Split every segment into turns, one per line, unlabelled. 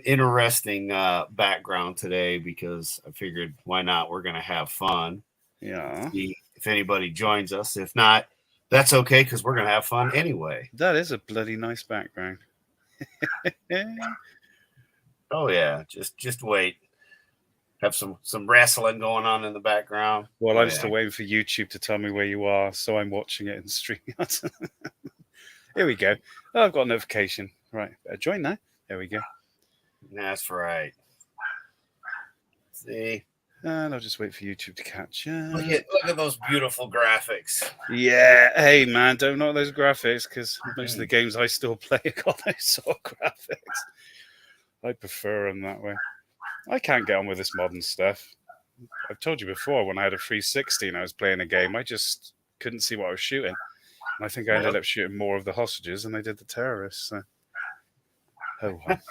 interesting background today because I figured why not? We're gonna have fun.
Yeah.
See if anybody joins us. If not, that's okay because we're gonna have fun anyway.
That is a bloody nice background.
Oh yeah, just wait. Have some wrestling going on in the background.
Well,
Oh
I'm
yeah.
still waiting for YouTube to tell me where you are, so I'm watching it in StreamYard. Here we go. Oh, I've got a notification. Right, better join now. There we go.
That's right. See,
And I'll just wait for YouTube to catch
look
up.
at those beautiful graphics.
Yeah, hey man, don't knock those graphics because most of the games I still play have got those sort of graphics. I prefer them that way. I can't get on with this modern stuff. I've told you before, when I had a 360 and I was playing a game, I just couldn't see what I was shooting. And I think I ended up shooting more of the hostages than I did the terrorists. So. Oh, well.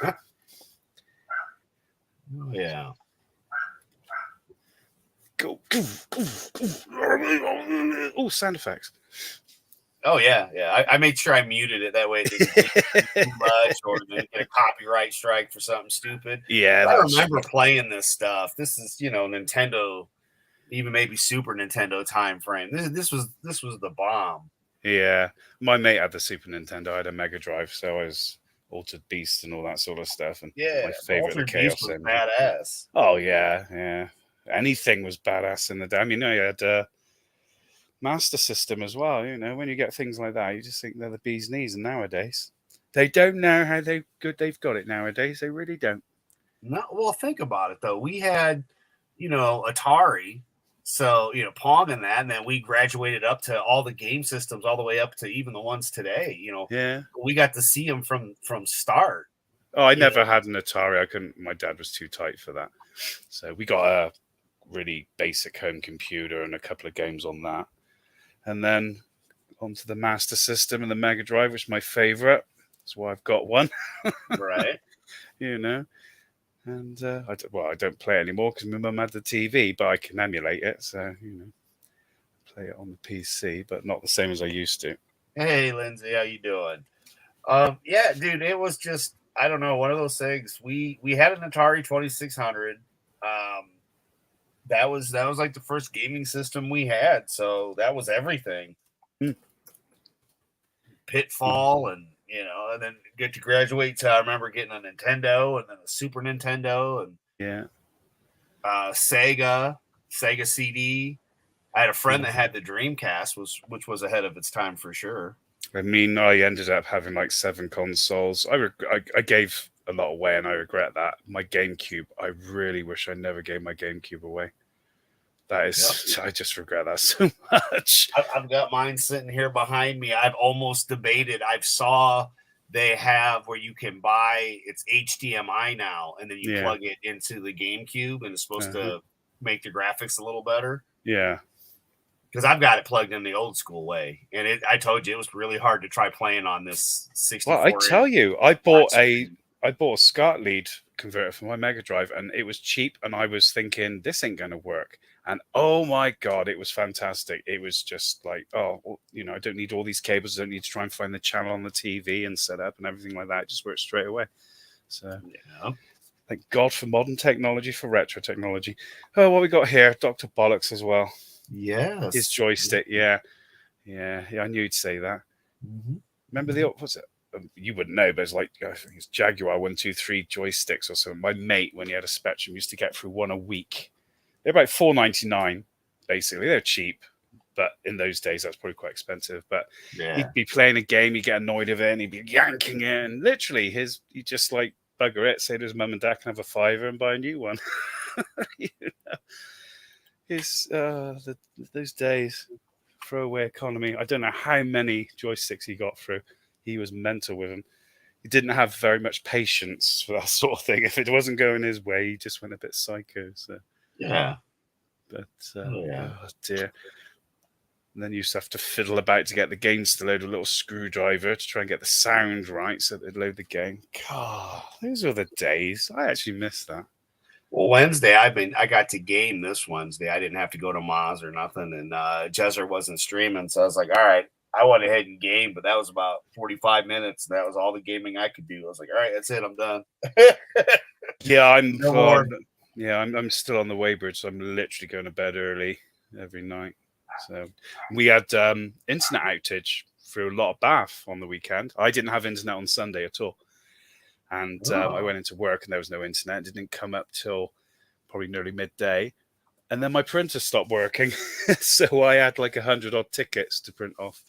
Oh yeah.
Go. Oh, sound effects.
Oh yeah. I made sure I muted it that way it didn't get too much or get a copyright strike for something stupid.
Yeah,
I remember playing this stuff. This is Nintendo, even maybe Super Nintendo time frame. This was the bomb.
Yeah, my mate had the Super Nintendo. I had a Mega Drive, so I was Altered Beast and all that sort of stuff. And
Yeah,
my favorite, the Chaos
was
Engine.
badass.
Oh yeah. Anything was badass in the day. I mean, you had Master System as well. When you get things like that, you just think they're the bee's knees. And nowadays, they don't know how good they've got it nowadays. They really don't.
No, well, think about it though. We had, Atari, so Pong and that, and then we graduated up to all the game systems, all the way up to even the ones today.
Yeah,
we got to see them from start.
Oh, I never had an Atari. I couldn't. My dad was too tight for that. So we got a really basic home computer and a couple of games on that, and then onto the Master System and the Mega Drive, which is my favorite. That's why I've got one.
Right.
And I don't play it anymore because my mum had the TV, but I can emulate it. So play it on the PC, but not the same as I used to.
Hey, Lindsay, how you doing? Yeah, dude, it was just I don't know, one of those things. We had an Atari 2600. That was like the first gaming system we had, so that was everything. Pitfall and and then get to graduate to I remember getting a Nintendo and then a Super Nintendo and Sega CD. I had a friend that had the Dreamcast, which was ahead of its time for sure.
I mean, I ended up having like 7 consoles. I gave a lot away, and I regret that. My GameCube, I really wish I never gave my GameCube away. That is, I just regret that so much.
I've got mine sitting here behind me. I've almost debated. I've saw they have where you can buy, it's HDMI now, and then you plug it into the GameCube, and it's supposed to make the graphics a little better.
Yeah.
Because I've got it plugged in the old school way, and I told you it was really hard to try playing on this 64.
Well, I tell you, I bought a SCART lead converter for my Mega Drive, and it was cheap, and I was thinking this ain't gonna work. And oh my god, it was fantastic. It was just like, I don't need all these cables. I don't need to try and find the channel on the TV and set up and everything like that. It just works straight away. So thank God for modern technology, for retro technology. Oh, what we got here? Dr. Bollocks as well.
Yes.
His joystick, yeah. I knew you'd say that.
Mm-hmm.
Remember what's it? You wouldn't know, but it's like, I think it's Jaguar 123 joysticks or something. My mate, when he had a Spectrum, used to get through one a week. They're about $4.99, basically. They're cheap, but in those days, that's probably quite expensive. But he'd be playing a game, he'd get annoyed of it, and he'd be yanking it. And literally, he'd just like bugger it, say to his mum and dad can have a $5 and buy a new one. Those days, throwaway economy. I don't know how many joysticks he got through. He was mental with them. He didn't have very much patience for that sort of thing. If it wasn't going his way, he just went a bit psycho. So
yeah.
But oh dear. And then you used to have to fiddle about to get the games to load a little screwdriver to try and get the sound right so they'd load the game. God, those were the days. I actually miss that.
Well, Wednesday, I got to game this Wednesday. I didn't have to go to Moz or nothing, and Jezer wasn't streaming, so I was like, all right, I went ahead and gamed, but that was about 45 minutes. That was all the gaming I could do. I was like, all right, that's it. I'm done.
Yeah, I'm
no more.
Yeah, I'm still on the Weybridge, so I'm literally going to bed early every night. So we had internet outage through a lot of Bath on the weekend. I didn't have internet on Sunday at all. And I went into work and there was no internet. It didn't come up till probably nearly midday. And then my printer stopped working. So I had like 100 odd tickets to print off.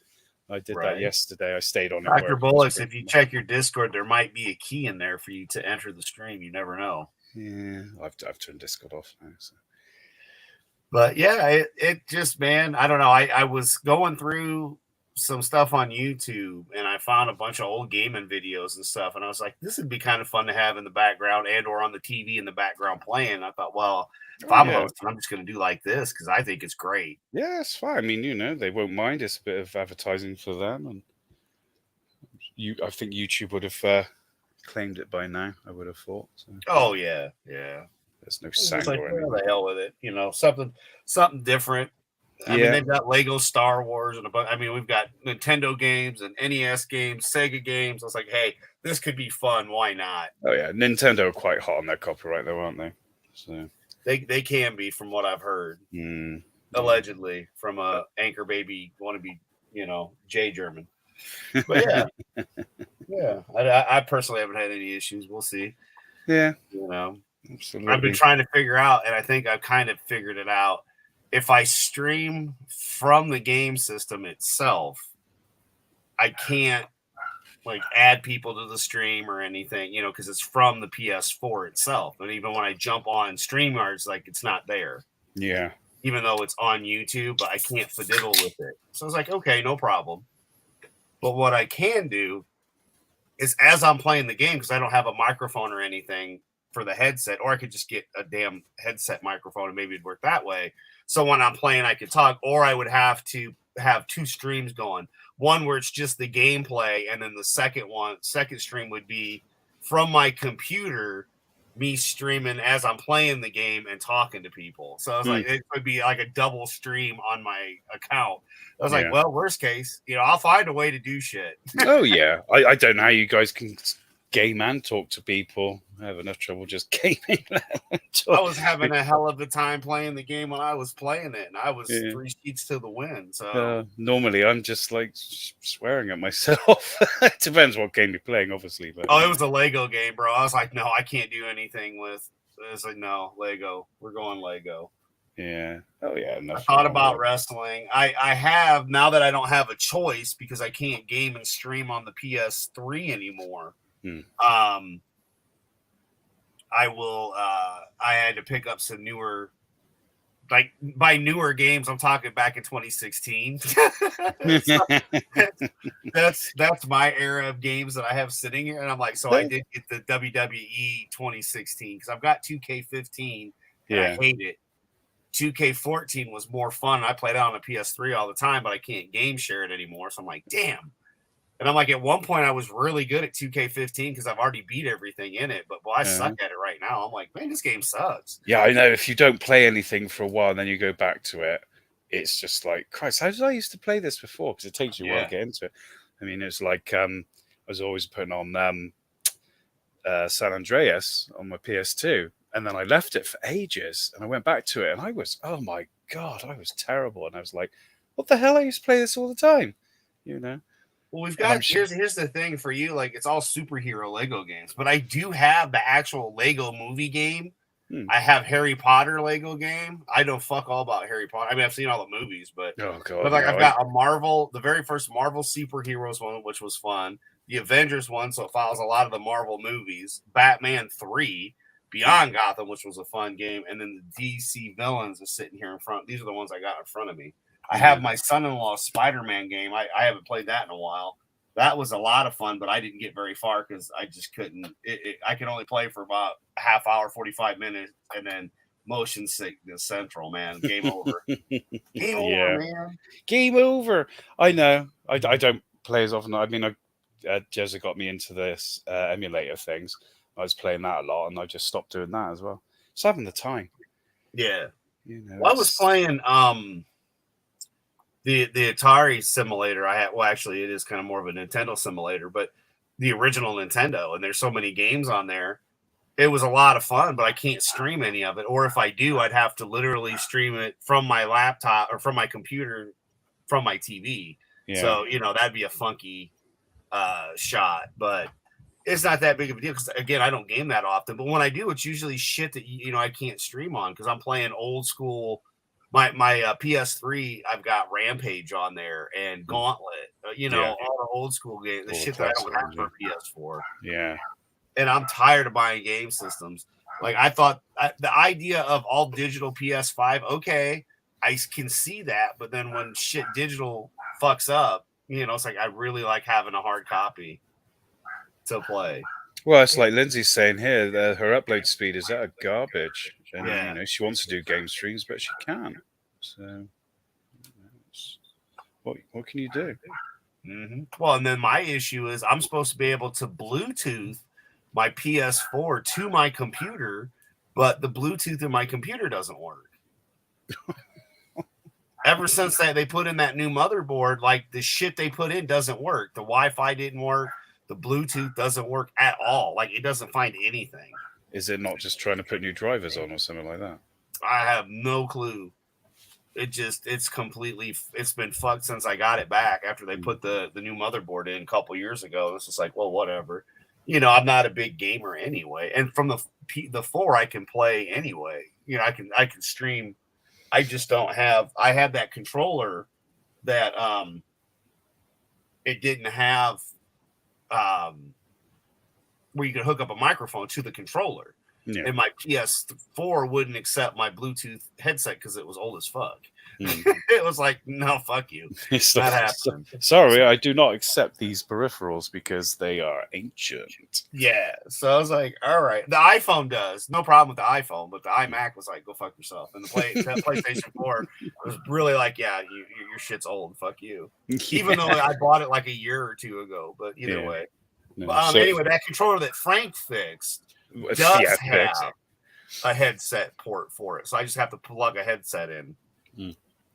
I did that yesterday. I stayed on it.
Dr. Bullox, if you check your Discord, there might be a key in there for you to enter the stream. You never know.
Yeah, I've turned Discord off now. So.
But yeah, it just, man, I don't know. I was going through some stuff on YouTube and I found a bunch of old gaming videos and stuff. And I was like, this would be kind of fun to have in the background and or on the TV in the background playing. I thought, well, if I'm hosting, I'm just going to do like this because I think it's great.
Yeah, it's fine. I mean, you know, they won't mind. It's a bit of advertising for them. And I think YouTube would have claimed it by now, I would have thought. So.
Oh, yeah. Yeah.
There's no sound
like,
or anything.
The hell with it. You know, something different. I mean, they've got Lego Star Wars and we've got Nintendo games and NES games, Sega games. I was like, hey, this could be fun. Why not?
Oh yeah, Nintendo are quite hot on their copyright, though, aren't they? So
they can be, from what I've heard, allegedly from a anchor baby wannabe, you know, J German. But yeah, yeah. I personally haven't had any issues. We'll see.
Yeah,
you know,
absolutely.
I've been trying to figure out, and I think I've kind of figured it out. If I stream from the game system itself, I can't like add people to the stream or anything, you know, because it's from the PS4 itself. And even when I jump on StreamYard, it's like it's not there.
Yeah.
Even though it's on YouTube, but I can't fiddle with it. So I was like, okay, no problem. But what I can do is as I'm playing the game, because I don't have a microphone or anything for the headset, or I could just get a damn headset microphone and maybe it'd work that way. So when I'm playing, I could talk, or I would have to have two streams going. One where it's just the gameplay, and then the second stream would be from my computer, me streaming as I'm playing the game and talking to people. So I was like, it would be like a double stream on my account. I was like, well, worst case, you know, I'll find a way to do shit.
Oh yeah, I don't know how you guys can game and talk to people. I have enough trouble just gaming.
I was having a hell of a time playing the game when I was playing it, and I was 3 sheets to the wind. So
normally I'm just like swearing at myself. It depends what game you're playing, obviously. But
it was a Lego game, bro. I was like, no, I can't do anything with. It was like, no, Lego. We're going Lego.
Yeah. Oh yeah.
I thought about wrestling. I have, now that I don't have a choice because I can't game and stream on the PS3 anymore. I will. I had to pick up some newer, like by newer games, I'm talking back in 2016. That's my era of games that I have sitting here, and I'm like, so I did get the WWE 2016 because I've got 2K15 and I hate it. 2K14 was more fun. I played it on a PS3 all the time, but I can't game share it anymore. So I'm like, damn. And I'm like, at one point, I was really good at 2K15 because I've already beat everything in it. But boy, I suck at it right now. I'm like, man, this game sucks.
Yeah, I know. If you don't play anything for a while and then you go back to it, it's just like, Christ, how did I used to play this before? Because it takes you a while to get into it. I mean, it's like I was always putting on San Andreas on my PS2. And then I left it for ages. And I went back to it. And I was, oh my God, I was terrible. And I was like, what the hell? I used to play this all the time, you know?
Well, we've got here's the thing for you, like it's all superhero Lego games, but I do have the actual Lego movie game. I have Harry Potter Lego game. I know fuck all about Harry Potter. I mean, I've seen all the movies, but I've got a Marvel, the very first Marvel superheroes one, which was fun. The Avengers one, so it follows a lot of the Marvel movies. Batman 3, Beyond Gotham, which was a fun game, and then the DC villains is sitting here in front. These are the ones I got in front of me. I have my son-in-law's Spider-Man game. I haven't played that in a while. That was a lot of fun, but I didn't get very far because I just couldn't. I could only play for about a half hour, 45 minutes, and then motion sickness central, man. Game over. Game over, man.
Game over. I know. I don't play as often. I mean, Jezza got me into this emulator things. I was playing that a lot, and I just stopped doing that as well. Just having the time.
Yeah.
You know,
well, I was playing the Atari simulator I had. Well, actually, it is kind of more of a Nintendo simulator, but the original Nintendo, and there's so many games on there. It was a lot of fun, but I can't stream any of it. Or if I do, I'd have to literally stream it from my laptop or from my computer, from my TV.
Yeah.
So, that'd be a funky shot, but it's not that big of a deal because, again, I don't game that often. But when I do, it's usually shit that, I can't stream on because I'm playing old school. My PS3, I've got Rampage on there and Gauntlet, all the old school games, the shit that I don't have for PS4.
Yeah.
And I'm tired of buying game systems. Like, I thought the idea of all digital PS5, okay, I can see that. But then when shit digital fucks up, it's like I really like having a hard copy to play.
Well, it's like Lindsay's saying here, her upload speed is at a garbage. And, she wants to do game streams, but she can't. So, what can you do?
Mm-hmm. Well, and then my issue is I'm supposed to be able to Bluetooth my PS4 to my computer, but the Bluetooth in my computer doesn't work. Ever since they put in that new motherboard, like the shit they put in doesn't work. The Wi-Fi didn't work. The Bluetooth doesn't work at all. Like, it doesn't find anything.
Is it not just trying to put new drivers on or something like that?
I have no clue. It's been fucked since I got it back after they put the new motherboard in a couple years ago. It's just like, well, whatever. I'm not a big gamer anyway. And from the 4, I can play anyway. I can stream. I just don't have. I have that controller that it didn't have where you could hook up a microphone to the controller. Yeah. And my PS4 wouldn't accept my Bluetooth headset because it was old as fuck. It was like, no, fuck you. That happened.
Sorry, I do not accept these peripherals because they are ancient.
Yeah. So I was like, all right. The iPhone does. No problem with the iPhone, but the iMac was like, go fuck yourself. And the PlayStation 4 was really like, yeah, your shit's old. Fuck you. Even though I bought it like a year or two ago. But either way. No, anyway, that controller that Frank fixed does have a headset port for it. So I just have to plug a headset in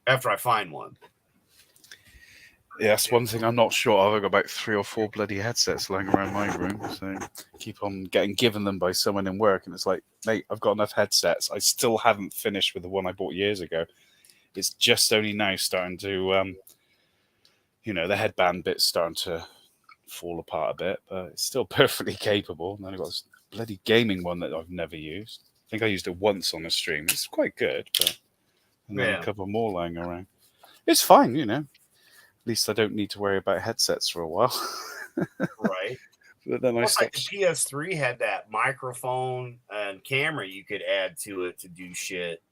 after I find one.
Yeah, that's one thing I'm not sure of. I've got about 3 or 4 bloody headsets lying around my room. So keep on getting given them by someone in work. And it's like, mate, I've got enough headsets. I still haven't finished with the one I bought years ago. It's just only now starting to, the headband bit's starting to fall apart a bit. But it's still perfectly capable. And then I've got this bloody gaming one that I've never used. I think I used it once on a stream. It's quite good, but and then a couple more lying around. It's fine, At least I don't need to worry about headsets for a while.
Right.
But then
like the PS3 had that microphone and camera you could add to it to do shit.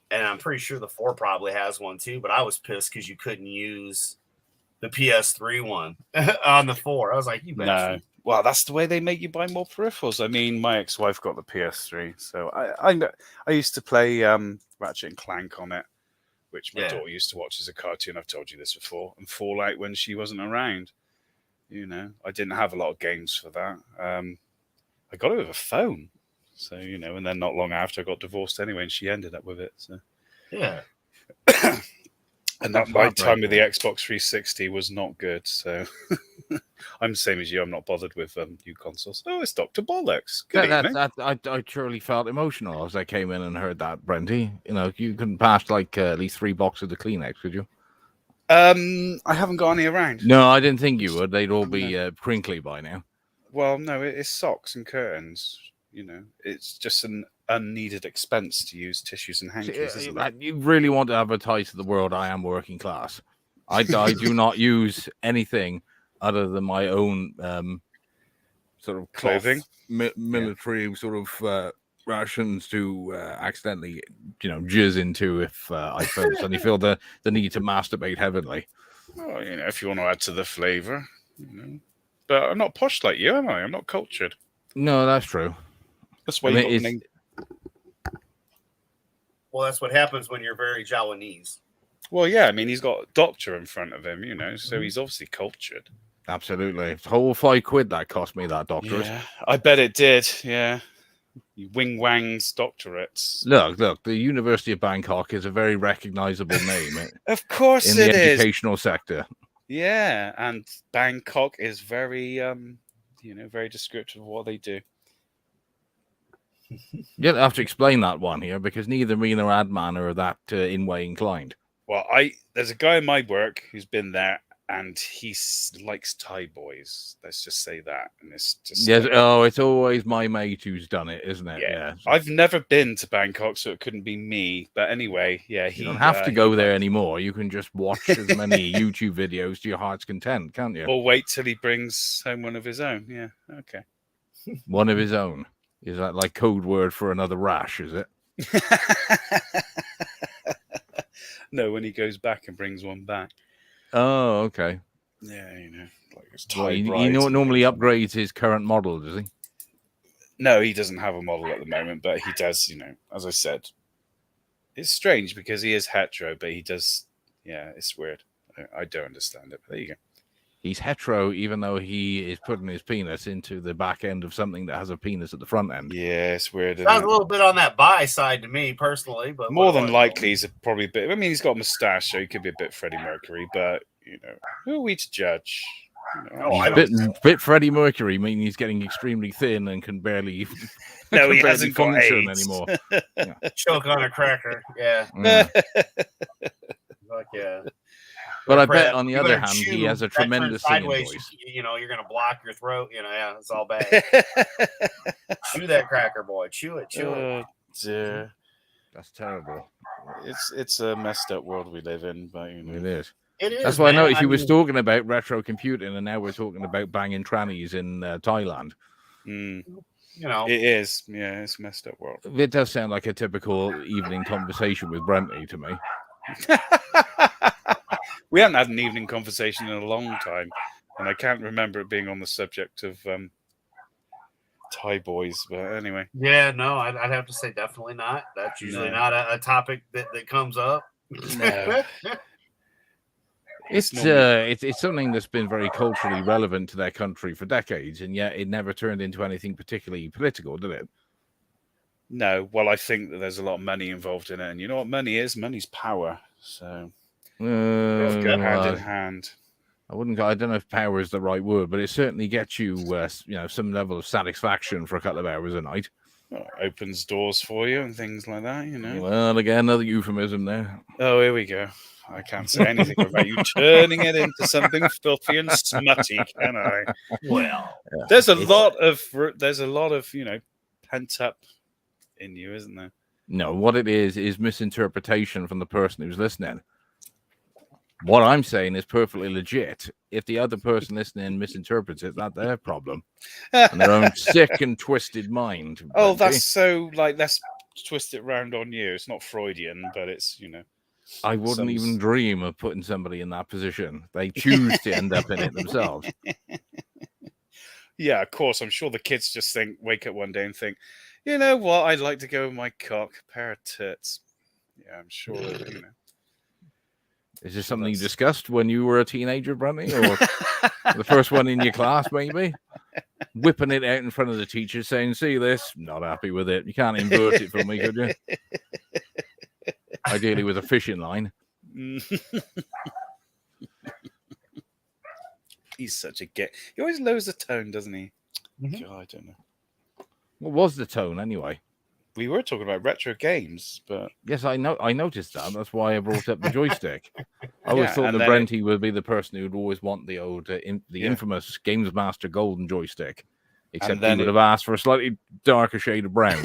And I'm pretty sure the 4 probably has one too, but I was pissed because you couldn't use the PS3 one on the 4. I was like, you bet.
No. Well, that's the way they make you buy more peripherals. I mean, my ex-wife got the PS3, so I used to play Ratchet and Clank on it, which my daughter used to watch as a cartoon. I've told you this before. And Fallout when she wasn't around. I didn't have a lot of games for that. I got it with a phone. So, and then not long after I got divorced anyway, and she ended up with it. So
yeah.
And that my time with the Xbox 360 was not good. So I'm the same as you. I'm not bothered with new consoles. Oh, it's Dr. Bollocks. Good evening.
I truly felt emotional as I came in and heard that, Brenty. You couldn't pass like at least 3 boxes of Kleenex, could you?
I haven't got any around.
No, I didn't think you would. They'd all be crinkly by now.
Well, no, it's socks and curtains. It's just an unneeded expense to use tissues and hankies, isn't it?
You really want to advertise to the world I am working class. I do not use anything other than my own sort of
clothing,
military sort of rations to accidentally, jizz into if I suddenly feel the need to masturbate heavily.
Well, if you want to add to the flavor, But I'm not posh like you, am I? I'm not cultured.
No, that's true.
That's why
Well, that's what happens when you're very Jawanese.
Well, yeah, I mean, he's got a doctor in front of him, so he's obviously cultured.
Absolutely. Whole £5 that cost me, that doctorate.
Yeah, I bet it did, yeah. Wing Wang's doctorates.
Look, the University of Bangkok is a very recognizable name
Of course
in the
it is.
educational sector.
Yeah, and Bangkok is very, very descriptive of what they do.
You don't have to explain that one here because neither me nor Adman are that in way inclined.
Well, there's a guy in my work who's been there, and he likes Thai boys. Let's just say that. And it's just
yes. It's always my mate who's done it, isn't it?
Yeah. I've never been to Bangkok, so it couldn't be me. But anyway, yeah,
you don't have to go there anymore. You can just watch as many YouTube videos to your heart's content, can't you?
Or wait till he brings home one of his own. Yeah. Okay.
One of his own. Is that like code word for another rash? Is it?
No, when he goes back and brings one back.
Oh, okay.
Yeah, like it's
he normally upgrades his current model, does he?
No, he doesn't have a model at the moment, but he does, as I said. It's strange because he is hetero, but he does, it's weird. I don't understand it, but there you go.
He's hetero, even though he is putting his penis into the back end of something that has a penis at the front end.
Yeah, it's weird.
Sounds a little bit on that bi side to me personally, but
more than likely, he's probably a bit. I mean, he's got a mustache, so he could be a bit Freddie Mercury. But who are we to judge?
Bit Freddie Mercury, meaning he's getting extremely thin and can barely.
No, he hasn't got
function
AIDS
anymore.
Yeah. Choke on a cracker. Yeah. Fuck yeah.
But I bet, on the other hand, he has a tremendous singing voice.
You're going to block your throat. Yeah, it's all bad. Chew that cracker, boy. Chew it.
Dear.
That's terrible.
It's a messed up world we live in. But,
It is.
It is.
That's why I noticed he was talking about retro computing, and now we're talking about banging trannies in Thailand.
It is. Yeah, it's a messed up world.
It does sound like a typical evening conversation with Brenty to me.
We haven't had an evening conversation in a long time, and I can't remember it being on the subject of Thai boys. But anyway,
yeah, no, I'd have to say definitely not. That's usually not a topic that comes up.
No.
It's something that's been very culturally relevant to their country for decades, and yet it never turned into anything particularly political, did it?
No. Well, I think that there's a lot of money involved in it, and you know what money is? Money's power. So. Go hand in hand.
I don't know if power is the right word, but it certainly gets you, some level of satisfaction for a couple of hours a night.
Well, it opens doors for you and things like that,
Well, again, another euphemism there.
Oh, here we go. I can't say anything about you turning it into something filthy and smutty, can I?
Well,
there's a lot of pent up in you, isn't there?
No, what it is misinterpretation from the person who's listening. What I'm saying is perfectly legit. If the other person listening misinterprets it, that's their problem. And their own sick and twisted mind.
Oh, that's so, let's twist it round on you. It's not Freudian, but it's,
I wouldn't even dream of putting somebody in that position. They choose to end up in it themselves.
Yeah, of course. I'm sure the kids just wake up one day and think, you know what? I'd like to go with my cock, pair of tits. Yeah, I'm sure,
Is this something you discussed when you were a teenager, Brenty? Or the first one in your class, maybe? Whipping it out in front of the teacher saying, see this? Not happy with it. You can't invert it for me, could you? Ideally with a fishing line.
He's such a gay. He always lowers the tone, doesn't he?
Mm-hmm.
God, I don't know.
What was the tone, anyway?
We were talking about retro games, but
yes, I noticed that. That's why I brought up the joystick. I always thought that Brenty would be the person who'd always want the old, infamous Games Master golden joystick. Except he would have asked for a slightly darker shade of brown.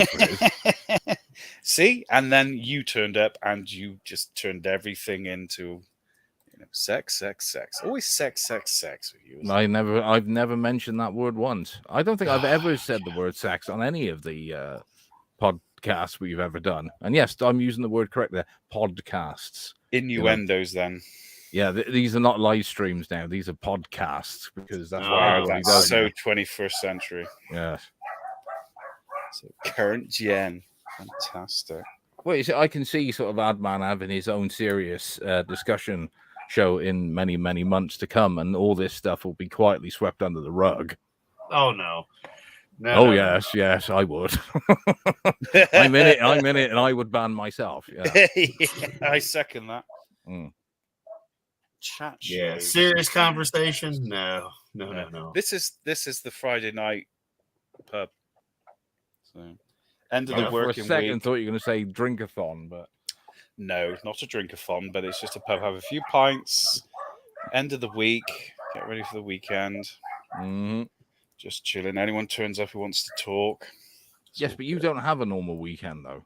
See, and then you turned up, and you just turned everything into, sex. Always sex with you.
I've never mentioned that word once. I don't think I've ever said the word sex on any of the podcasts we've ever done. And yes, I'm using the word correct there. Podcasts.
Innuendos, then.
Yeah, these are not live streams now. These are podcasts because that's what everybody
that's
does.
So 21st century.
Yes.
So current gen. Fantastic.
Well, you see, I can see sort of Adman having his own serious discussion show in many, many months to come, and all this stuff will be quietly swept under the rug.
Oh, no. No,
yes, I would. I'm in it, and I would ban myself. Yeah,
I second that. Chat show.
Yeah, serious conversation. No.
This is the Friday night pub. So end of the working
for a second,
week.
thought you were going to say drink-a-thon, but
no, not a drink-a-thon, but it's just a pub. Have a few pints. End of the week. Get ready for the weekend. Just chilling. Anyone turns up who wants to talk.
Yes, but you don't have a normal weekend though.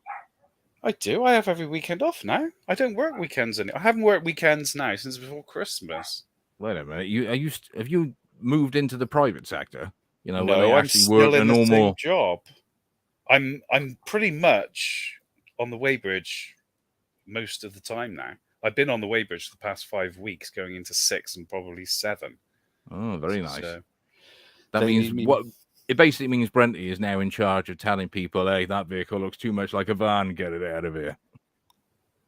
I do. I have every weekend off now. I don't work weekends anymore. I haven't worked weekends now since before Christmas.
Wait a minute. Have you moved into the private sector? You know,
no, I'm still in the same job. I'm pretty much on the weighbridge most of the time now. I've been on the weighbridge for the past 5 weeks, going into 6 and probably 7.
Oh, very nice.
So
that means what? It basically means Brenty is now in charge of telling people, hey, that vehicle looks too much like a van, get it out of here.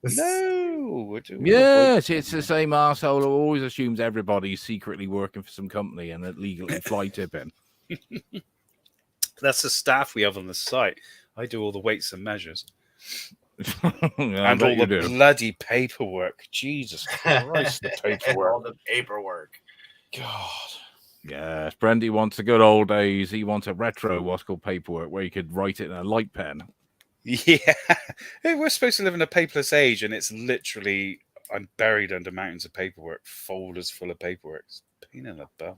No.
Yes, it's the same arsehole who always assumes everybody's secretly working for some company and illegally fly tipping.
That's the staff we have on the site. I do all the weights and measures.
And
all the bloody paperwork. Jesus Christ, the paperwork.
All the paperwork.
God.
Yes, Brendy wants the good old days. He wants a retro, what's called paperwork, where you could write it in a light pen.
Yeah. We're supposed to live in a paperless age, and it's literally, I'm buried under mountains of paperwork, folders full of paperwork. It's a pain in the bum.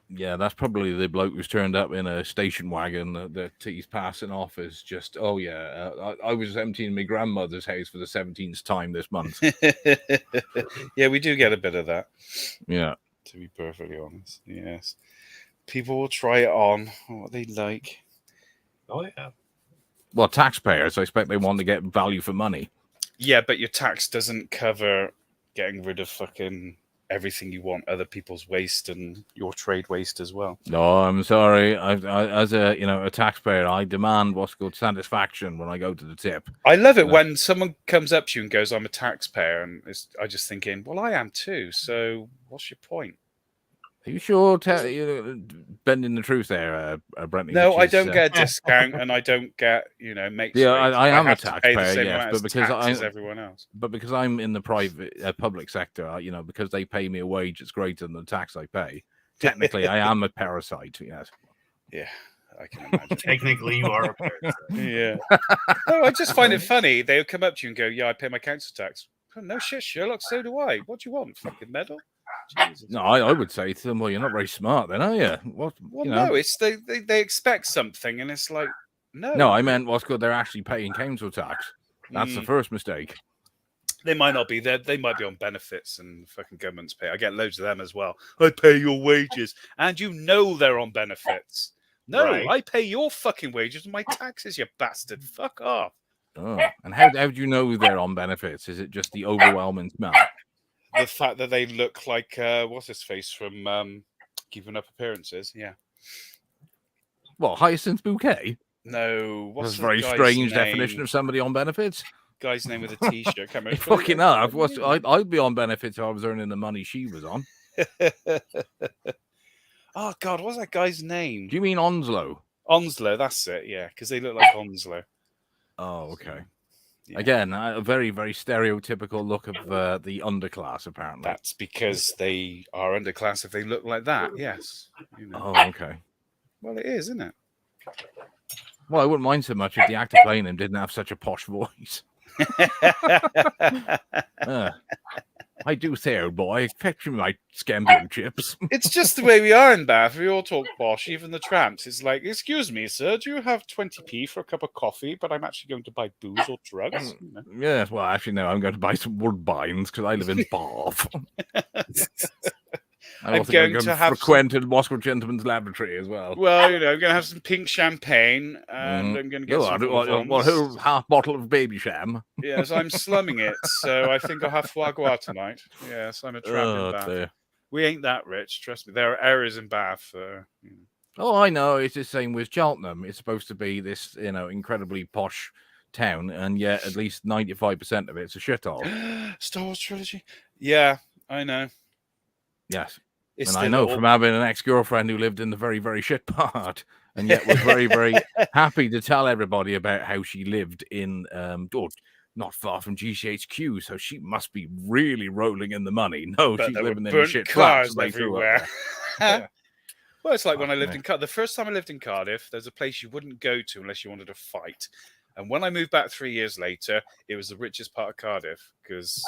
Yeah, that's probably the bloke who's turned up in a station wagon that he's passing off as just, I was emptying my grandmother's house for the 17th time this month.
Yeah, we do get a bit of that.
Yeah.
To be perfectly honest, yes. People will try it on what they like.
Oh, yeah.
Well, taxpayers, I expect they want to get value for money.
Yeah, but your tax doesn't cover getting rid of fucking everything you want, other people's waste and your trade waste as well.
No, I'm sorry. I as a taxpayer, I demand what's called satisfaction when I go to the tip.
I love it when someone comes up to you and goes, I'm a taxpayer, and I just thinking, well, I am too, so what's your point?
Are you sure bending the truth there, Brent?
No, I don't get a discount, and I don't get, mates.
Yeah, I am a taxpayer,
yes,
but because
as everyone else.
But because I'm in the private public sector, because they pay me a wage that's greater than the tax I pay. Technically, I am a parasite. Yes.
Yeah, I can imagine.
Technically, you are a parasite.
Yeah. No, I just find it funny. They'll come up to you and go, "Yeah, I pay my council tax." Oh, no shit, Sherlock. So do I. What do you want? Fucking medal? Jesus.
No, I would say to them, well, you're not very smart then, are you?
Well, no, it's they expect something, and it's like, no.
No, I meant what's good. They're actually paying council tax. That's the first mistake.
They might not be there. They might be on benefits, and fucking governments pay. I get loads of them as well. I pay your wages, and they're on benefits. No, right. I pay your fucking wages and my taxes, you bastard. Fuck off.
Oh, and how do you know they're on benefits? Is it just the overwhelming smell?
The fact that they look like what's his face from Keeping Up Appearances, yeah.
What, Hyacinth Bouquet?
No,
what's a very strange definition of somebody on benefits.
Guy's name with a T-shirt.
Fucking hell! I'd be on benefits if I was earning the money she was on.
Oh God, what's that guy's name?
Do you mean Onslow?
Onslow, that's it. Yeah, because they look like Onslow.
Oh, okay. Yeah. Again, a very, very stereotypical look of the underclass, apparently.
That's because they are underclass if they look like that, yes.
Oh, okay.
Well, it is, isn't it?
Well, I wouldn't mind so much if the actor playing him didn't have such a posh voice. I do say, old boy, fetch me my scampi chips.
It's just the way we are in Bath. We all talk posh, even the tramps. It's like, excuse me, sir, do you have 20p for a cup of coffee? But I'm actually going to buy booze or drugs.
Yes, well, actually, no, I'm going to buy some woodbines because I live in Bath. I'm going to have frequented Moscow Gentleman's Laboratory as well.
Well, I'm going to have some pink champagne, and I'm going to get some
a whole half bottle of baby sham.
Yes, I'm slumming it, so I think I'll have foie gras tonight. Yes, I'm a tramp in Bath. Dear. We ain't that rich, trust me. There are areas in Bath.
Oh, I know. It's the same with Cheltenham. It's supposed to be this, incredibly posh town, and yet at least 95% of it's a shithole.
Star Wars trilogy. Yeah, I know.
Yes. And I know from having an ex-girlfriend who lived in the very, very shit part. and yet was very, very happy to tell everybody about how she lived in not far from GCHQ, so she must be really rolling in the money. No,
But
she's
there
living
were
in a
burnt
shit flat, so
cars
they threw
everywhere.
up there. Yeah.
Well, it's like when I lived
me.
in Cardiff. The first time I lived in Cardiff, there's a place you wouldn't go to unless you wanted to fight. And when I moved back 3 years later, it was the richest part of Cardiff because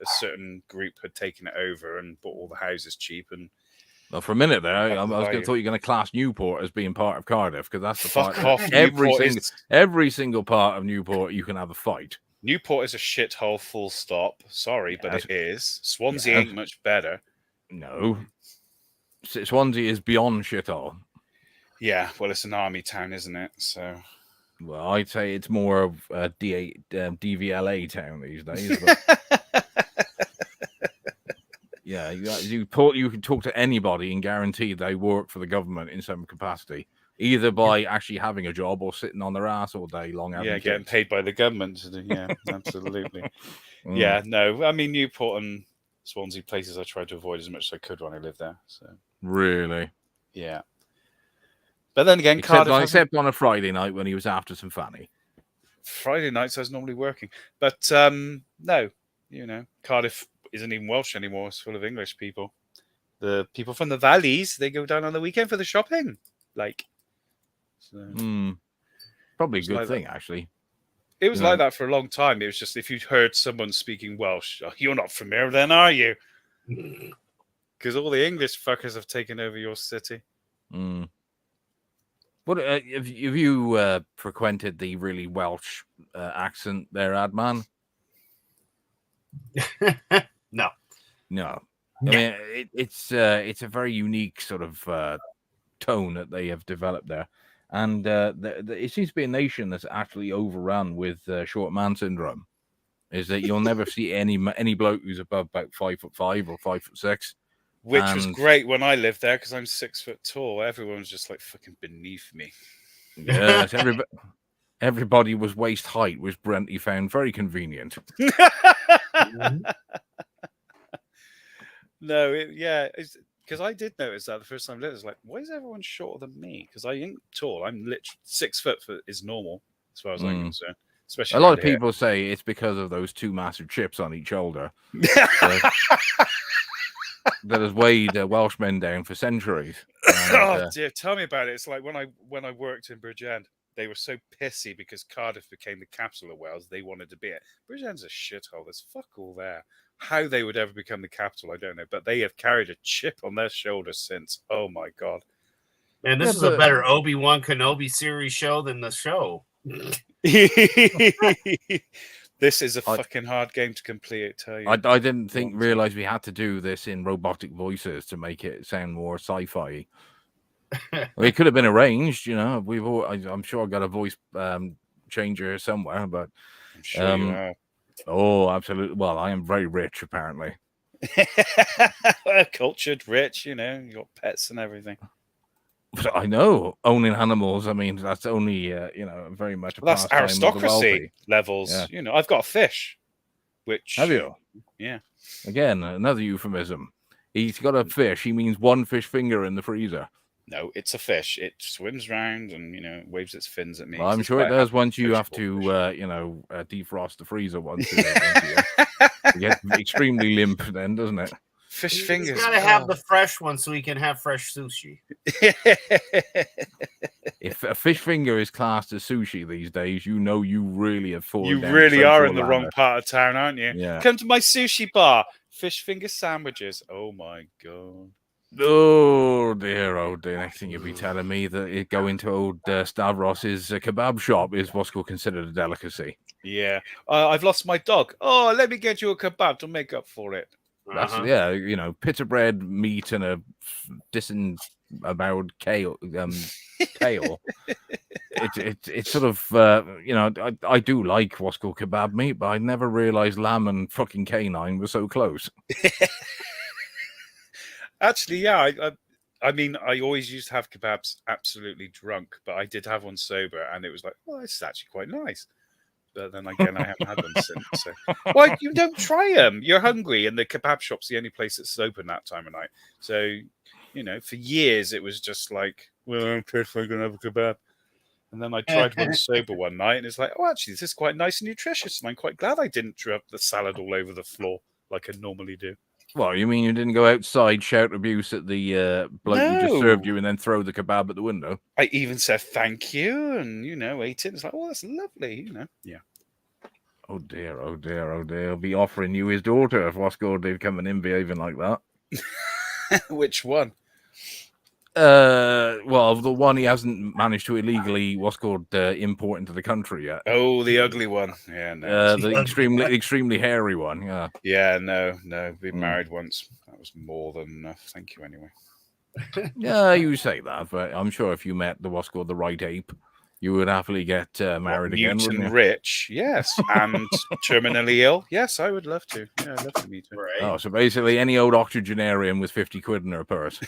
a certain group had taken it over and bought all the houses cheap. And
Well, for a minute there, I was
value.
thought you were going to class Newport as being part of Cardiff, because that's the
Fuck
part
off,
every single part of Newport you can have a fight.
Newport is a shithole, full stop. Sorry, but it is. Swansea ain't much better.
No. Swansea is beyond shithole.
Yeah, well, it's an army town, isn't it? So,
well, I'd say it's more of a DVLA town these days. But yeah, you can talk to anybody and guarantee they work for the government in some capacity, either by actually having a job or sitting on their ass all day long.
Yeah, getting paid by the government. Yeah, absolutely. Yeah, no, I mean Newport and Swansea, places I tried to avoid as much as I could when I lived there. So
really,
yeah. But then again,
except on a Friday night when he was after some fanny.
Friday nights I was normally working, but no, Cardiff isn't even Welsh anymore. It's full of English people. The people from the valleys, they go down on the weekend for the shopping.
Probably a good thing, actually.
It was like that for a long time. It was just if you heard someone speaking Welsh, you're not from here then, are you? Because all the English fuckers have taken over your city.
What have you frequented the really Welsh accent there, Adman?
No.
I mean, it's a very unique sort of tone that they have developed there, and it seems to be a nation that's actually overrun with short man syndrome. Is that you'll never see any bloke who's above about 5'5" or 5'6",
which was great when I lived there because I'm 6 foot tall. Everyone was just like fucking beneath me.
Yes, everybody was waist height, which Brent found very convenient.
No, because I did notice that the first time I lived. I was like, why is everyone shorter than me? Because I ain't tall. I'm literally 6 foot is normal as far as I'm concerned. Especially
a lot of people say it's because of those two massive chips on each shoulder that has weighed Welshmen down for centuries.
Oh dear, tell me about it. It's like when I worked in Bridgend, they were so pissy because Cardiff became the capital of Wales. They wanted to be it. Bridgend's a shithole. There's fuck all there. How they would ever become the capital, I don't know. But they have carried a chip on their shoulders since. Oh my god!
Man, this is a better Obi-Wan Kenobi series show than the show.
This is a fucking hard game to complete, I tell you.
I didn't realize we had to do this in robotic voices to make it sound more sci-fi. It could have been arranged, I'm sure I got a voice changer somewhere, but
I'm sure you have.
Oh, absolutely. Well, I am very rich, apparently.
Cultured, rich, you got pets and everything.
I know, owning animals. I mean, that's only very much a
that's aristocracy levels. Yeah. I've got a fish. Which
have you?
Yeah.
Again, another euphemism. He's got a fish. He means one fish finger in the freezer.
No, it's a fish. It swims around and waves its fins at me.
Well, I'm sure it does once you have to defrost the freezer once. It gets extremely limp, then, doesn't it?
Fish fingers.
You gotta have the fresh one so we can have fresh sushi.
If a fish finger is classed as sushi these days, you really have fallen.
You really are in the wrong part of town, aren't you?
Yeah.
Come to my sushi bar. Fish finger sandwiches. Oh my god.
Oh dear. Next thing you'll be telling me that it going to old Stavros's kebab shop is what's considered a delicacy.
Yeah. I've lost my dog. Oh, let me get you a kebab to make up for it.
That's pita bread, meat, and a disemboweled kale. It's sort of I do like what's called kebab meat, but I never realized lamb and fucking canine were so close.
Actually, yeah. I mean, I always used to have kebabs absolutely drunk, but I did have one sober, and it was like, well, this is actually quite nice. But then again, I haven't had them since. So. Why you don't try them? You're hungry, and the kebab shop's the only place that's open that time of night. So, for years it was just like, well, I'm perfectly going to have a kebab. And then I tried one sober one night, and it's like, oh, actually, this is quite nice and nutritious, and I'm quite glad I didn't drop the salad all over the floor like I normally do.
Well, you mean you didn't go outside, shout abuse at the bloke who just served you, and then throw the kebab at the window?
I even said thank you, and, ate it. It's like, oh, that's lovely, Yeah.
Oh, dear, oh, dear, oh, dear. He'll be offering you his daughter if Wascordave coming in behaving like that.
Which one?
Well, the one he hasn't managed to illegally, import into the country yet.
Oh, the ugly one. Yeah, no.
The extremely hairy one, yeah.
Yeah, no. We married once. That was more than enough. Thank you, anyway.
Yeah, you say that, but I'm sure if you met the right ape, you would happily get married again, wouldn't you?
Rich, yes. And terminally ill? Yes, I would love to. Yeah, I'd love to meet her.
Right. Oh, so basically any old octogenarian with 50 quid in her purse.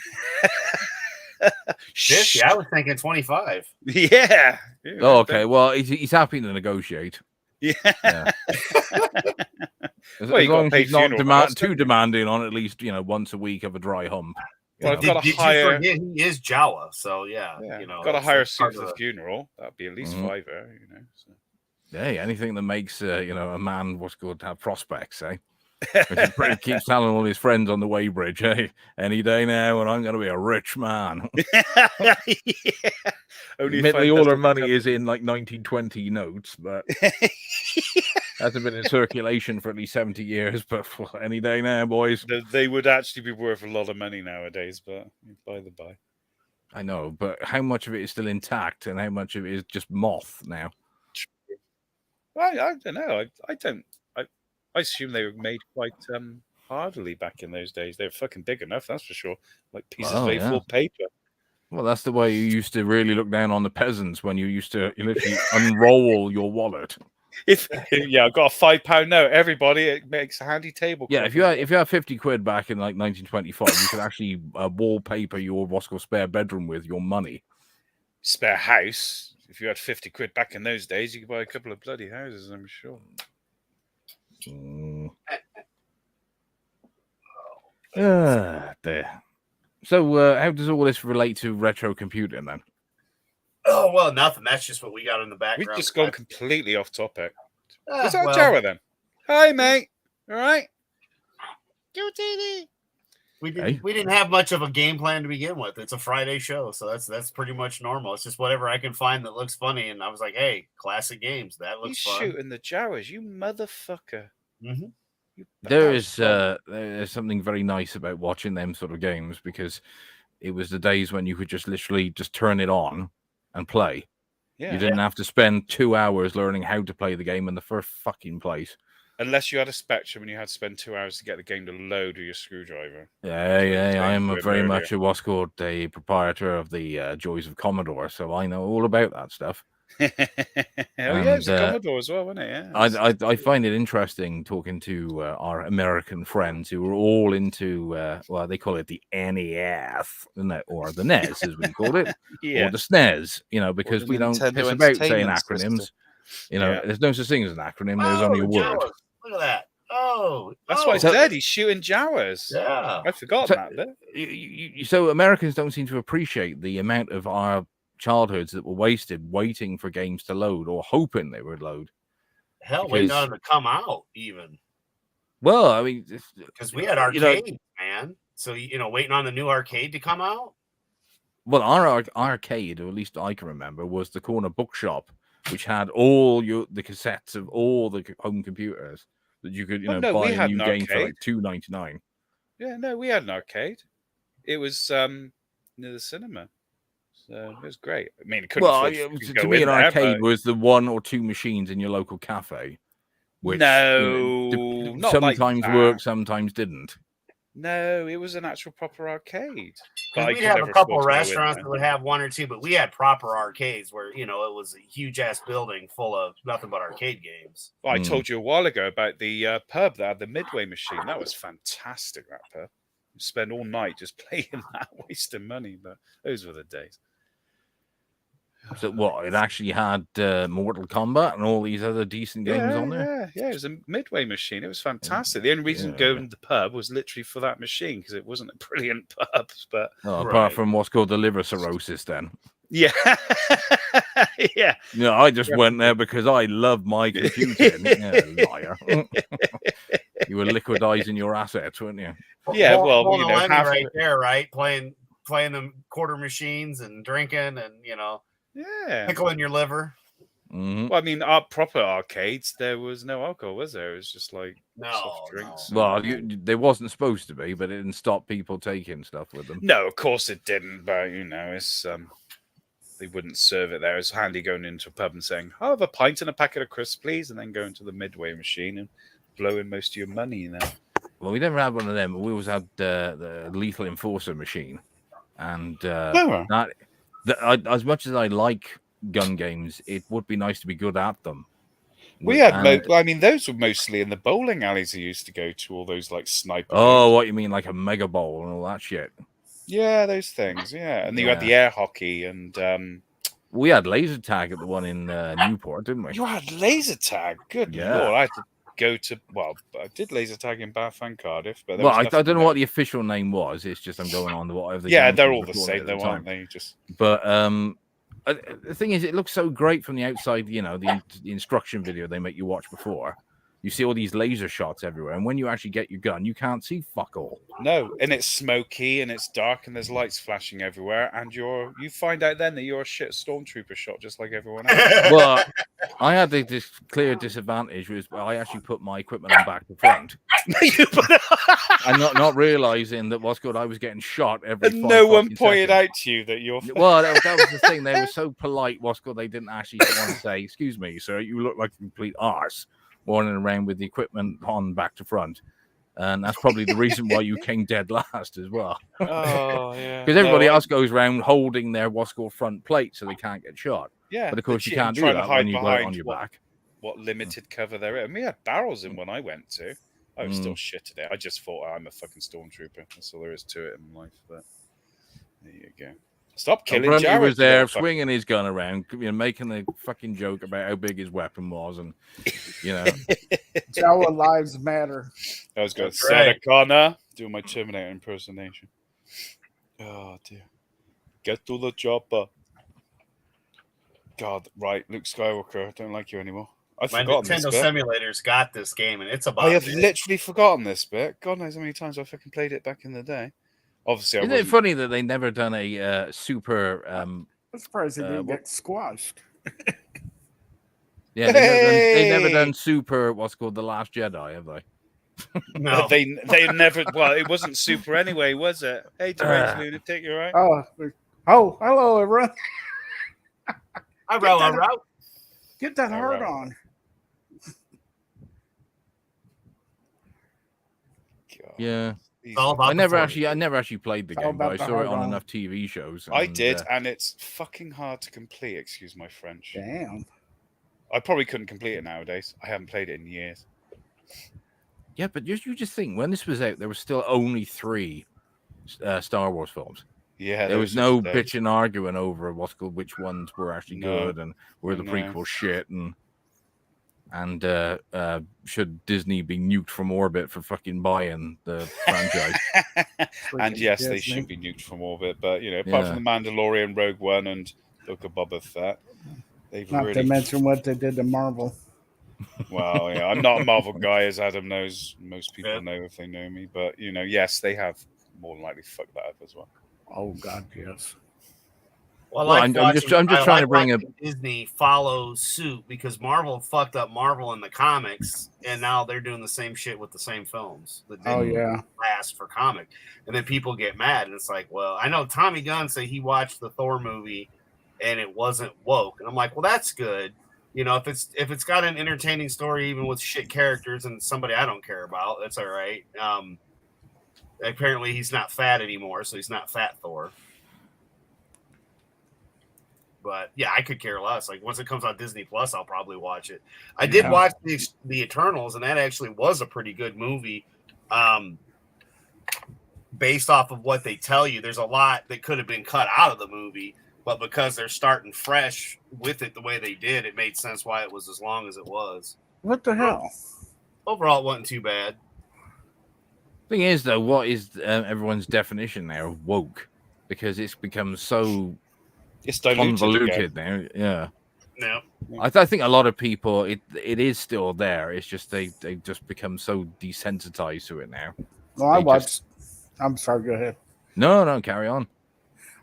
50? I was thinking 25.
Yeah.
Oh, okay. Well, he's happy to negotiate.
Yeah.
As long as he's not too demanding on at least, once a week of a dry hump.
Well, I've got to hire.
He is Jawa, so yeah.
Got to hire a suit for the funeral. That'd be at least $5. So.
Hey, anything that makes a man have prospects, eh? He keeps telling all his friends on the weighbridge, hey, any day now, and I'm going to be a rich man. Admittedly, all her money is in 1920 notes, but hasn't been in circulation for at least 70 years. But any day now, boys.
They would actually be worth a lot of money nowadays, but by the by.
I know, but how much of it is still intact and how much of it is just moth now?
I don't know. I assume they were made quite hardily back in those days. They were fucking big enough, that's for sure. Like pieces of A4 paper.
Well, that's the way you used to really look down on the peasants when you used to literally unroll your wallet.
I've got a £5 note. Everybody, it makes a handy table.
Yeah, if you had 50 quid back in 1925, you could actually wallpaper your Wasco spare bedroom with your money.
Spare house. If you had 50 quid back in those days, you could buy a couple of bloody houses, I'm sure.
There. So, how does all this relate to retro computing then?
Oh, well, nothing. That's just what we got in the background.
We've just gone completely off topic. Is that Jawa then? Hi, mate. All right.
We didn't have much of a game plan to begin with. It's a Friday show, so that's pretty much normal. It's just whatever I can find that looks funny. And I was like, hey, classic games. That looks fun.
You're shooting the Jawas, you motherfucker.
Mm-hmm.
There's something very nice about watching them sort of games because it was the days when you could just literally just turn it on and play. Yeah. You didn't have to spend 2 hours learning how to play the game in the first fucking place.
Unless you had a Spectrum and you had to spend 2 hours to get the game to load with your screwdriver.
Yeah. I am very much a proprietor of the joys of Commodore, so I know all about that stuff.
It's a Commodore as well, wasn't it? Yeah.
I find it interesting talking to our American friends who are all into they call it the NES, or the NES as we call it, or the SNES, because we don't piss about saying acronyms. There's no such thing as an acronym. There's only a word.
Look at that.
That's what I said. He's shooting Jawas.
Yeah,
I forgot that bit.
So Americans don't seem to appreciate the amount of our childhoods that were wasted waiting for games to load or hoping they would load.
Hell, waiting on them to come out even.
Well, I mean,
because we had arcade, man. So waiting on the new arcade to come out.
Well, our arcade, or at least I can remember, was the corner bookshop, which had all the cassettes of all the home computers that you could buy a new game for like $2.99.
Yeah, no, we had an arcade. It was near the cinema. So it was great. I mean, it couldn't
to me, an arcade was the 1 or 2 machines in your local cafe, which sometimes worked, sometimes didn't.
No, it was an actual proper arcade.
We'd have a couple of restaurants that would have 1 or 2, but we had proper arcades where it was a huge ass building full of nothing but arcade games.
Well, I told you a while ago about the pub that had the Midway machine. That was fantastic. That pub. You spend all night just playing that, wasting money. But those were the days.
So what? It actually had Mortal Kombat and all these other decent games on there.
Yeah. It was a Midway machine. It was fantastic. The only reason going to the pub was literally for that machine because it wasn't a brilliant pub. But
apart from what's called the liver cirrhosis, then.
Yeah. Yeah.
Yeah, I just went there because I love my computer. Liar. You were liquidizing your assets, weren't you?
Yeah, well,
half right there, right? Playing the quarter machines and drinking and pickling your liver.
Mm-hmm.
Well, I mean, our proper arcades, there was no alcohol, was there? It was just like soft drinks.
No. Well, there wasn't supposed to be, but it didn't stop people taking stuff with them.
No, of course it didn't. But it's they wouldn't serve it there. It's handy going into a pub and saying, "I'll have a pint and a packet of crisps, please," and then going to the Midway machine and blowing most of your money there.
Well, we never had one of them. We always had the Lethal Enforcer machine, and as much as I like gun games, it would be nice to be good at them.
We had, I mean, those were mostly in the bowling alleys. You used to go to all those like sniper.
Oh, what you mean, like a mega bowl and all that shit?
Yeah, those things. Yeah, and you had the air hockey and.
We had laser tag at the one in Newport, didn't we?
You had laser tag. Good lord! I had to go to. Well, I did laser tag in Bath and Cardiff, but
I don't know what the official name was. It's just I'm going on the whatever.
They're all the same, though, aren't they?
But the thing is, it looks so great from the outside. The instruction video they make you watch before. You see all these laser shots everywhere, and when you actually get your gun, you can't see fuck all.
No, and it's smoky and it's dark and there's lights flashing everywhere, and you find out then that you're a shit stormtrooper shot just like everyone else.
Well, I had this clear disadvantage was I actually put my equipment on back to front, and not realizing that I was getting shot every.
And no one pointed out to you that you're.
Well, that was the thing. They were so polite. They didn't actually want to say, "Excuse me, sir, you look like a complete arse." Running around with the equipment on back to front, and that's probably the reason why you came dead last as well.
Oh yeah,
because everybody else goes around holding their what's called front plate so they can't get shot.
Yeah,
but of course you can't do that when you got it on your back.
What limited cover there is. And we had barrels in when I went to. I was still shit at it. I just thought I'm a fucking stormtrooper. That's all there is to it in life. But there you go. Stop killing Jared.
He was there swinging his gun around, making a fucking joke about how big his weapon was, and
Our lives matter.
I was going to say Connor, doing my Terminator impersonation. Oh dear. Get to the chopper. God, right, Luke Skywalker, I don't like you anymore. I've forgotten
Nintendo
this bit.
Simulators got this game, and it's about.
I have literally forgotten this bit. God knows how many times I fucking played it back in the day. Obviously,
isn't it funny that they never done a super?
I'm surprised they didn't get squashed.
Yeah, they never done super. What's called The Last Jedi, have they?
No, they never. Well, it wasn't super anyway, was it? Hey, Deranged Lunatic, you right?
Oh, hello, everyone. Get that heart on.
God.
Yeah. I never actually played the game, but I saw it on enough TV shows.
I did, and it's fucking hard to complete. Excuse my French.
Damn.
I probably couldn't complete it nowadays. I haven't played it in years.
Yeah, but you just think when this was out, there were still only 3 Star Wars films.
Yeah,
there was no bitching arguing over which ones were actually good and were the prequel shit and should Disney be nuked from orbit for fucking buying the franchise?
And yes, they should be nuked from orbit, but apart from the Mandalorian, Rogue One, and Book of Boba Fett, they've
not to mention what they did to Marvel.
Well, yeah, I'm not a Marvel guy, as Adam knows. Most people know if they know me, but yes, they have more than likely fucked that up as well.
Oh God, yes.
Well, I'm just trying to bring up Disney follow suit because Marvel fucked up Marvel in the comics, and now they're doing the same shit with the same films that didn't last for comic, and then people get mad, and it's like, well, I know Tommy Gunn said he watched the Thor movie, and it wasn't woke, and I'm like, well, that's good, if it's got an entertaining story, even with shit characters and somebody I don't care about, that's all right. Apparently, he's not fat anymore, so he's not Fat Thor. But yeah, I could care less. Like once it comes on Disney Plus, I'll probably watch it. I did watch the Eternals, and that actually was a pretty good movie. Based off of what they tell you, there's a lot that could have been cut out of the movie, but because they're starting fresh with it the way they did, it made sense why it was as long as it was.
What the hell?
Overall, it wasn't too bad.
Thing is, though, what is everyone's definition now of woke? Because it's become so
It's diluted
convoluted
again.
now. Yeah.
No.
I think a lot of people, it is still there. It's just they just become so desensitized to it now.
Well, I'm sorry. Go ahead.
No, carry on.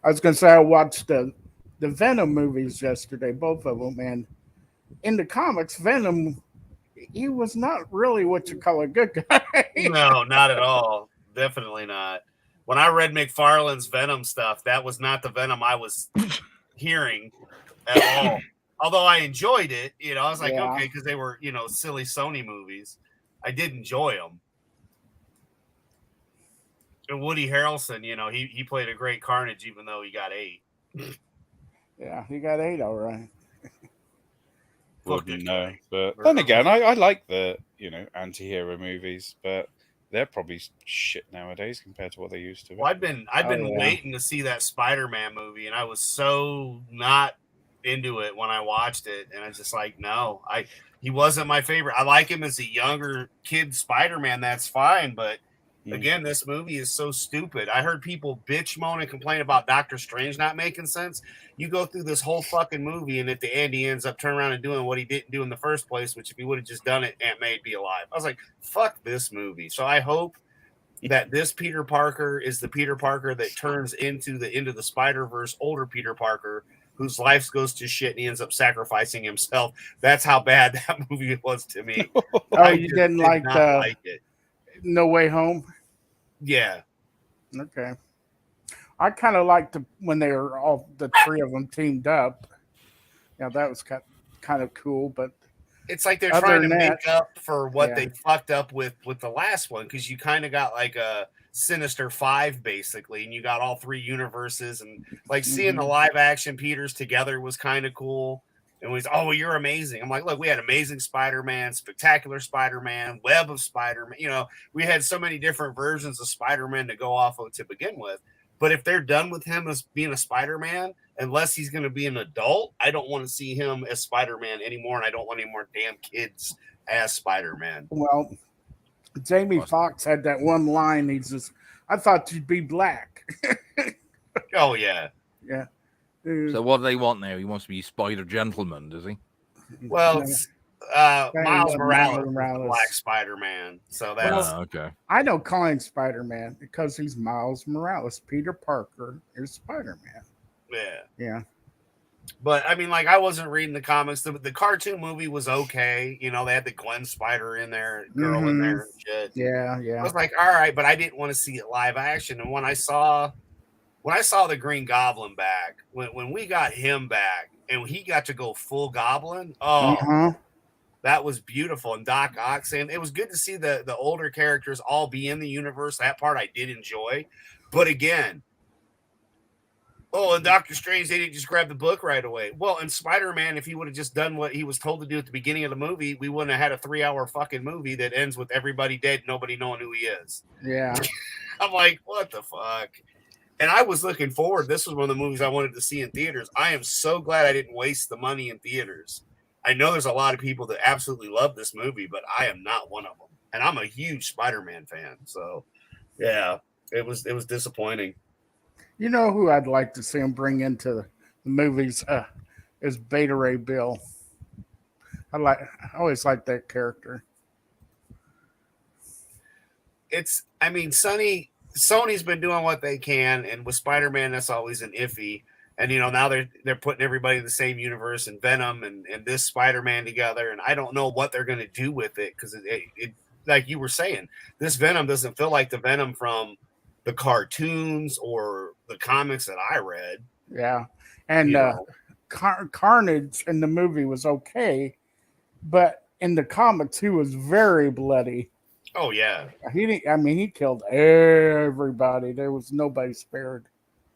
I was going to say I watched the Venom movies yesterday, both of them, and in the comics, Venom, he was not really what you call a good guy.
No, not at all. Definitely not. When I read McFarlane's Venom stuff, that was not the Venom I was hearing at all. Although I enjoyed it, I was like, okay, because they were, silly Sony movies. I did enjoy them. And Woody Harrelson, he played a great Carnage, even though he got 8.
Yeah, he got 8, all right.
Wouldn't know, but then again, I like the anti-hero movies, but they're probably shit nowadays compared to what they used to be.
Well, I've been waiting to see that Spider-Man movie, and I was so not into it when I watched it, and I was just like, no, he wasn't my favorite. I like him as a younger kid Spider-Man, that's fine, but again, this movie is so stupid. I heard people bitch, moan, and complain about Doctor Strange not making sense. You go through this whole fucking movie, and at the end, he ends up turning around and doing what he didn't do in the first place, which if he would have just done it, Aunt May'd be alive. I was like, fuck this movie. So I hope that this Peter Parker is the Peter Parker that turns into the Into the Spider-Verse older Peter Parker, whose life goes to shit and he ends up sacrificing himself. That's how bad that movie was to me.
You didn't like it? No Way Home?
Yeah.
Okay. I kind of liked when they were all the 3 of them teamed up. Yeah, that was kind of cool, but
it's like they're trying to make up for what they fucked up with the last one, because you kind of got like a Sinister 5 basically, and you got all 3 universes, and like seeing the live action Peters together was kind of cool. And was, oh, you're amazing. I'm like, look, we had Amazing Spider-Man, Spectacular Spider-Man, Web of Spider-Man. We had so many different versions of Spider-Man to go off of to begin with. But if they're done with him as being a Spider-Man, unless he's going to be an adult, I don't want to see him as Spider-Man anymore, and I don't want any more damn kids as Spider-Man.
Well, Jamie Foxx had that one line. He says, I thought you'd be black.
Oh, yeah.
Yeah.
So what do they want now? He wants to be Spider Gentleman, does he?
Well, Miles Morales is the Black Spider-Man. So that's
okay.
I know calling Spider-Man because he's Miles Morales. Peter Parker is Spider-Man. Yeah.
But I mean, like, I wasn't reading the comics. The cartoon movie was okay. They had the Gwen Spider in there, girl in there and shit.
Yeah.
I was like, all right, but I didn't want to see it live action. And when I saw the Green Goblin back, when we got him back and he got to go full Goblin, that was beautiful. And Doc Ock, and it was good to see the older characters all be in the universe. That part I did enjoy. But again, and Doctor Strange, they didn't just grab the book right away. Well, and Spider-Man, if he would have just done what he was told to do at the beginning of the movie, we wouldn't have had a 3-hour fucking movie that ends with everybody dead, nobody knowing who he is.
Yeah.
I'm like, what the fuck? And I was looking forward. This was one of the movies I wanted to see in theaters. I am so glad I didn't waste the money in theaters. I know there's a lot of people that absolutely love this movie, but I am not one of them. And I'm a huge Spider-Man fan. So, yeah, it was disappointing.
You know who I'd like to see him bring into the movies is Beta Ray Bill. I always liked that character.
Sony's been doing what they can, and with Spider-Man, that's always an iffy. And now they're putting everybody in the same universe, and Venom and this Spider-Man together, and I don't know what they're going to do with it, because it like you were saying, this Venom doesn't feel like the Venom from the cartoons or the comics that I read.
Yeah, and Carnage in the movie was okay, but in the comics he was very bloody.
Oh yeah,
he killed everybody. There was nobody spared.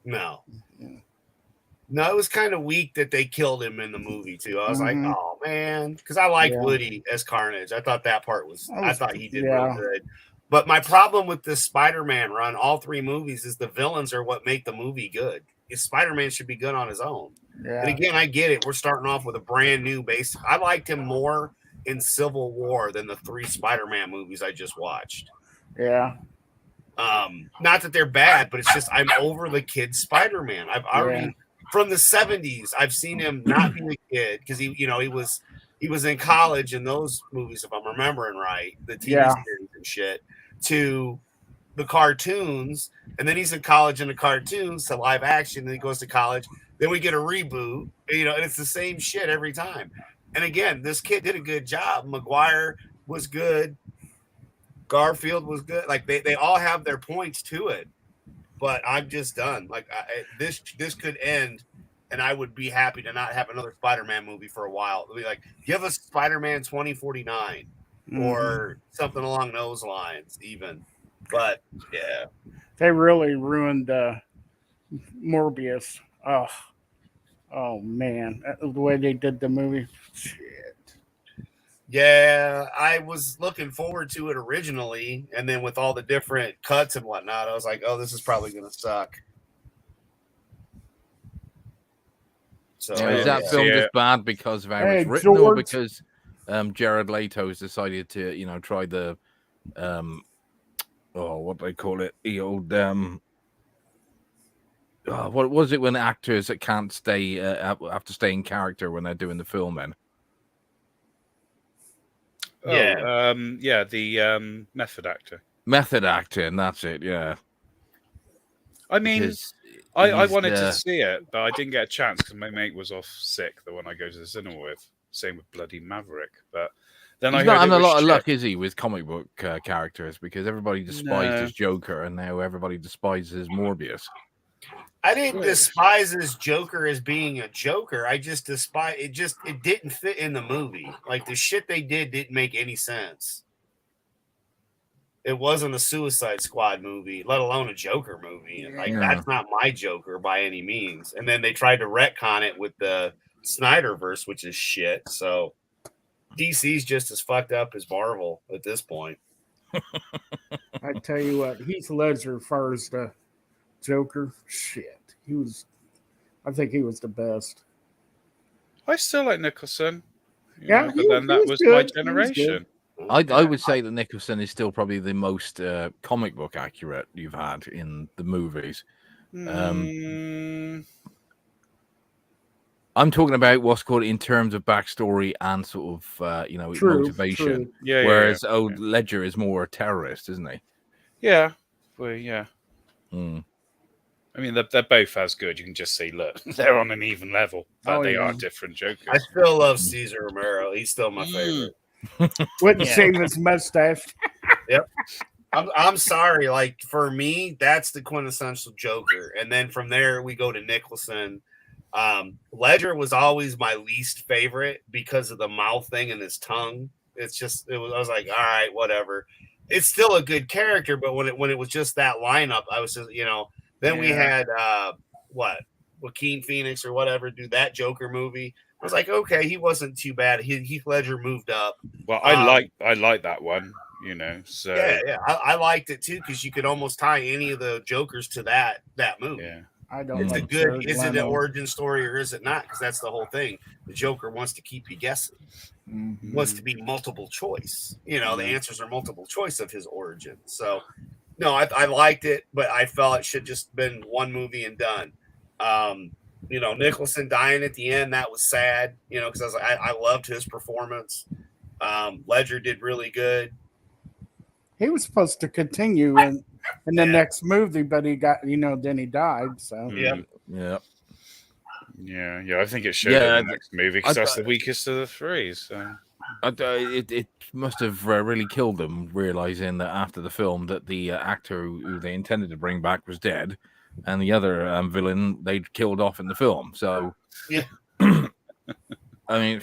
No, it was kind of weak that they killed him in the movie too. I was like, oh man, because I liked Woody as Carnage. I thought that part I thought he did really good. But my problem with this Spider-Man run, all 3 movies, is the villains are what make the movie good. Spider-Man should be good on his own.
Yeah.
And again, I get it. We're starting off with a brand new base. I liked him more in Civil War than the 3 Spider-Man movies I just watched.
Yeah.
Not that they're bad, but it's just I'm over the kid Spider-Man. I've already from the 70s. I've seen him not be a kid because he was in college in those movies, if I'm remembering right, the TV series and shit, to the cartoons, and then he's in college in the cartoons to live action, then he goes to college, then we get a reboot, and it's the same shit every time. And again, this kid did a good job. Maguire was good. Garfield was good. Like they all have their points to it, but I'm just done. Like this could end, and I would be happy to not have another Spider-Man movie for a while. It'll be like, give us Spider-Man 2049 or something along those lines, even. But yeah,
they really ruined Morbius. Oh man, the way they did the movie. Shit.
Yeah, I was looking forward to it originally, and then with all the different cuts and whatnot, I was like, "Oh, this is probably going to suck." So
is that film just bad because of how it's written, or because Jared Leto's decided to, try the what do they call it? The old what was it when actors that can't stay have to stay in character when they're doing the film? Then.
The method actor.
Method actor, and that's it. Yeah.
I mean, I wanted to see it, but I didn't get a chance because my mate was off sick. The one I go to the cinema with. Same with bloody Maverick, but then
he's not having a lot of luck, is he, with comic book characters? Because everybody despised his Joker, and now everybody despises Morbius.
I didn't despise his Joker as being a Joker. I just despise it. It didn't fit in the movie. Like the shit they didn't make any sense. It wasn't a Suicide Squad movie, let alone a Joker movie. And that's not my Joker by any means. And then they tried to retcon it with the Snyderverse, which is shit. So DC's just as fucked up as Marvel at this point.
I tell you what, Heath Ledger first. Joker, shit. I think he was the best.
I still like Nicholson.
But
then that was my generation.
I would say that Nicholson is still probably the most comic book accurate you've had in the movies. I'm talking about what's called in terms of backstory and sort of motivation.
True.
Yeah, whereas Ledger is more a terrorist, isn't he?
Yeah. Well, yeah. I mean, they're both as good. You can just see, look, they're on an even level, but they are different Jokers.
I still love Cesar Romero. He's still my favorite.
Wouldn't shave his mustache.
Yep. I'm sorry. Like, for me, that's the quintessential Joker. And then from there, we go to Nicholson. Ledger was always my least favorite because of the mouth thing and his tongue. I was like, all right, whatever. It's still a good character, but when it was just that lineup, I was just, Then we had Joaquin Phoenix or whatever do that Joker movie. I was like, okay, he wasn't too bad. Heath Ledger moved up.
Well, I like that one, So
yeah, I liked it too because you could almost tie any of the Jokers to that movie.
Yeah,
I don't.
It's a good. Is it an origin story or is it not? Because that's the whole thing. The Joker wants to keep you guessing. Wants to be multiple choice. The answers are multiple choice of his origin. So. No, I liked it, but I felt it should just been one movie and done. Nicholson dying at the end, that was sad, because I loved his performance. Ledger did really good.
He was supposed to continue in the next movie, but he got, then he died. So
yeah.
I think it should in the next movie because that's the weakest of the three. So.
It must have really killed them, realizing that after the film that the actor who they intended to bring back was dead, and the other villain they'd killed off in the film. So, I'm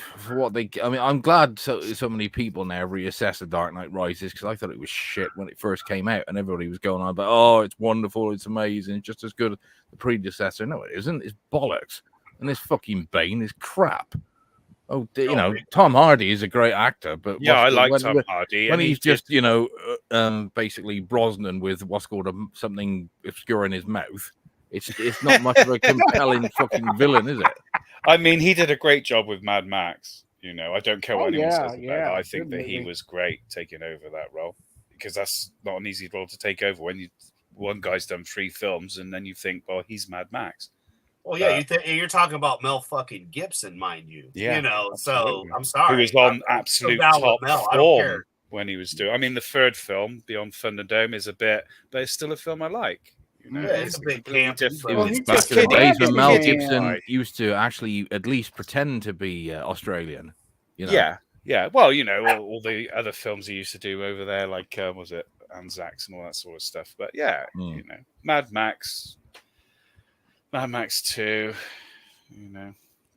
glad so many people now reassess The Dark Knight Rises because I thought it was shit when it first came out, and everybody was going on about, oh, it's wonderful, it's amazing, it's just as good as the predecessor. No, it isn't. It's bollocks, and this fucking Bane is crap. Oh, Tom Hardy is a great actor, but
I like Tom Hardy.
When he's just, basically Brosnan with what's called something obscure in his mouth, It's not much of a compelling fucking villain, is it?
I mean, he did a great job with Mad Max. You know, I don't care what anyone says about that. I think that he was great taking over that role, because that's not an easy role to take over when one guy's done 3 films and then you think, well, he's Mad Max.
Well, yeah, you're talking about Mel fucking Gibson, mind you.
Yeah,
you know,
absolutely.
So I'm sorry.
Who was on absolute top
Mel.
form when he was doing. I mean, the 3rd film, Beyond Thunderdome, is a bit, but it's still a film I like. You know,
it's a bit campy.
It was back in the days when Mel Gibson used to actually at least pretend to be Australian. You know?
Yeah. Well, you know, all the other films he used to do over there, like was it Anzacs and all that sort of stuff. But yeah, you know, Mad Max 2. You know,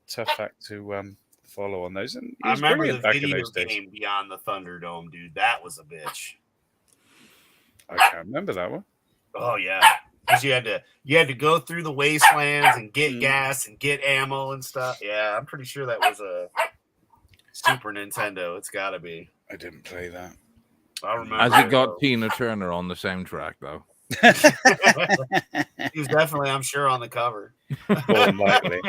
tough act to follow on those. And
I remember the video game Beyond the Thunderdome, dude. That was a bitch.
I can't remember that one.
Oh yeah. Because you had to go through the wastelands and get gas and get ammo and stuff. Yeah, I'm pretty sure that was a Super Nintendo. It's got to be.
I didn't play that.
I remember.
Has it got Tina Turner on the soundtrack though?
He was definitely, I'm sure, on the cover.
More likely.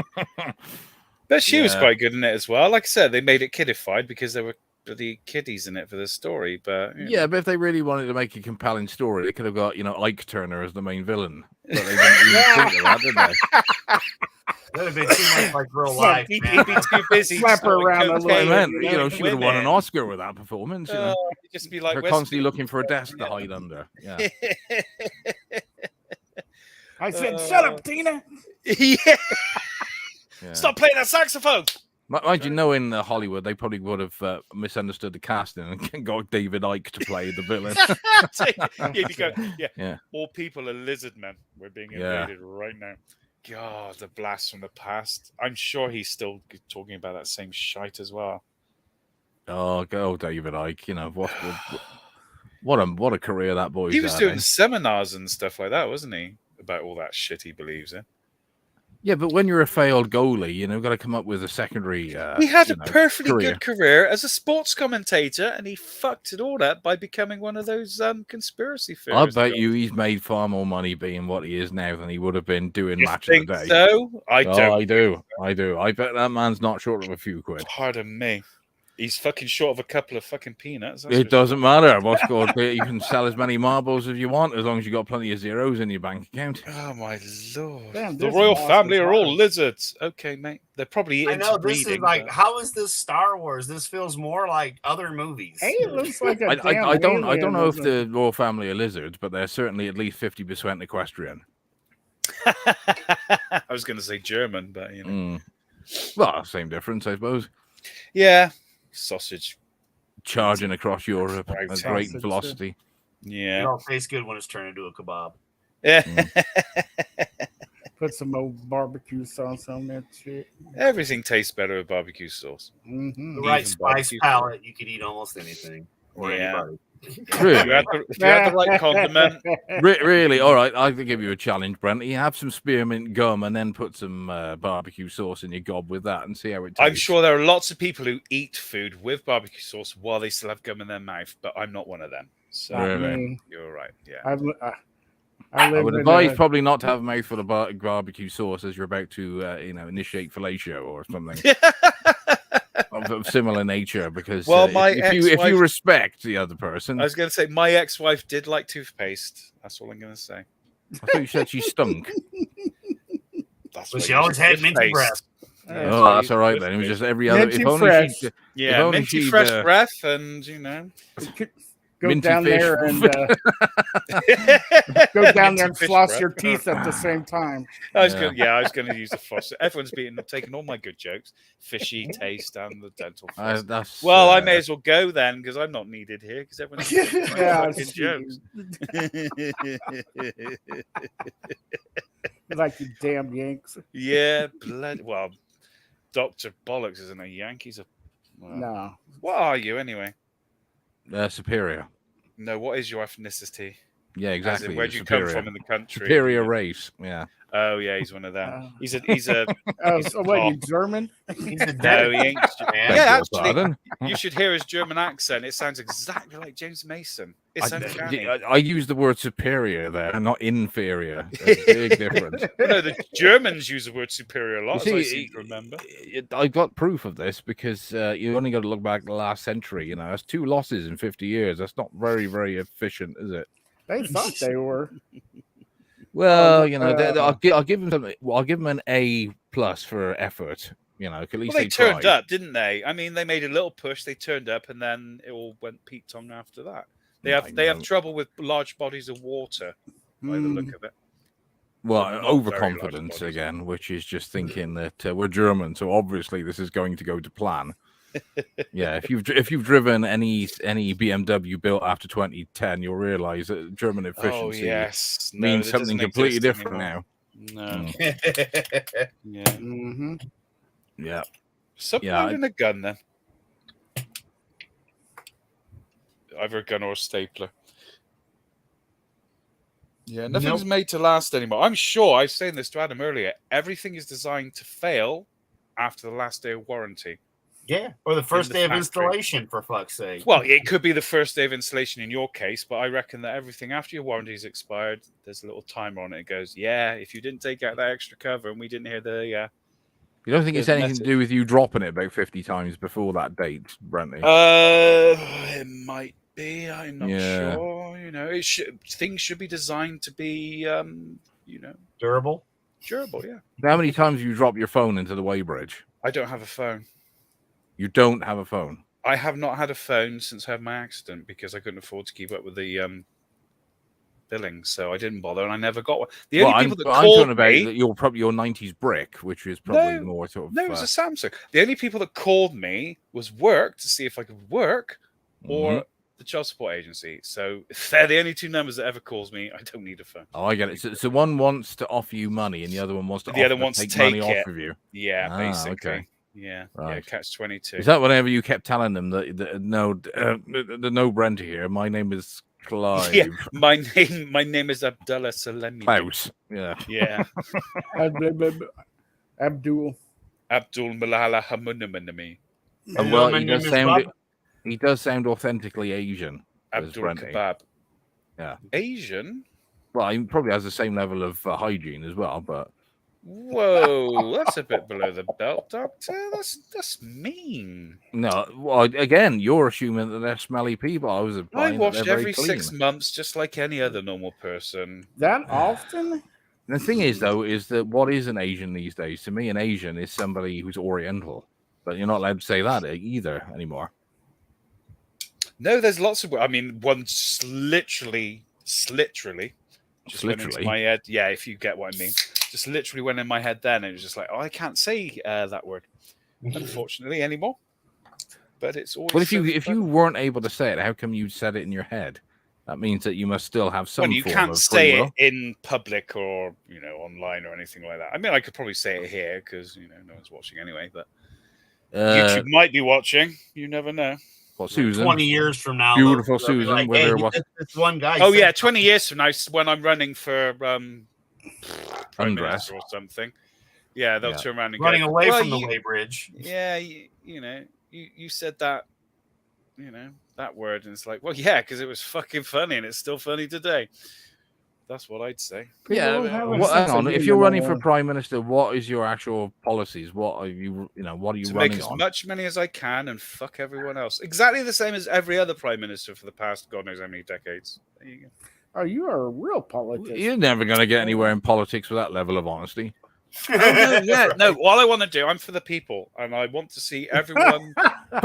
But she was quite good in it as well. Like I said, they made it kiddified because there were bloody kiddies in it for the story. But
but if they really wanted to make a compelling story, they could have got, Ike Turner as the main villain. But they didn't even think of that, did they?
That'd have been too much like real life.
He'd be too busy.
Slap her around a little.
She would have won an Oscar with that performance.
Just be like,
her constantly looking for a desk to hide under. Yeah.
I said, "Shut up, Tina."
Yeah. Stop playing that saxophone.
Mind you, knowing Hollywood, they probably would have misunderstood the casting and got David Icke to play the villain.
All people are lizard men. We're being invaded right now. God, the blast from the past. I'm sure he's still talking about that same shite as well.
Oh, go David Icke. You know what a career that boy's
He was
had,
doing seminars and stuff like that, wasn't he? About all that shit he believes in.
Yeah, but when you're a failed goalie, you've got to come up with a secondary.
He had a perfectly good career as a sports commentator, and he fucked it all up by becoming one of those conspiracy theorists.
I bet you he's made far more money being what he is now than he would have been doing Match
of the Day. So I do. I bet that man's not short of a few quid. Pardon me. He's fucking short of a couple of fucking peanuts.
It doesn't matter. What's called, you can sell as many marbles as you want as long as you got plenty of zeros in your bank account.
Oh my lord!
Damn,
the royal family are all lizards. Okay, mate. They're probably
I know this is like, how is this Star Wars? This feels more like other movies.
Hey, it looks like a
I don't know if the royal family are lizards, but they're certainly at least 50% equestrian.
I was going to say German, but
well, same difference, I suppose.
Yeah. Sausage
charging across Europe at great velocity.
Yeah,
it all tastes good when it's turned into a kebab.
Yeah,
put some old barbecue sauce on that shit.
Everything tastes better with barbecue sauce.
The right spice palette, you could eat almost anything or anybody.
Really?
If you had the right condiment.
Really? All right, I could give you a challenge, Brent. You have some spearmint gum and then put some barbecue sauce in your gob with that and see how it tastes.
I'm sure there are lots of people who eat food with barbecue sauce while they still have gum in their mouth, but I'm not one of them. So
really?
You're right. Yeah.
I would advise probably not to have a mouthful of barbecue sauce as you're about to, initiate fellatio or something. Of similar nature, because if you respect the other person.
I was going to say my ex-wife did like toothpaste. That's all I'm going to say.
I thought you said she stunk.
But she always had minty breath.
Oh, that's all right then. It was just every other.
Minty fresh.
Minty fresh breath, and
go down there and go down there and floss your teeth at the same time.
I was going to use the floss. Everyone's taking all my good jokes, fishy taste and the dental floss. I may as well go then because I'm not needed here because everyone's fucking jokes.
Like you damn Yanks.
Yeah, blood. Well, Dr. Bollocks isn't a Yankees.
No.
What are you anyway?
Superior.
No, what is your ethnicity?
Yeah, exactly.
Where do you come from in the country?
Superior race. Yeah.
Oh yeah, he's one of them. He's a
so what, you German?
He's a
no, he ain't.
man.
Yeah, actually, you should hear his German accent. It sounds exactly like James Mason. It's uncanny.
I use the word superior there, not inferior. There's a big difference.
No, the Germans use the word superior a lot,
See,
as I seem to remember.
I got proof of this because you only got to look back the last century. You know, that's 2 losses in 50 years. That's not very, very efficient, is it?
They thought they were.
Well, you know, I'll give them something. Well, I'll give them an A+ for effort. You know, at least
Well, they turned
tried.
up, didn't they? I mean, they made a little push. They turned up, and then it all went Pete Tong after that. They have trouble with large bodies of water by the look of it.
Well, overconfidence again, which is just thinking that we're German, so obviously this is going to go to plan. Yeah, if you've driven any BMW built after 2010, you'll realize that German efficiency means something completely different now.
No. Yeah.
Mm-hmm.
Yeah.
Submarine and a gun then. Either a gun or a stapler. Yeah, nothing's made to last anymore. I'm sure, I was saying this to Adam earlier, everything is designed to fail after the last day of warranty.
Yeah, or the first day of installation, for fuck's sake.
Well, it could be the first day of installation in your case, but I reckon that everything after your warranty is expired, there's a little timer on it. It goes, yeah, if you didn't take out that extra cover and we didn't hear the...
You don't think it's anything to do with you dropping it about 50 times before that date, Brenty?
It might be. I'm not sure. You know, things should be designed to be,
durable.
Durable, yeah.
How many times have you dropped your phone into the weighbridge?
I don't have a phone.
You don't have a phone?
I have not had a phone since I had my accident because I couldn't afford to keep up with the billing, so I didn't bother, and I never got one. The only people that called me,
your 90s brick, which is probably more sort of.
No, it was a Samsung. The only people that called me was work to see if I could work, or the child support agency. So if they're the only 2 numbers that ever calls me, I don't need a phone.
Oh, I get it. So one wants to offer you money, and the other one wants to take money off of you.
Yeah, basically.
Okay.
Yeah,
right.
Yeah, catch 22.
Is that whenever you kept telling them that no Brent here? My name is Clive.
Yeah, my name is Abdullah Salemi.
Klaus. Yeah.
Yeah.
Abdul
Malala Hamunamani.
Well, he does sound authentically Asian.
Abdul Kebab.
Yeah.
Asian?
Well, he probably has the same level of hygiene as well, but.
Whoa, that's a bit below the belt, Doctor. That's mean.
No, well, again, you're assuming that they're smelly people. I
wash every 6 months, just like any other normal person.
That often?
The thing is, though, is that what is an Asian these days? To me, an Asian is somebody who's Oriental, but you're not allowed to say that either anymore.
No, there's lots of. I mean, one literally. Just went into my head. Yeah, if you get what I mean. Just literally went in my head then, and it was just like, oh, I can't say that word, unfortunately, anymore. But it's always.
But if you weren't able to say it, how come you said it in your head? That means that you must still have some.
Well, you can't say it in public or online or anything like that. I mean, I could probably say it here because no one's watching anyway. But YouTube might be watching. You never know.
Well, Susan,
20 years from now,
beautiful Susan,
like, hey, this one guy.
Oh yeah, 20 years from now, when I'm running for
undress
or something. Yeah, they'll turn around and
running
go,
away from the weighbridge.
Yeah, you said that, that word, and it's like, well, yeah, because it was fucking funny, and it's still funny today. That's what I'd say.
Yeah. Hang on. If you're running for prime minister, what is your actual policies? What are you? What are you running
make as
on?
much money as I can and fuck everyone else. Exactly the same as every other prime minister for the past God knows how many decades. There you go.
Oh, you are a real politician.
You're never going to get anywhere in politics with that level of honesty.
No. All I want to do, I'm for the people, and I want to see everyone.
All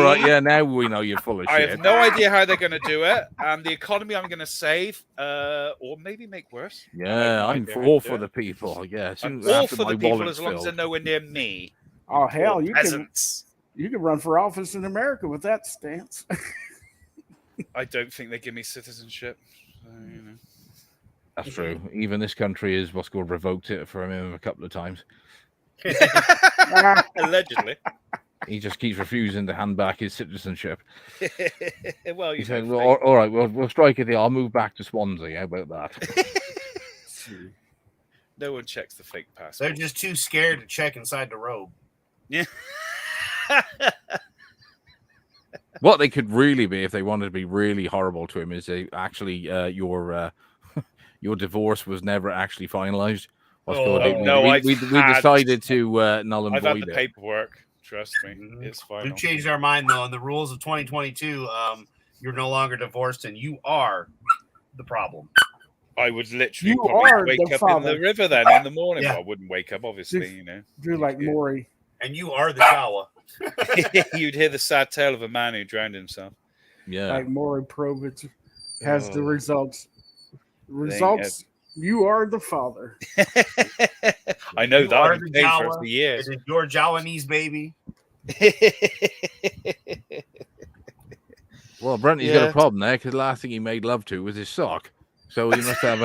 right, yeah. Now we know you're full of shit.
I have no idea how they're going to do it, and the economy I'm going to save, or maybe make worse.
Yeah, I'm all for the people. Yeah,
I'm all for the people as long as they're nowhere near me.
Oh hell, you
peasants.
You can run for office in America with that stance.
I don't think they give me citizenship. So,
That's true. Even this country is what's called revoked it for him a couple of times.
Allegedly.
He just keeps refusing to hand back his citizenship.
Well,
he said, well, all right, we'll strike a deal. I'll move back to Swansea. How about that?
No one checks the fake passport.
They're just too scared to check inside the robe.
Yeah.
What they could really be, if they wanted to be really horrible to him, is they actually your divorce was never actually finalized. We decided to null and void it.
I've had the paperwork. Trust me, it's final.
We've changed our mind though. In the rules of 2022, you're no longer divorced, and you are the problem.
I would literally probably wake up in the river then in the morning.
Yeah.
Well, I wouldn't wake up, obviously. You know,
do like Maury.
And you are the Jawa.
You'd hear the sad tale of a man who drowned himself.
Yeah,
like Maury Provich has the results. You are the father.
I know
you
that.
Are the
Jawa.
Jawa.
For years.
It is your Jawanese baby.
Well, Brenty's got a problem there because the last thing he made love to was his sock. So he must have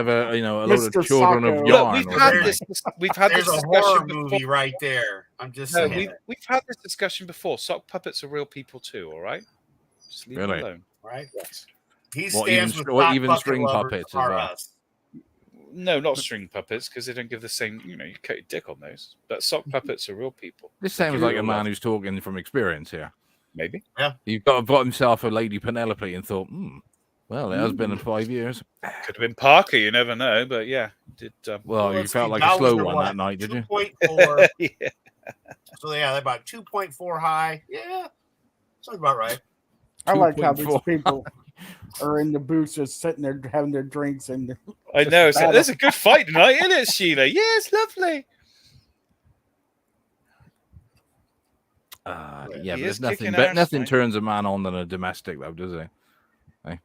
a load of children of yarn.
We've had this
discussion horror movie right there. I'm just saying.
We've had this discussion before. Sock puppets are real people too. All right, just leave them alone.
Right. He
stands with even string puppets as well.
No, not string puppets because they don't give the same. You cut your dick on those. But sock puppets are real people.
This sounds like a man who's talking from experience here.
Maybe.
Yeah.
You've got himself a Lady Penelope and thought, well, it has been in 5 years.
Could have been Parker, you never know, but yeah.
Well, you felt like a slow one that night, did you?
2.4. Yeah. So they're about 2.4 high. Yeah. Sounds about right.
I like how these people are in the booths just sitting there having their drinks and
I know. So there's a good fight tonight, isn't it, Sheila? Yes, lovely.
Yeah, but there's nothing. But nothing turns a man on than a domestic, though, does it? Hey?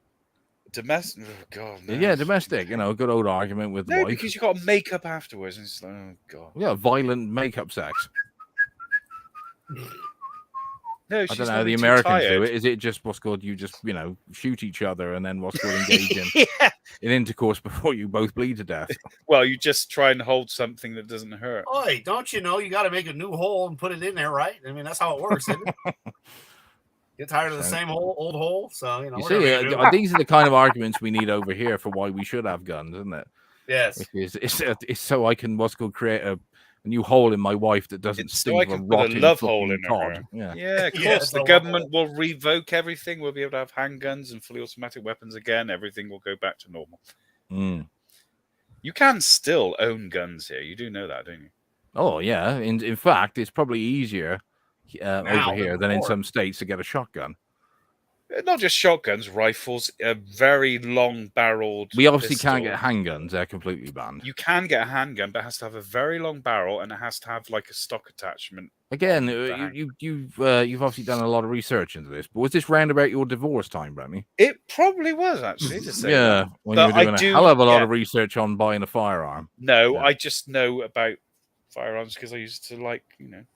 Domestic? Oh God. No.
Yeah, domestic. A good old argument with the wife.
Because you got to make up afterwards, and it's like, oh God.
Yeah, violent makeup sex.
No,
I don't know how the Americans do it. Is it just what's called you just shoot each other and then what's called engage in intercourse before you both bleed to death?
Well, you just try and hold something that doesn't hurt.
Oi, don't you know you got to make a new hole and put it in there, right? I mean, that's how it works, isn't it? Get tired of the same old hole, so you
see, these are the kind of arguments we need over here for why we should have guns, isn't it?
Yes,
it's so I can create a new hole in my wife that doesn't stink.
So I can put a love hole in her. Yeah, of course.
Yes,
the government will revoke everything. We'll be able to have handguns and fully automatic weapons again. Everything will go back to normal. You can still own guns here. You do know that, don't you?
Oh yeah. In fact, it's probably easier over here than in some states to get a shotgun.
Not just shotguns, rifles, very long-barreled.
We obviously can't get handguns; they're completely banned.
You can get a handgun, but it has to have a very long barrel and it has to have like a stock attachment.
Again, you've obviously done a lot of research into this. But was this round about your divorce time, Brenny?
It probably was actually. To say
yeah, when you were doing a hell of a lot of research on buying a firearm.
No, I just know about firearms because I used to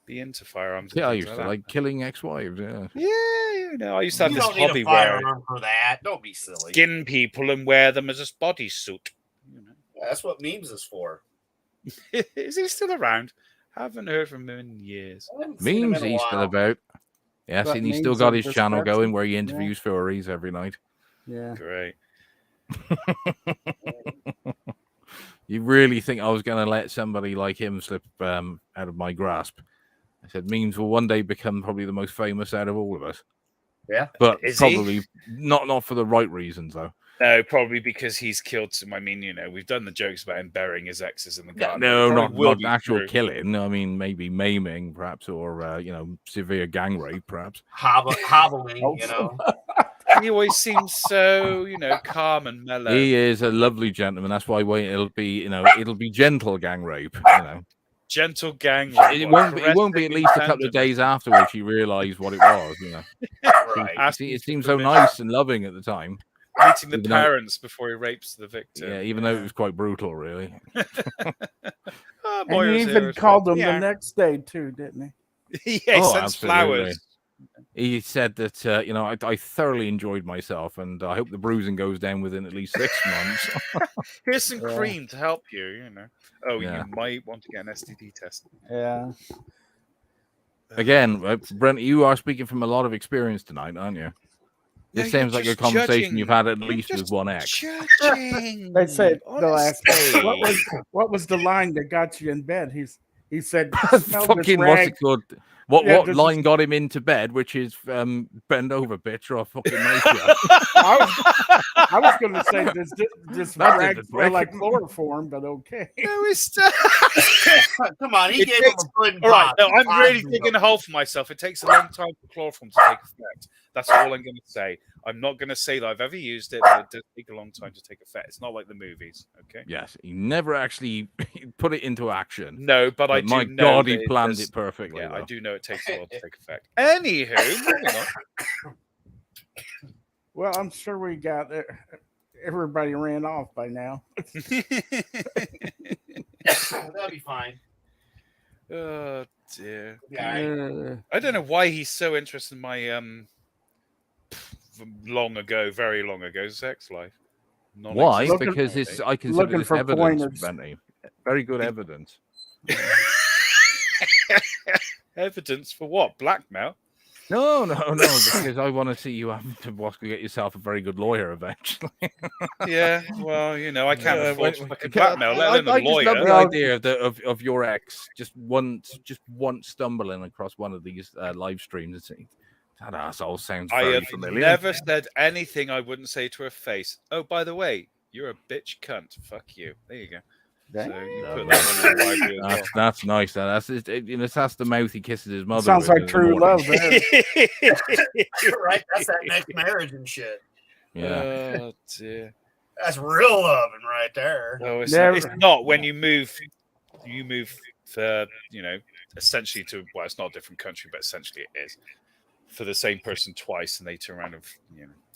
be into firearms.
Yeah, I used to like killing ex-wives. Yeah.
I used to have this hobby
where firearm for that. Don't be silly.
Skin people and wear them as a bodysuit.
That's what memes is for.
Is he still around? Haven't heard from him in years.
Memes he's still about. Yes, and he's still got his channel going where he interviews furries every night.
Yeah,
great.
You really think I was going to let somebody like him slip out of my grasp? I said memes will one day become probably the most famous out of all of us.
Yeah,
but probably not for the right reasons though.
No, probably because he's killed some. I mean, we've done the jokes about him burying his exes in the garden.
No, not actual killing. I mean, maybe maiming, perhaps, or severe gang rape, perhaps.
Hobbling,
He always seems so, calm and mellow.
He is a lovely gentleman. That's why it'll be gentle gang rape.
Gentle gang rape.
It won't be at least a couple of days after which he realised what it was.
Right.
It seemed so nice and loving at the time.
Meeting the parents before he rapes the victim.
Yeah, even though it was quite brutal, really.
And he even called them the next day too, didn't
he? Yeah, he sends flowers.
He said that I thoroughly enjoyed myself, and I hope the bruising goes down within at least 6 months.
Here's some cream to help you. Oh, you might want to get an STD test.
Yeah.
Again, Brent, you are speaking from a lot of experience tonight, aren't you? This
No,
sounds like a conversation you've had at least with one ex.
Judging.
They said the last.
Honestly.
What was the line that got you in bed? He said, "Smell this
Fucking what's
rag."
it called? What
Yeah,
what line got him into bed? Which is bend over, bitch, or I'll fucking make you.
I was going to say this
That
rag
didn't
smell
break.
like chloroform, but okay.
No, it's
Come on, he
It
gave
takes-
him a good
all right.
pop.
No, I'm
Pop
really
him
digging
up.
a hole for myself. It takes a long time for chloroform to take effect. That's all I'm going to say. I'm not going to say that I've ever used it, but it does take a long time to take effect. It's not like the movies, okay?
Yes, he never actually put it into action.
No, but I
But
do
my
know
God,
that
he planned
does-
it perfectly.
Yeah, I
though.
do know it takes a while to take effect. Anywho, moving on.
Well, I'm sure we got everybody ran off by now.
That'll be fine.
Oh dear.
Yeah,
I don't know why he's so interested in my very long ago sex life.
Why?
Non-existent
Because
nowadays.
it's I consider
looking
this
for
evidence,
pointers.
Benny. Very good evidence.
Evidence for what? Blackmail?
No, because I want to see you having to get yourself a very good lawyer eventually.
Yeah, well, I can't afford fucking
I
blackmail, let alone
I
a
just love the
lawyer.
idea of your ex just once stumbling across one of these live streams and saying, "That asshole sounds
I
very
have
familiar."
never said anything I wouldn't say to her face. Oh, by the way, you're a bitch cunt. Fuck you. There you go. So you put that on your library as well.
That's nice. That's that's the mouth he kisses his mother.
Sounds
with
like
in the
true
morning.
love there.
right. That's that next marriage and shit.
Yeah.
Oh dear.
That's real loving right there.
No, it's
Never.
not. It's not when you move for essentially to it's not a different country, but essentially it is for the same person twice, and they turn around and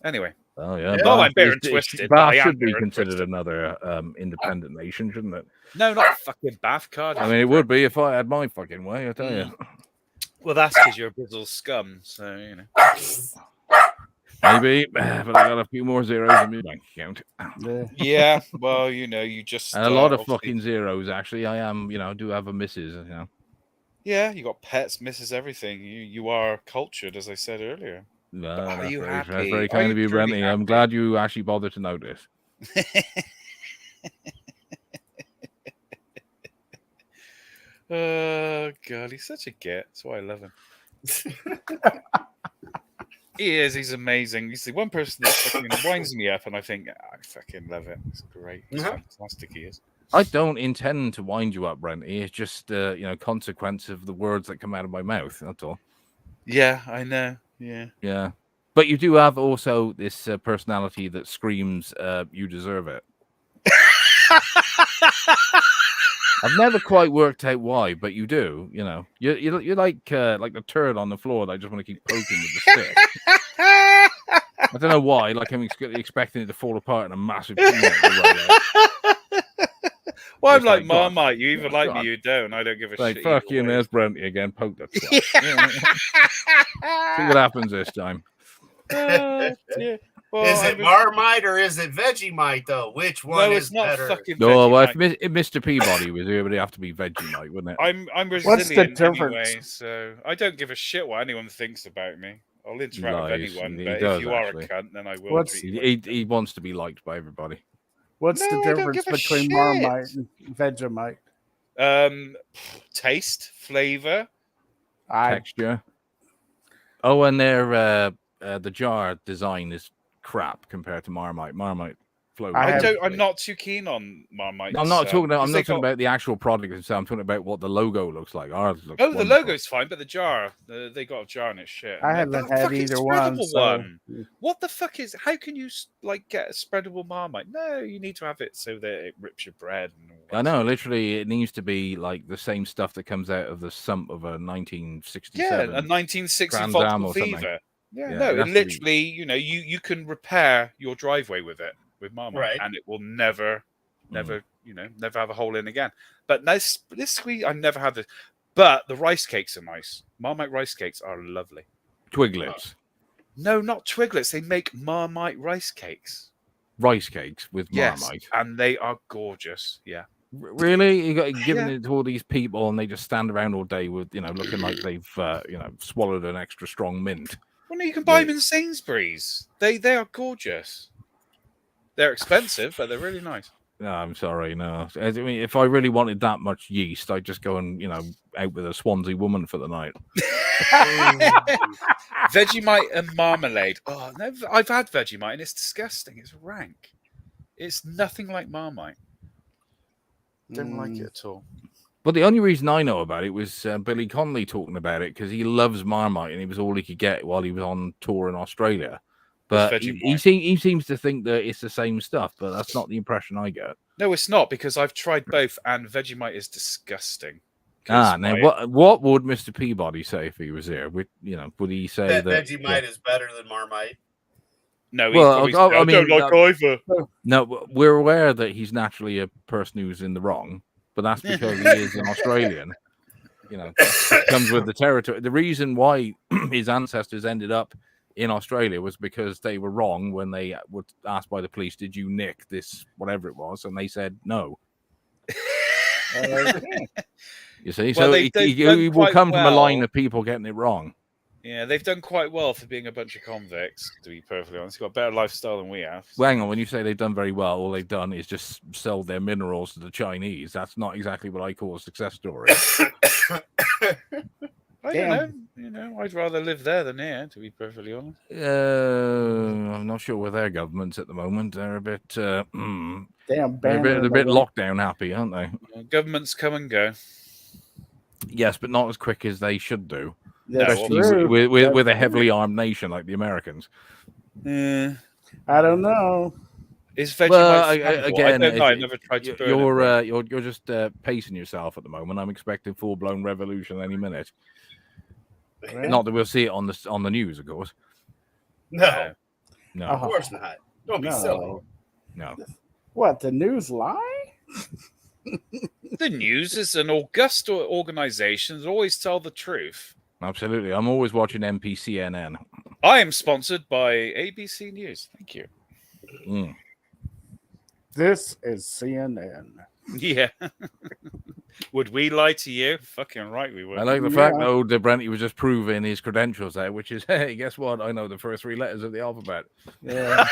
anyway.
Oh yeah.
Yeah.
Well,
Bath
I'm bitter and
is-
twisted.
Bath
but I am
should be
bitter and
considered
twisted.
another independent nation, shouldn't it?
No, not fucking Bath card.
I mean, it would be if I had my fucking way. I tell you.
Well, that's because you're a Bizzle scum, so
Maybe, but I got a few more zeros in my bank account.
Yeah, well, you just
And a lot of
obviously-
fucking zeros. Actually, I am. I do have a missus.
Yeah, you got pets, misses everything. You are cultured, as I said earlier.
No,
Are
that's
you
very,
happy?
that's very
Are
kind
you
of you,
truly
Brenty. I'm
happy?
glad you actually bothered to notice.
Oh god, he's such a git. That's why I love him. He is. He's amazing. He's the one person that fucking winds me up, and I think I fucking love it. It's great. It's fantastic. He is.
I don't intend to wind you up, Brenty. It's just consequence of the words that come out of my mouth. That's all.
Yeah, I know. Yeah.
Yeah. But you do have also this personality that screams, "You deserve it." I've never quite worked out why, but you do. You're like the turd on the floor that I just want to keep poking with the stick. I don't know why. Like I'm expecting it to fall apart in a massive.
Well, I'm
It's
like
like, God.
Marmite. You either like
God.
me, you don't. I don't give a
Like
shit.
fuck
either
you, and
way.
there's Brenty again. Poke that. See what happens this time.
Yeah. Well,
Is it Marmite or is it Vegemite though? Which one
No,
is
it's not
better?
fucking.
No, well, if
Vegemite.
Mr. Peabody was here, it would have to be Vegemite, wouldn't it?
I'm
What's the
resilient
difference?
anyway, so I don't give a shit what anyone thinks about me. I'll interact with
Lies.
anyone,
He
but
does,
if you are
actually.
a cunt, then I will
What's-
treat you.
He wants to be liked by everybody.
What's
No,
the
I don't
difference
give a
between
shit.
Marmite and Vegemite?
Taste, flavor.
Texture. Oh, and their the jar design is crap compared to Marmite. Marmite flows.
I'm not too keen on Marmite.
I'm not talking about the actual product itself. I'm talking about what the logo looks like. Ours looks
the
wonderful.
logo's fine, but the jar, they got a jar in its shit.
I
And
haven't
that
had
fucking
either one,
spreadable
so-
one. What the fuck is? How can you get a spreadable Marmite? No, you need to have it so that it rips your bread. And all that
I know,
stuff.
literally, it needs to be like the same stuff that comes out of the sump of a 1967.
Yeah, a 1960
Trans Am
Vauxhall
or something.
Fever. Yeah,
Yeah,
no,
it
it
has to be-
literally, you can repair your driveway with it, with Marmite,
Right.
and it will never, never have a hole in again. But this sweet, I never had this. But the rice cakes are nice. Marmite rice cakes are lovely.
Twiglets.
No, not Twiglets. They make Marmite rice cakes.
Rice cakes with
Yes,
Marmite.
and they are gorgeous. Yeah.
Really? You got giving it to all these people, and they just stand around all day with, looking like they've, swallowed an extra strong mint.
Well, no, you can buy them in Sainsbury's. They are gorgeous. They're expensive, but they're really nice.
No, I'm sorry. No, I mean, if I really wanted that much yeast, I'd just go and out with a Swansea woman for the night.
Vegemite and marmalade. Oh, no, I've had Vegemite, and it's disgusting. It's rank. It's nothing like Marmite. Don't like it at all.
But the only reason I know about it was Billy Connolly talking about it, because he loves Marmite, and it was all he could get while he was on tour in Australia. But he seems to think that it's the same stuff, but that's not the impression I get.
No, it's not, because I've tried both, and Vegemite is disgusting.
Now what would Mr. Peabody say if he was here? Would he say that
Vegemite is better than Marmite?
No,
I
don't like either.
No, we're aware that he's naturally a person who's in the wrong, but that's because he is an Australian. It comes with the territory. The reason why his ancestors ended up in Australia was because they were wrong when they were asked by the police, "Did you nick this, whatever it was?" And they said no. You see,
well,
so he will come from a line of people getting it wrong.
Yeah, they've done quite well for being a bunch of convicts, to be perfectly honest. They've got a better lifestyle than we have.
Well, hang on, when you say they've done very well, all they've done is just sell their minerals to the Chinese. That's not exactly what I call a success story.
I don't know. I'd rather live there than here, to be perfectly honest.
I'm not sure with their governments at the moment. They're a bit they're a bit lockdown happy, aren't they?
Governments come and go.
Yes, but not as quick as they should do.
Especially
with a heavily armed nation like the Americans.
I don't know.
Is Vegemite
again?
I never tried to burn
you're just pacing yourself at the moment. I'm expecting full blown revolution any minute. Right. Not that we'll see it on the news, of course.
No,
of
course not. Don't be silly.
No.
What, the news lie?
The news is an august organization that always tell the truth.
Absolutely. I'm always watching NPCNN.
I am sponsored by ABC News. Thank you.
This is CNN.
Yeah. Would we lie to you? Fucking right we would.
I like the fact, though, that Brent was just proving his credentials there, which is, hey, guess what? I know the first 3 letters of the alphabet.
Yeah.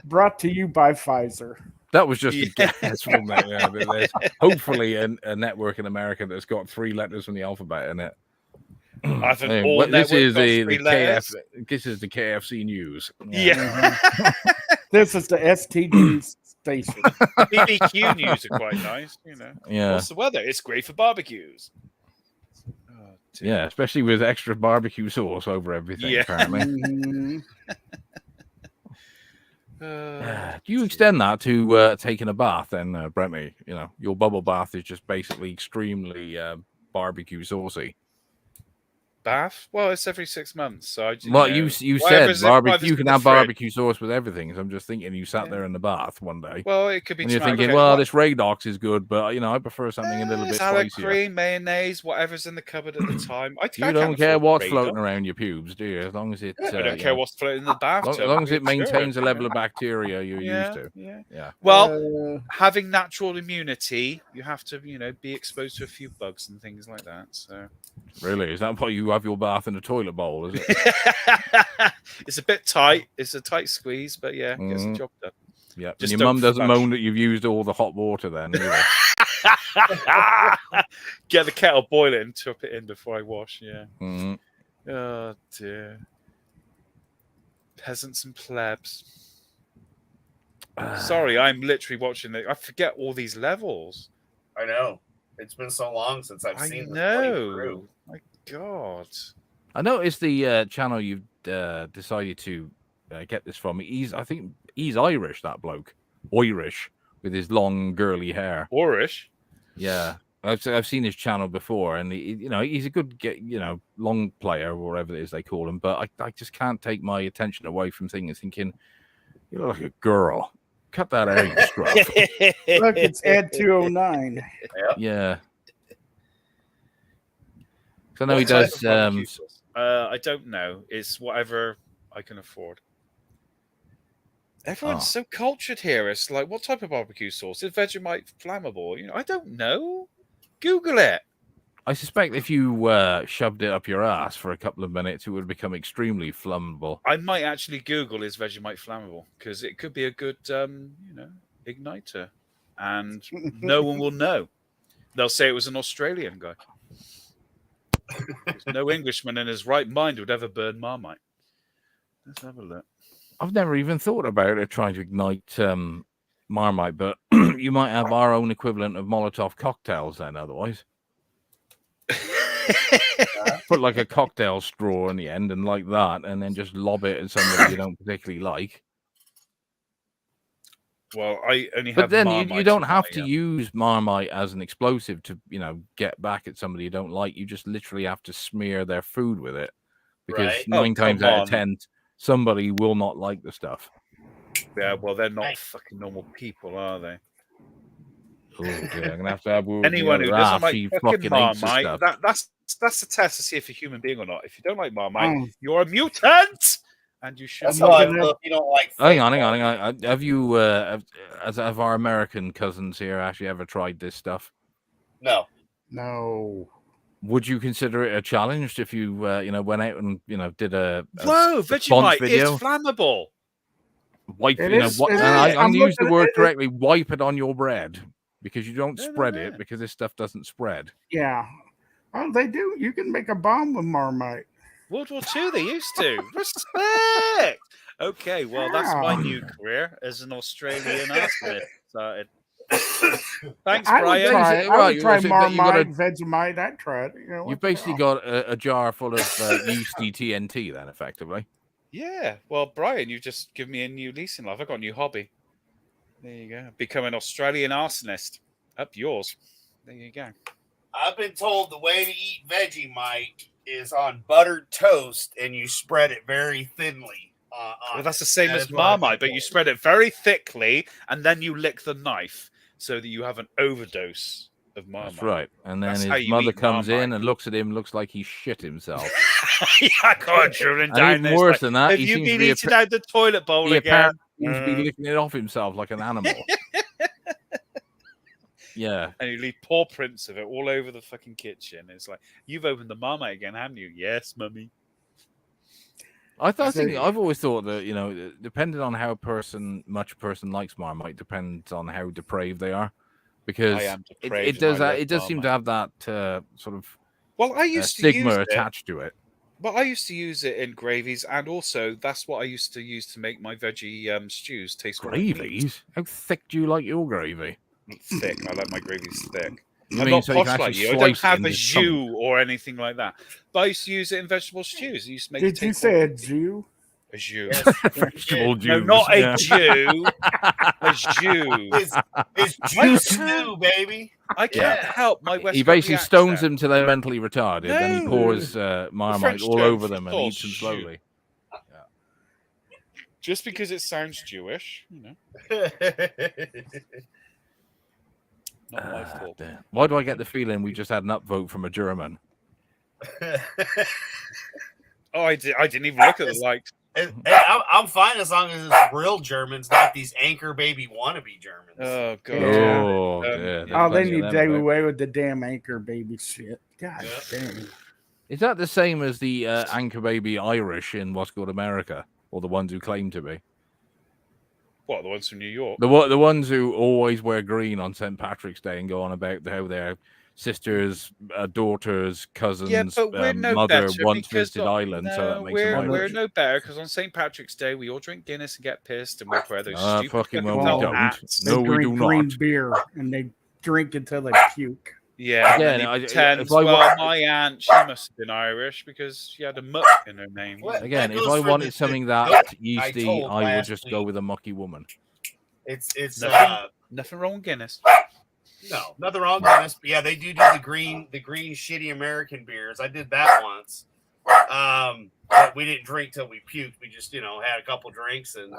Brought to you by Pfizer.
That was just a guess from that. Yeah, there's hopefully a network in America that's got 3 letters from the alphabet in it. This is the KFC news.
Yeah.
This is the STD station.
BBQ news are quite nice,
Yeah.
What's the weather? It's great for barbecues.
Yeah, especially with extra barbecue sauce over everything, apparently. Do you extend that to taking a bath then, Brent? Your bubble bath is just basically extremely barbecue saucy.
Bath? Well, it's every 6 months. So
you said barbecue. You can have barbecue sauce with everything. So I'm just thinking you sat there in the bath one day.
Well, it could be.
And you're thinking, this Radox is good, but I prefer something a little bit
salad
spicier.
Cream, mayonnaise, whatever's in the cupboard at the time.
You don't care what's floating around your pubes, do you? As long as it.
I don't care what's floating in the bathtub.
As long as it maintains the level of bacteria you're used to.
Yeah. Well, having natural immunity, you have to, be exposed to a few bugs and things like that. So.
Really, is that why you have your bath in a toilet bowl? Is it?
It's a bit tight. It's a tight squeeze, but gets the job done.
Yeah, and your mum doesn't moan that you've used all the hot water then.
Get the kettle, boil it, and tip it in before I wash. Yeah.
Mm-hmm.
Oh dear. Peasants and plebs. Sorry, I'm literally watching it. I forget all these levels.
I know. It's been so long since I've seen this.
I know. My God.
I noticed the channel you've decided to get this from. I think he's Irish, that bloke. Irish, with his long, girly hair.
Irish?
Yeah. I've seen his channel before, and he's a good, long player, or whatever it is they call him. But I just can't take my attention away from thinking, you look like a girl. Cut that out, you scrub.
Look, it's Ed 209.
Yeah. So I know he does.
I don't know. It's whatever I can afford. Everyone's so cultured here. It's like, what type of barbecue sauce? Is Vegemite flammable? I don't know. Google it.
I suspect if you shoved it up your ass for a couple of minutes, it would become extremely flammable.
I might actually Google is Vegemite flammable because it could be a good, igniter, and no one will know. They'll say it was an Australian guy. No Englishman in his right mind would ever burn Marmite. Let's have a look.
I've never even thought about it trying to ignite Marmite, but you might have our own equivalent of Molotov cocktails then. Otherwise. Put like a cocktail straw in the end and like that, and then just lob it at somebody you don't particularly like.
Well, I only have.
But then you don't have to use Marmite as an explosive to get back at somebody you don't like. You just literally have to smear their food with it, because 9 times out of 10 somebody will not like the stuff.
Yeah, well, they're not fucking normal people, are they?
Oh dear, I'm gonna have to have
anyone who doesn't like fucking Marmite. That's a test to see if you're a human being or not. If you don't like Marmite, you're a mutant, and you should.
You don't like.
Hang on. Have you, have our American cousins here actually ever tried this stuff?
No.
Would you consider it a challenge if you, went out and did a
Vegemite is flammable.
Wipe, I'm going to use the word correctly. Wipe it on your bread. Because you don't spread it, because this stuff doesn't spread.
Yeah. Oh, they do. You can make a bomb with Marmite.
World War II, they used to. Respect! Okay, well, that's my new career as an Australian arsonist. Thanks, Brian.
I would try Marmite, Vegemite. I'd try it.
You've basically got a jar full of yeasty TNT, then, effectively.
Yeah. Well, Brian, you just give me a new lease in life. I've got a new hobby. There you go. Become an Australian arsonist. Up yours. There you go.
I've been told the way to eat Vegemite is on buttered toast, and you spread it very thinly.
Well, that's the same as Marmite, but you spread it very thickly, and then you lick the knife so that you have an overdose of Marmite.
That's right. And then his mother comes in and looks at him, looks like he shit himself.
I can't children down
even worse than that,
have you been eating out the toilet bowl again?
He's been licking it off himself like an animal. Yeah.
And you leave paw prints of it all over the fucking kitchen. It's like, you've opened the Marmite again, haven't you? Yes, mummy.
I've always thought that, depending on how much a person likes Marmite, depends on how depraved they are. Because it does seem to have that sort of stigma attached to it.
Well, I used to use it in gravies, and also that's what I used to use to make my veggie stews taste.
Gravies? How thick do you like your gravy?
Thick. I like my gravies thick.
I'm
not posh like you. I don't have a jus or anything like that. But I used to use it in vegetable stews. I used to make.
Did you say a Jew?
A Jew.
Vegetable Jews.
No, not a Jew. A Jew.
It's Jew stew, baby.
I can't help my West.
He basically stones them till they're mentally retarded. Then he pours Marmite all over them and eats them slowly. Yeah.
Just because it sounds Jewish, Not my fault.
Why do I get the feeling we just had an upvote from a German?
I didn't even look at the likes.
I'm fine as long as it's real Germans, not these anchor baby wannabe Germans.
Oh god!
Yeah.
They need to do away with the damn anchor baby shit. God damn.
Is that the same as the anchor baby Irish in what's called America, or the ones who claim to be?
What, the ones from New York?
The ones who always wear green on St. Patrick's Day and go on about how their sisters, daughters, cousins, mother once visited Ireland, so that makes them Irish.
We're no better because on St. Patrick's Day we all drink Guinness and get pissed and we wear those stupid
fucking we
don't. Hats.
No, we do not.
Green beer and they drink until they puke.
Yeah, my aunt, she must have been Irish because she had a muck in her name.
Again, if I wanted something that yeasty, I would just go with a mucky woman.
It's
nothing wrong with Guinness.
No, nothing wrong with Guinness. But yeah, they do the green shitty American beers. I did that once. But we didn't drink till we puked. We just had a couple drinks and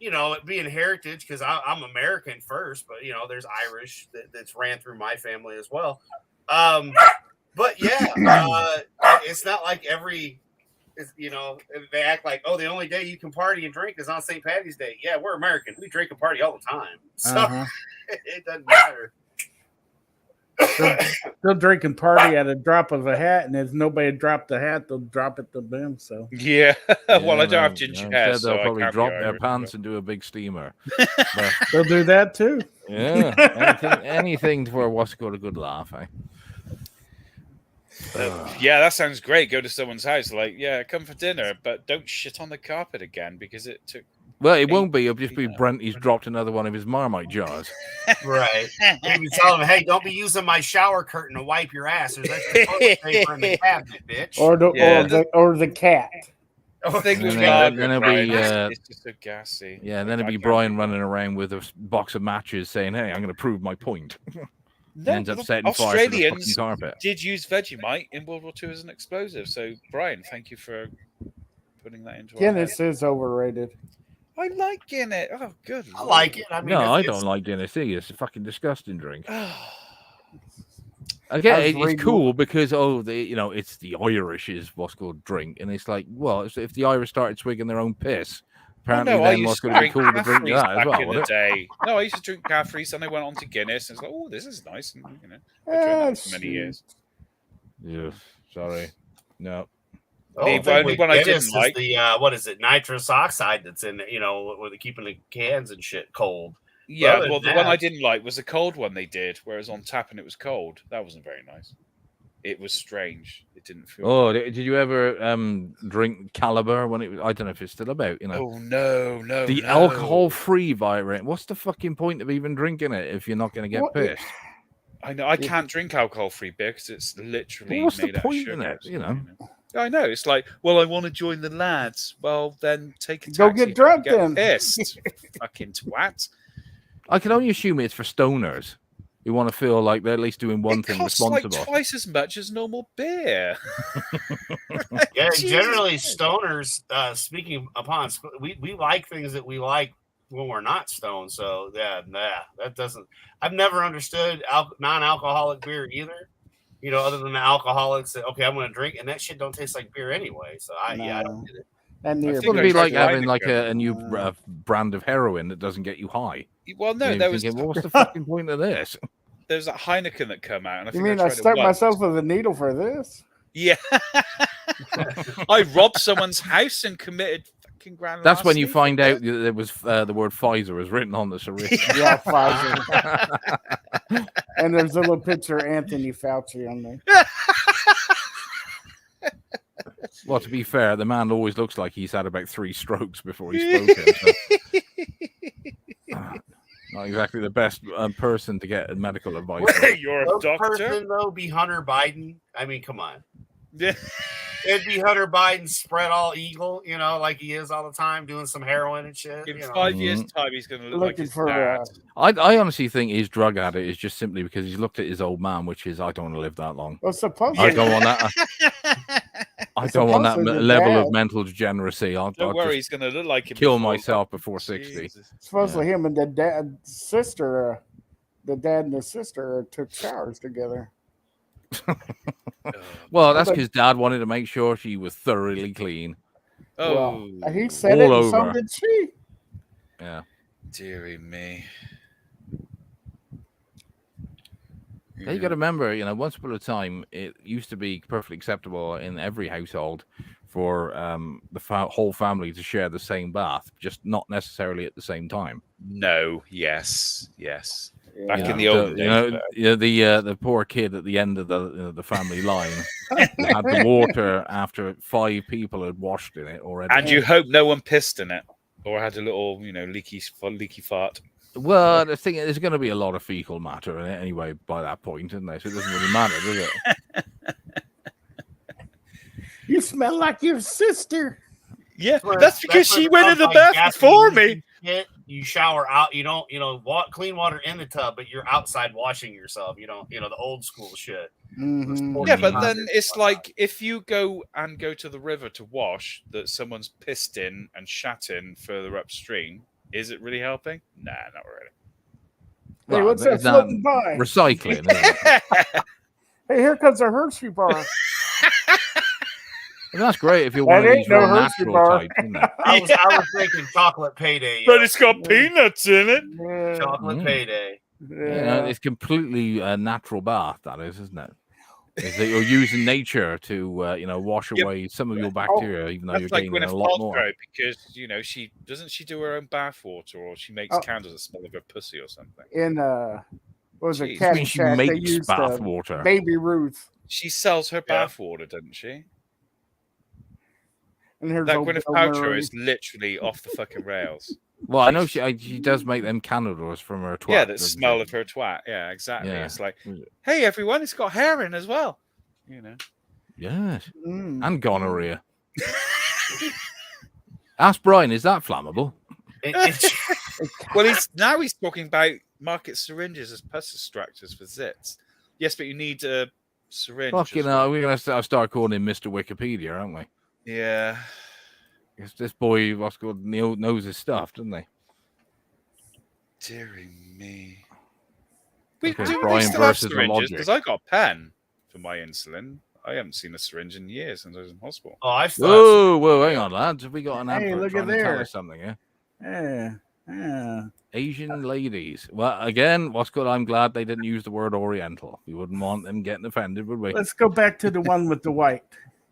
it being heritage because I'm American first, but there's Irish that's ran through my family as well. But yeah, it's not like every they act like, oh, the only day you can party and drink is on St. Patty's Day. Yeah, we're American. We drink and party all the time. So it doesn't matter.
They'll drink and party at a drop of a hat, and if nobody dropped the hat, they'll drop it to them. So
yeah. Well, I don't have ginger hair,
they'll
so
probably
I
drop their pants and do a big steamer. But,
they'll do that too.
Yeah, anything for what's got a good laugh, eh?
Yeah, that sounds great. Go to someone's house, like, yeah, come for dinner, but don't shit on the carpet again because it took.
Well, it won't be. It'll just be Brent. He's dropped another one of his Marmite jars.
Right. Maybe tell him, hey, don't be using my shower curtain to wipe your ass. There's extra toilet paper in the cabinet, bitch.
Or the cat.
Then
it'll be
it's just so gassy.
Yeah, and then it'll be Brian running around with a box of matches saying, "Hey, I'm going to prove my point." Ends up setting fire to the fucking carpet.
Did use Vegemite in World War II as an explosive. So, Brian, thank you for putting that into.
Guinness is overrated.
I like Guinness. Oh, good.
I like it. I mean,
no, I don't like Guinness. It's a fucking disgusting drink. Again, it's cool because it's the Irish is what's called drink, and it's like, well, if the Irish started swigging their own piss, apparently then what's going to be cool to drink that as well.
In the day. No, I used to drink Caffrey's, and I went on to Guinness, and it's like, oh, this is nice, and I drank that for many years.
Yeah, sorry, no.
The only one I didn't like
the what is it? Nitrous oxide that's in where they're keeping the cans and shit cold.
Yeah, well, the one I didn't like was the cold one they did, where it was on tap and it was cold. That wasn't very nice. It was strange. It didn't feel.
Oh, did you ever drink Caliber when it was? I don't know if it's still about.
Oh no!
The alcohol-free variant. What's the fucking point of even drinking it if you're not going to get pissed?
I know I can't drink alcohol-free beer because it's literally
what's
made
the point
out of sugar.
in it?
I know. It's like, well, I want to join the lads. Well, then take a taxi.
Go get drunk then.
Pissed. Fucking twat.
I can only assume it's for stoners who want to feel like they're at least doing one thing responsible.
Like twice as much as normal beer.
Yeah, generally stoners. Speaking upon, we like things that we like when we're not stoned. So that doesn't. I've never understood non-alcoholic beer either. Other than the alcoholics that, okay, I'm going to drink, and that shit don't taste like beer anyway. So I don't get it.
And
it's going to be like having like a new brand of heroin that doesn't get you high.
Well, no, there was.
Thinking, what's the fucking point of this?
There's that Heineken that come out. And
you mean I stuck myself with a needle for this?
Yeah. I robbed someone's house and committed fucking grand.
That's when you find out that there was the word Pfizer was written on the syringe.
Yeah, Pfizer. And there's a little picture of Anthony Fauci on there.
Well, to be fair, the man always looks like he's had about 3 strokes before he's spoken. So. Not exactly the best person to get medical advice.
You're a doctor.
Person though be Hunter Biden. I mean, come on. Yeah. It'd be Hunter Biden spread all eagle, like he is all the time, doing some heroin and shit.
In 5 years' time, he's going to look like his dad.
I honestly think his drug addict is just simply because he's looked at his old man, which is, I don't want to live that long.
Well, supposedly,
I don't want that. I don't want that level of mental degeneracy.
Don't worry, he's going to look like him.
Kill myself before 60.
Jesus. Supposedly, him and the dad and the sister took showers together.
Well, that's because Dad wanted to make sure she was thoroughly clean.
Oh, well, he said it, and so did she.
Yeah.
Deary me.
Yeah. You got to remember, once upon a time, it used to be perfectly acceptable in every household for the whole family to share the same bath, just not necessarily at the same time.
No. Yes. Back in the old days,
the poor kid at the end of the family line had the water after 5 people had washed in it already.
And you hope no one pissed in it or had a little, leaky fart.
Well, the thing is, there's going to be a lot of fecal matter in it anyway by that point, isn't there? So it doesn't really matter, does it?
You smell like your sister.
Yeah, that's because she went in the bath before me.
You shower out. You don't, clean water in the tub, but you're outside washing yourself. You don't, the old school shit.
Mm-hmm.
Yeah, but then it's like if you go to the river to wash that someone's pissed in and shat in further upstream. Is it really helping? Nah, not really.
Hey, what's that floating by?
Recycling. Isn't it?
Hey, here comes a Hershey bar.
And that's great if you're one of these real natural types, isn't it?
I was thinking chocolate payday,
but it's got peanuts in it.
Chocolate payday.
Yeah, it's completely a natural bath. That isn't it? Is that you're using nature to wash away some of your bacteria, even though you're
like
gaining
Gwyneth
a lot more.
Paltrow, because she do her own bath water, or she makes candles that smell of her pussy or something.
In what was it?
I mean, she makes bath water.
Baby Ruth.
She sells her bath water, doesn't she?
And here's
that Gwyneth Paltrow is literally off the fucking rails.
Well, I know she does make them candles from her twat.
Yeah, that smell of her twat. Yeah, exactly. Yeah. It's like, hey, everyone, it's got hair in as well.
Yes. And gonorrhea. Ask Brian, is that flammable?
Well, he's talking about market syringes as pus extractors for zits. Yes, but you need a syringe.
Fucking hell, we're going to start calling him Mr. Wikipedia, aren't we?
Yeah.
This boy, what's called, knows his stuff, doesn't he?
Deary me.
Brian versus the logic.
Because I got a pen for my insulin. I haven't seen a syringe in years since I was in hospital.
Oh, whoa, hang on, lads. Have we got an advert
look
trying
at
to tell
there.
us something here?
Yeah.
Asian ladies. Well, again, what's good? I'm glad they didn't use the word Oriental. We wouldn't want them getting offended, would we?
Let's go back to the one with the white.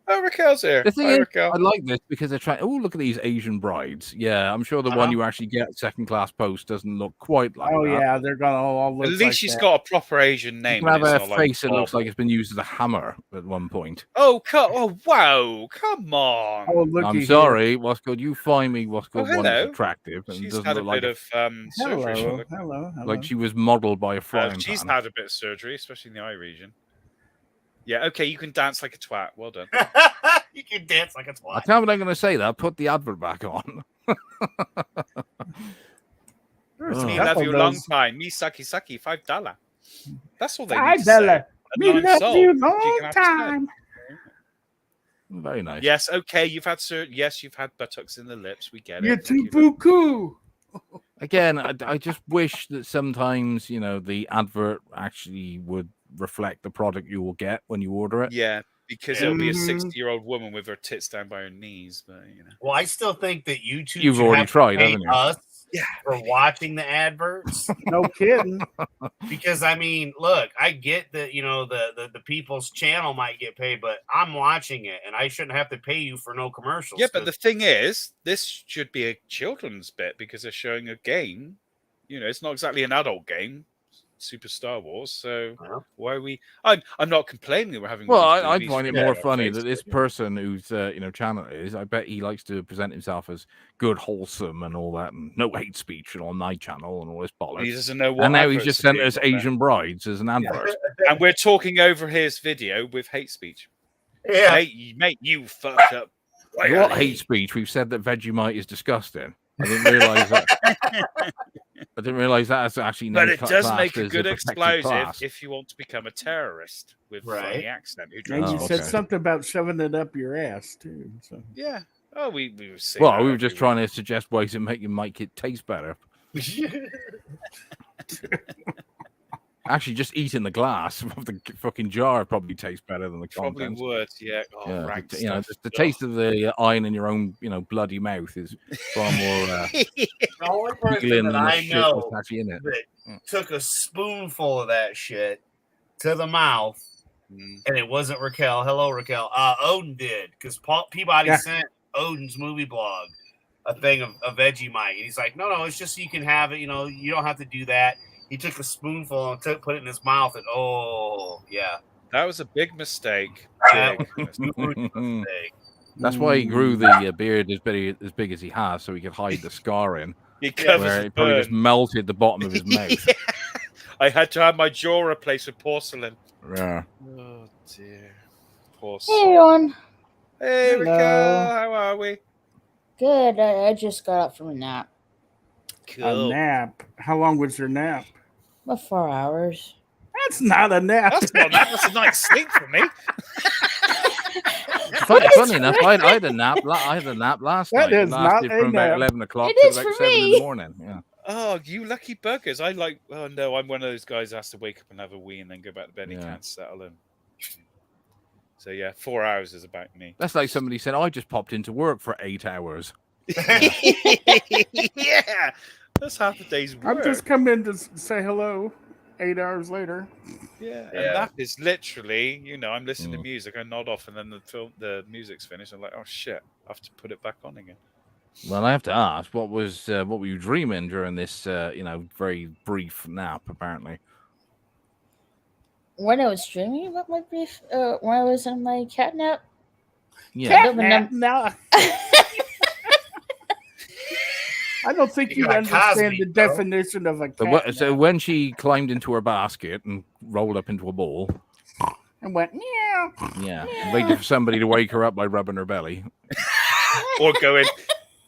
Oh, Raquel's here.
The thing is, I like this because they're trying. Oh, look at these Asian brides. Yeah, I'm sure the one you actually get second class post doesn't look quite like that.
Yeah, they're gonna all look.
At least she's got a proper Asian name.
You can have a face that looks like it's been used as a hammer at one point.
Oh, wow! Come on.
Oh,
I'm sorry. What's good? You find me what's good one that's attractive and
she's
doesn't
had
look
a
like
bit of surgery.
Hello.
Like she was modelled by a frying pan.
She's had a bit of surgery, especially in the eye region. Yeah, okay, you can dance like a twat. Well done.
You can dance like a twat.
I can't believe I'm going to say that. Put the advert back on.
Me love you long time. Me sucky $5. That's all they need
$5.
to say.
Me love you long time.
Very nice.
Yes, okay, you've had you've had buttocks in the lips. We get it.
You're too buku.
Again, I just wish that sometimes, the advert actually would reflect the product you will get when you order it.
Yeah, because it'll be a 60-year-old woman with her tits down by her knees. But
well, I still think that YouTube.
You've already tried, haven't you?
Us for watching the adverts.
No kidding.
Because I mean, look, I get that the people's channel might get paid, but I'm watching it, and I shouldn't have to pay you for no commercials.
Yeah, but the thing is, this should be a children's bit because they're showing a game. It's not exactly an adult game. Super Star Wars, so why are we? I'm not complaining we're having.
Well, I find it more funny that this person whose channel it is, I bet he likes to present himself as good, wholesome, and all that, and no hate speech on my channel and all this bollocks.
He doesn't know what.
And now he's just sent us Asian brides as an advert,
and we're talking over his video with hate speech.
Yeah,
mate, you fucked up.
What hate speech? We've said that Vegemite is disgusting. I didn't realize that. I didn't realize that's actually.
But it does make a good explosive if you want to become a terrorist with funny accent.
And you said something about shoving it up your ass too. So.
Yeah. Oh, we were saying.
Well, we were just trying to suggest ways to make it taste better. Actually, just eating the glass of the fucking jar probably tastes better than the contents.
Probably would, yeah.
The taste of the iron in your own, bloody mouth is far more.
The only person that I know
actually in it
that took a spoonful of that shit to the mouth, and it wasn't Raquel. Hello, Raquel. Odin did, because Peabody sent Odin's movie blog a thing of Vegemite, and he's like, no, it's just so you can have it. You don't have to do that. He took a spoonful and put it in his mouth, and
that was a big mistake.
That's why he grew the beard as big as he has, so he could hide the scarring.
He
probably just melted the bottom of his mouth.
I had to have my jaw replaced with porcelain.
Yeah.
Oh dear.
Hey everyone.
Hey Raquel, how are we?
Good. I just got up from a nap.
Cool.
A nap? How long was your nap?
About 4 hours.
That's not a nap.
That's a night's sleep for me.
Funny enough, I had a nap. I had a nap last night.
That is not a
from
nap.
about 11 o'clock
It
to
is
about
for
7
me.
in the morning. Yeah.
Oh, you lucky buggers! Oh no, I'm one of those guys that has to wake up and have a wee and then go back to bed. He can't settle in. So yeah, 4 hours is about me.
That's like somebody said, I just popped into work for 8 hours.
Yeah, that's half a day's work.
I'm just coming to say hello 8 hours later.
Yeah, and that is literally, I'm listening to music, I nod off, and then the music's finished. I'm like, oh shit, I have to put it back on again.
Well, I have to ask, what were you dreaming during this, very brief nap? Apparently,
When I was streaming about my brief, when I was on my cat nap.
yeah.
Catnap, no. I don't think you understand the definition of a cat.
So when she climbed into her basket and rolled up into a ball,
and went meow.
Yeah, waited for somebody to wake her up by rubbing her belly,
or going,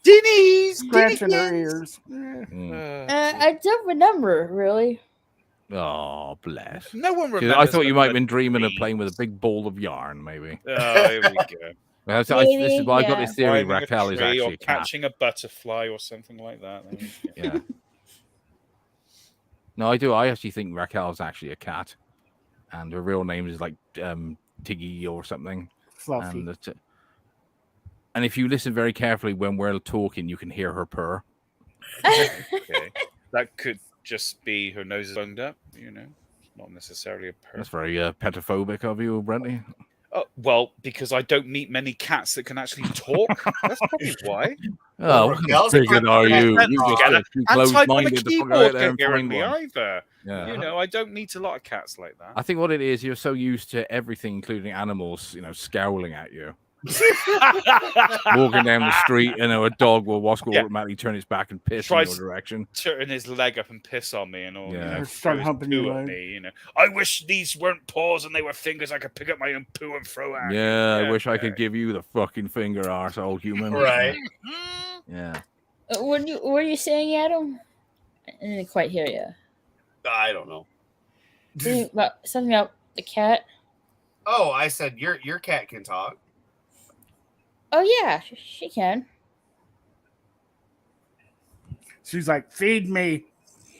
Dinnies,
scratching her ears.
I don't remember really.
Oh, bless.
No one remembers.
I thought you might have been dreaming of playing with a big ball of yarn, maybe.
Oh, here we go.
I got this theory. Raquel is actually a cat.
Catching a butterfly or something like that.
Yeah. No, I do. I actually think Raquel is actually a cat, and her real name is like Tiggy or something.
Fluffy.
And if you listen very carefully when we're talking, you can hear her purr.
Okay. That could just be her nose is bunged up, not necessarily a purr.
That's very petophobic of you, Brenty.
Oh, well, because I don't meet many cats that can actually talk. That's probably why.
Oh, what kind of bigot are you? You just too close-minded to go out there and find one.
Either.
Yeah.
I don't meet a lot of cats like that.
I think what it is, you're so used to everything, including animals, scowling at you. Walking down the street, a dog will automatically turn its back and piss in your direction.
Turn his leg up and piss on me and all.
Yeah. Start humping you at
me. I wish these weren't paws and they were fingers. I could pick up my own poo and throw out.
Yeah, I wish I could give you the fucking finger, arsehole human.
Right.
Yeah.
What are you saying, Adam? I didn't quite hear you.
I don't know.
Something about the cat.
Oh, I said your cat can talk.
Oh yeah, she can.
She's like, feed me.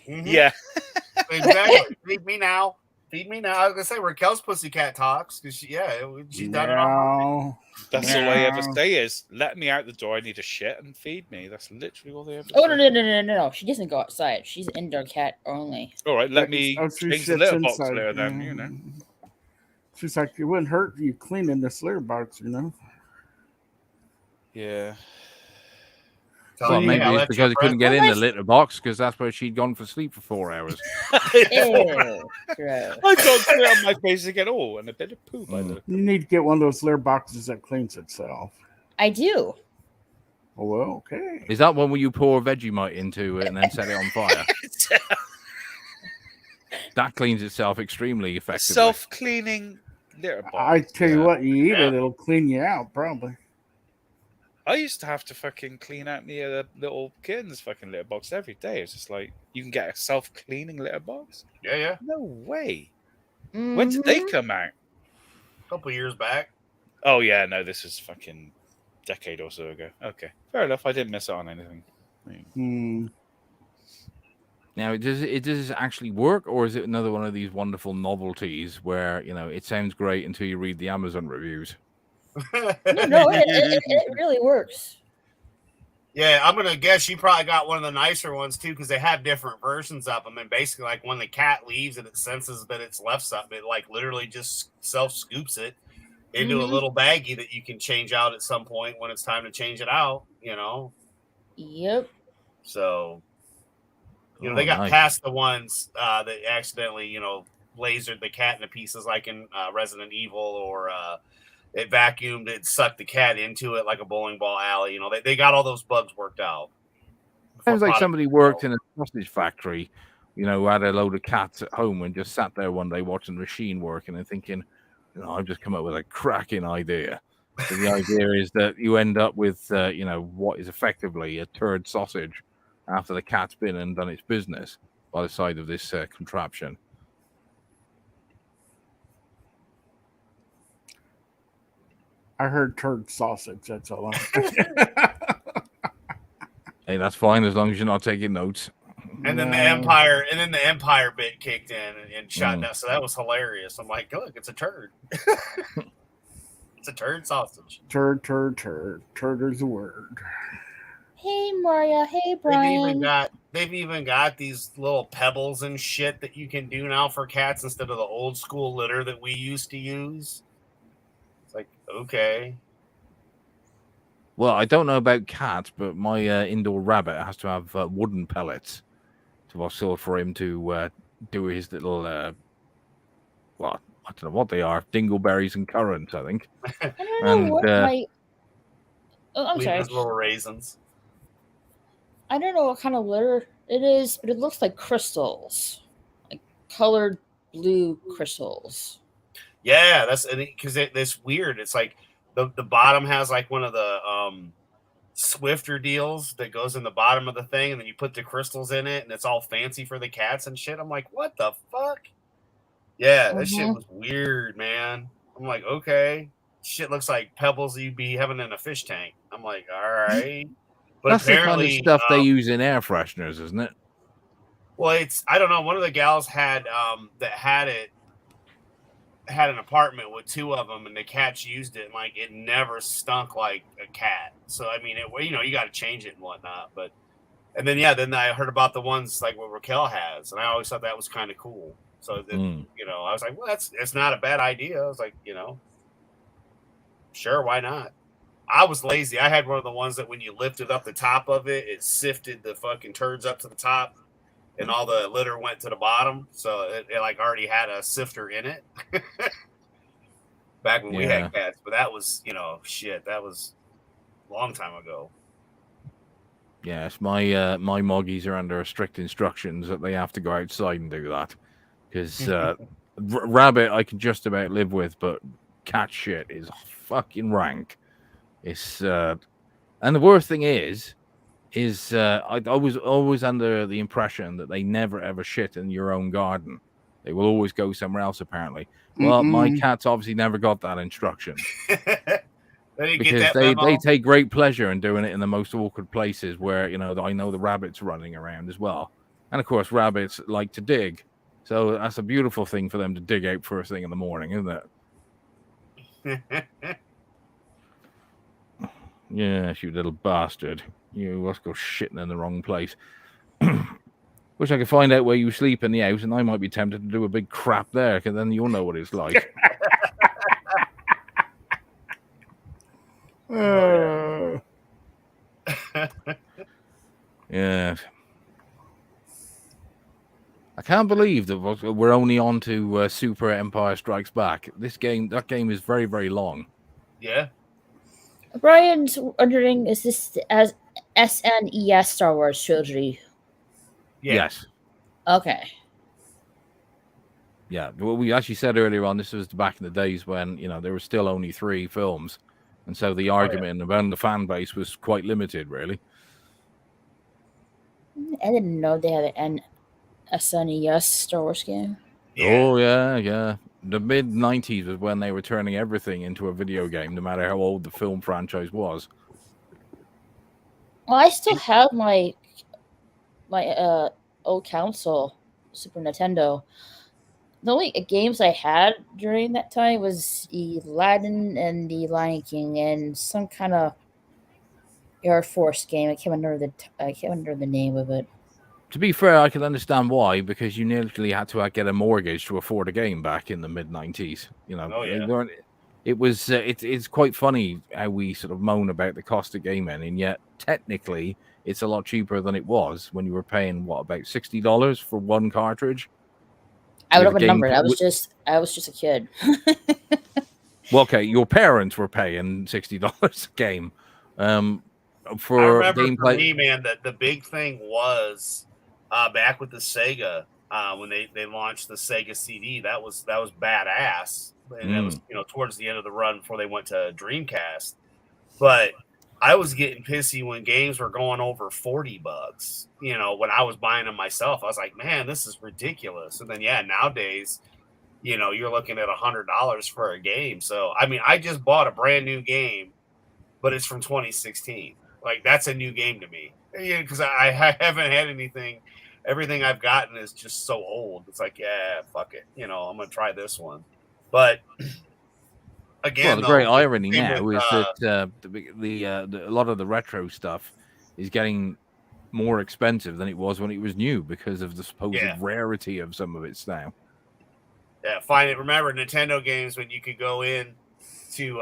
Mm-hmm.
Yeah.
Exactly. Feed me now. Feed me now. I was gonna say Raquel's pussycat talks because she's done it all.
That's all I ever say is let me out the door. I need a shit and feed me. That's literally all they ever say.
Oh no! She doesn't go outside. She's an indoor cat only.
All right, let me change the litter box there then.
She's like, it wouldn't hurt you cleaning this litter box,
Yeah.
Well, maybe it's because he couldn't get in the litter box because that's where she'd gone for sleep for 4 hours.
Ew,
I got clear on my face again. Oh, and a bit of poo by the.
You need to get one of those litter boxes that cleans itself.
I do.
Oh, well, okay.
Is that one where you pour Vegemite into it and then set it on fire? That cleans itself extremely effectively.
Self-cleaning litter box.
I tell you what, you eat it, it'll clean you out, probably.
I used to have to fucking clean out the little kitten's fucking litter box every day. It's just like, you can get a self-cleaning litter box?
Yeah.
No way. Mm-hmm. When did they come out?
A couple years back.
Oh, yeah, no, this is fucking decade or so ago. Okay, fair enough. I didn't miss out on anything.
Now, does it actually work, or is it another one of these wonderful novelties where, it sounds great until you read the Amazon reviews?
No, it really works.
Yeah, I'm gonna guess you probably got one of the nicer ones too, because they have different versions of them. And basically, like when the cat leaves and it senses that it's left something, it like literally just self scoops it into a little baggie that you can change out at some point when it's time to change it out.
Yep.
So, they got past the ones that accidentally, lasered the cat into pieces, like in Resident Evil, or it vacuumed it, sucked the cat into it like a bowling ball alley. They got all those bugs worked out.
Sounds like somebody worked in a sausage factory, who had a load of cats at home and just sat there one day watching the machine working and thinking, I've just come up with a cracking idea. So the idea is that you end up with, what is effectively a turd sausage after the cat's been and done its business by the side of this contraption.
I heard turd sausage. That's all.
Hey, that's fine as long as you're not taking notes.
And then the Empire bit kicked in and shot down. So that was hilarious. I'm like, look, it's a turd. It's a turd sausage.
Turd. Turd is the word.
Hey, Maria. Hey, Brian.
They've even got these little pebbles and shit that you can do now for cats instead of the old school litter that we used to use. It's like, okay.
Well, I don't know about cats, but my indoor rabbit has to have wooden pellets to also for him to do his little, well, I don't know what they are, dingleberries and currants, I think.
I don't know what my... Oh, I'm sorry.
Little raisins.
I don't know what kind of litter it is, but it looks like crystals. Like colored blue crystals.
Yeah, that's because it's weird. It's like the bottom has like one of the Swifter deals that goes in the bottom of the thing, and then you put the crystals in it, and it's all fancy for the cats and shit. I'm like, what the fuck? Yeah, that shit was weird, man. I'm like, okay, shit looks like pebbles you'd be having in a fish tank. I'm like, all right, but
that's
apparently
the kind of stuff they use in air fresheners, isn't it?
Well, I don't know. One of the gals had that had an apartment with two of them, and the cats used it, and like it never stunk like a cat. So I mean, you got to change it and whatnot. But and then I heard about the ones like what Raquel has, and I always thought that was kind of cool. So then, I was like, well, it's not a bad idea. I was like, sure, why not? I was lazy. I had one of the ones that when you lifted up the top of it, it sifted the fucking turds up to the top, and all the litter went to the bottom. So it like already had a sifter in it. Back when we had cats, but that was, that was a long time ago.
Yes, my my moggies are under strict instructions that they have to go outside and do that. Because rabbit I can just about live with, but cat shit is fucking rank. It's and the worst thing is I was always under the impression that they never ever shit in your own garden. They will always go somewhere else, apparently. Well, my cats obviously never got that instruction. Because they take great pleasure in doing it in the most awkward places where, I know the rabbits running around as well. And of course, rabbits like to dig. So that's a beautiful thing for them to dig out first thing in the morning, isn't it? Yes, you little bastard. You must go shitting in the wrong place. Wish I could find out where you sleep in the house, and I might be tempted to do a big crap there, because then you'll know what it's like. Yeah. I can't believe that we're only on to Super Empire Strikes Back. That game is very, very long.
Yeah.
Brian's wondering, is this as SNES Star Wars trilogy?
Yeah.
Yes.
Okay.
Yeah. Well, we actually said earlier on, this was back in the days when, there were still only 3 films. And so the argument around the fan base was quite limited, really.
I didn't know they had an SNES Star Wars game.
Yeah.
Oh, yeah. The mid-90s was when they were turning everything into a video game, no matter how old the film franchise was.
Well, I still have my old console, Super Nintendo. The only games I had during that time was the Aladdin and the Lion King and some kind of Air Force game. I can't remember the name of it.
To be fair, I can understand why, because you nearly had to get a mortgage to afford a game back in the mid-90s. It's quite funny how we sort of moan about the cost of gaming, and yet technically it's a lot cheaper than it was when you were paying about $60 for one cartridge.
I would have remembered. I was just a kid.
Well, okay, your parents were paying $60 a game. For
I remember
gameplay.
For me, man, the big thing was back with the Sega when they launched the Sega CD. That was badass, and that was towards the end of the run before they went to Dreamcast. But I was getting pissy when games were going over $40. When I was buying them myself, I was like, man, this is ridiculous. And then nowadays, you're looking at $100 for a game. So I mean, I just bought a brand new game, but it's from 2016. Like, that's a new game to me. Because I haven't had anything. Everything I've gotten is just so old. It's like, yeah, fuck it. I'm going to try this one. But again,
the great
though,
irony
same
now
with,
is that a lot of the retro stuff is getting more expensive than it was when it was new because of the supposed rarity of some of its now.
Yeah, remember Nintendo games when you could go in to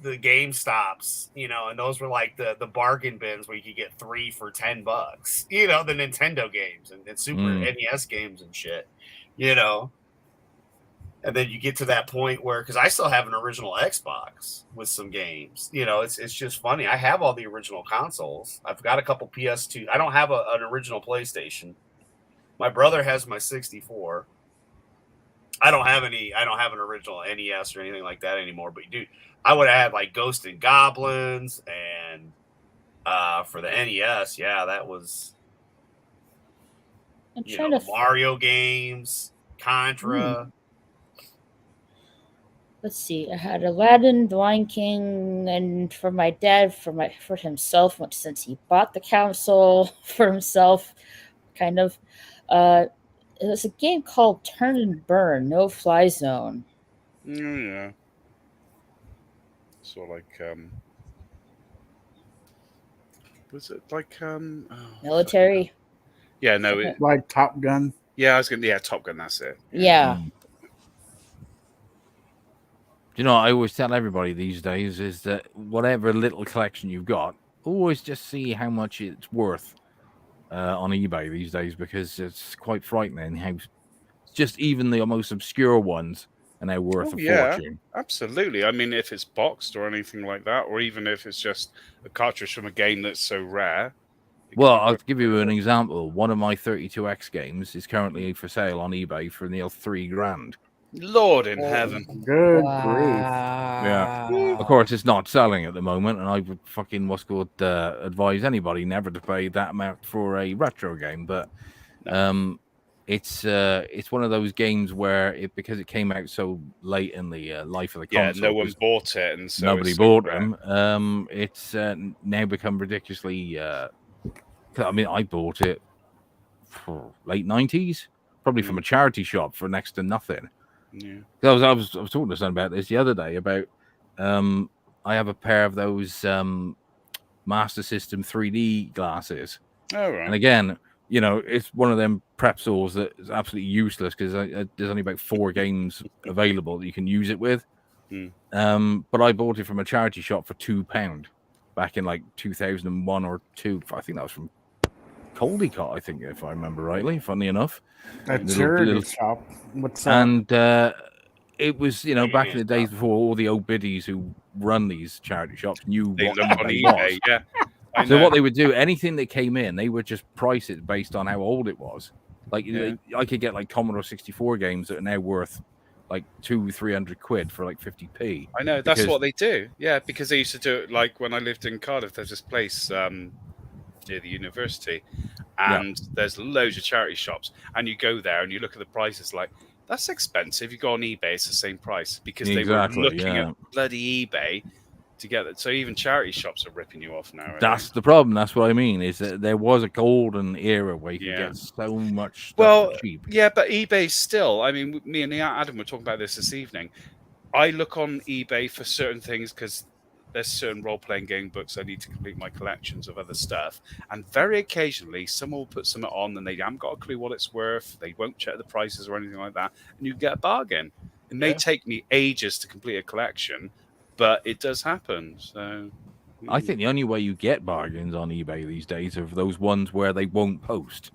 the GameStops, you know, and those were like the bargain bins where you could get 3 for $10, you know, the Nintendo games and Super NES games and shit, you know. And then you get to that point where, because I still have an original Xbox with some games, you know, it's just funny. I have all the original consoles. I've got a couple PS2. I don't have an original PlayStation. My brother has my 64. I don't have an original NES or anything like that anymore. But dude, I would have had like Ghost and Goblins and for the NES, yeah, that was the Mario games, Contra.
Let's see. I had Aladdin, The Lion King, and for my dad, for himself, since he bought the console for himself, kind of. It was a game called Turn and Burn, No Fly Zone.
Yeah. So like, was it like
military?
Yeah, no,
like Top Gun.
Yeah, I was gonna. Yeah, Top Gun. That's it.
Yeah.
You know, I always tell everybody these days is that whatever little collection you've got, always just see how much it's worth on eBay these days, because it's quite frightening how just even the most obscure ones are now worth a fortune.
Absolutely. I mean, if it's boxed or anything like that, or even if it's just a cartridge from a game that's so rare.
Well, I'll give you an example. One of my 32X games is currently for sale on eBay for near $3,000.
Lord in heaven.
Good grief.
Yeah. Of course, it's not selling at the moment, and I would fucking advise anybody never to pay that amount for a retro game. But it's one of those games where because it came out so late in the life of the console,
no one bought it, and so
nobody bought them. It's now become ridiculously. I mean, I bought it for late 90s, probably from a charity shop for next to nothing.
Yeah.
I was talking to someone about this the other day about I have a pair of those Master System 3D glasses.
Oh, right.
And again, you know, it's one of them Prepsors that is absolutely useless because there's only about 4 games available that you can use it with. But I bought it from a charity shop for £2 back in like 2001 or 2. I think that was from Caldecott, I think, if I remember rightly, funny enough.
A charity shop. What's that?
And it was, you know, back in the days before all the old biddies who run these charity shops knew what eBay was.
Yeah.
So what they would do, anything that came in, they would just price it based on how old it was. Like, I could get like Commodore 64 games that are now worth like 200-300 quid for like 50p.
I know, that's what they do. Yeah, because they used to do it like when I lived in Cardiff. There's this place near the university, and there's loads of charity shops, and you go there and you look at the prices, like, that's expensive. You go on eBay, it's the same price, because they were looking at bloody eBay to get it. So even charity shops are ripping you off now.
That's the problem. That's what I mean, is that there was a golden era where you could get so much stuff for cheap.
Yeah, but eBay still, I mean, me and Adam were talking about this evening. I look on eBay for certain things because there's certain role-playing game books I need to complete my collections of other stuff. And very occasionally, someone will put something on and they haven't got a clue what it's worth. They won't check the prices or anything like that. And you get a bargain. It may take me ages to complete a collection, but it does happen. So
I think the only way you get bargains on eBay these days are those ones where they won't post.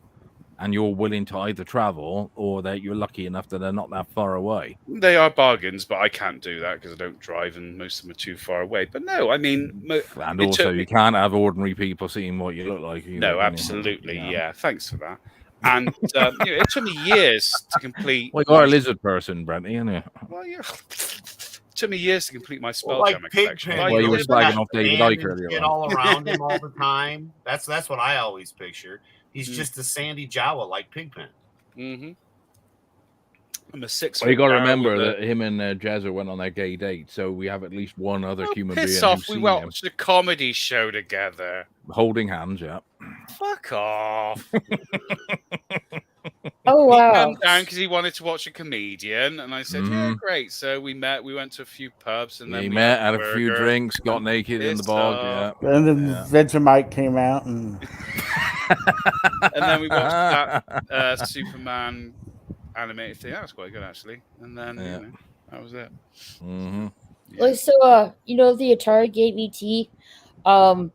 And you're willing to either travel or that you're lucky enough that they're not that far away.
They are bargains, but I can't do that because I don't drive and most of them are too far away. But no, I mean...
And also, you can't have ordinary people seeing what you look like either.
No, absolutely, yeah. Thanks for that. And it took me years to complete...
Well, you're a lizard person, Brent, isn't you?
Well, yeah. It took me years to complete my Spelljammer collection.
Well, you were slagging off David Icke earlier.
Get all around him all the time. That's what I always picture. He's just a sandy Jawa like Pigpen.
Mm-hmm. I'm a 6.
Well, you got to remember that him and Jazza went on their gay date, so we have at least one other human being.
Piss off! We watched a comedy show together,
holding hands. Yeah.
Fuck off.
Oh
He
wow!
come down because he wanted to watch a comedian, and I said, "Yeah,
Mhm.
great." So we met. We went to a few pubs, and
Yeah,
then
he
we
met,
had
had a few
burger,
drinks, got naked in the
pissed
bog.
off.
Yeah.
And then
Yeah.
Vegemite came out, and
And then we watched that Superman animated thing. That was quite good, actually. And then
Yeah.
that was it.
Mhm.
Yeah.
Like so, you know the Atari game ET.
Oh,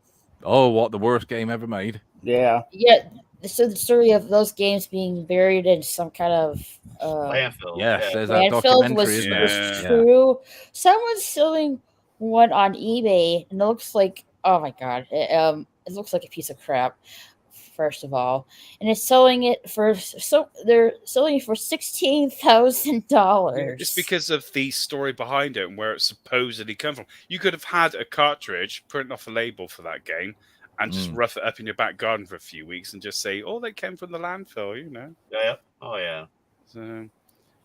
what the worst game ever made?
yeah,
Yeah. So the story of those games being buried in some kind of
Landfill.
Yes,
Yeah.
there's that
landfill
documentary, isn't there?
was
Yeah.
true. Someone's selling one on eBay, and it looks like, oh my god, it looks like a piece of crap. First of all, and it's selling it for they're selling it for $16,000.
It's because of the story behind it and where it supposedly come from. You could have had a cartridge, print off a label for that game, and just rough it up in your back garden for a few weeks and just say, "Oh, they came from the landfill,"
Yeah. Oh yeah.
So,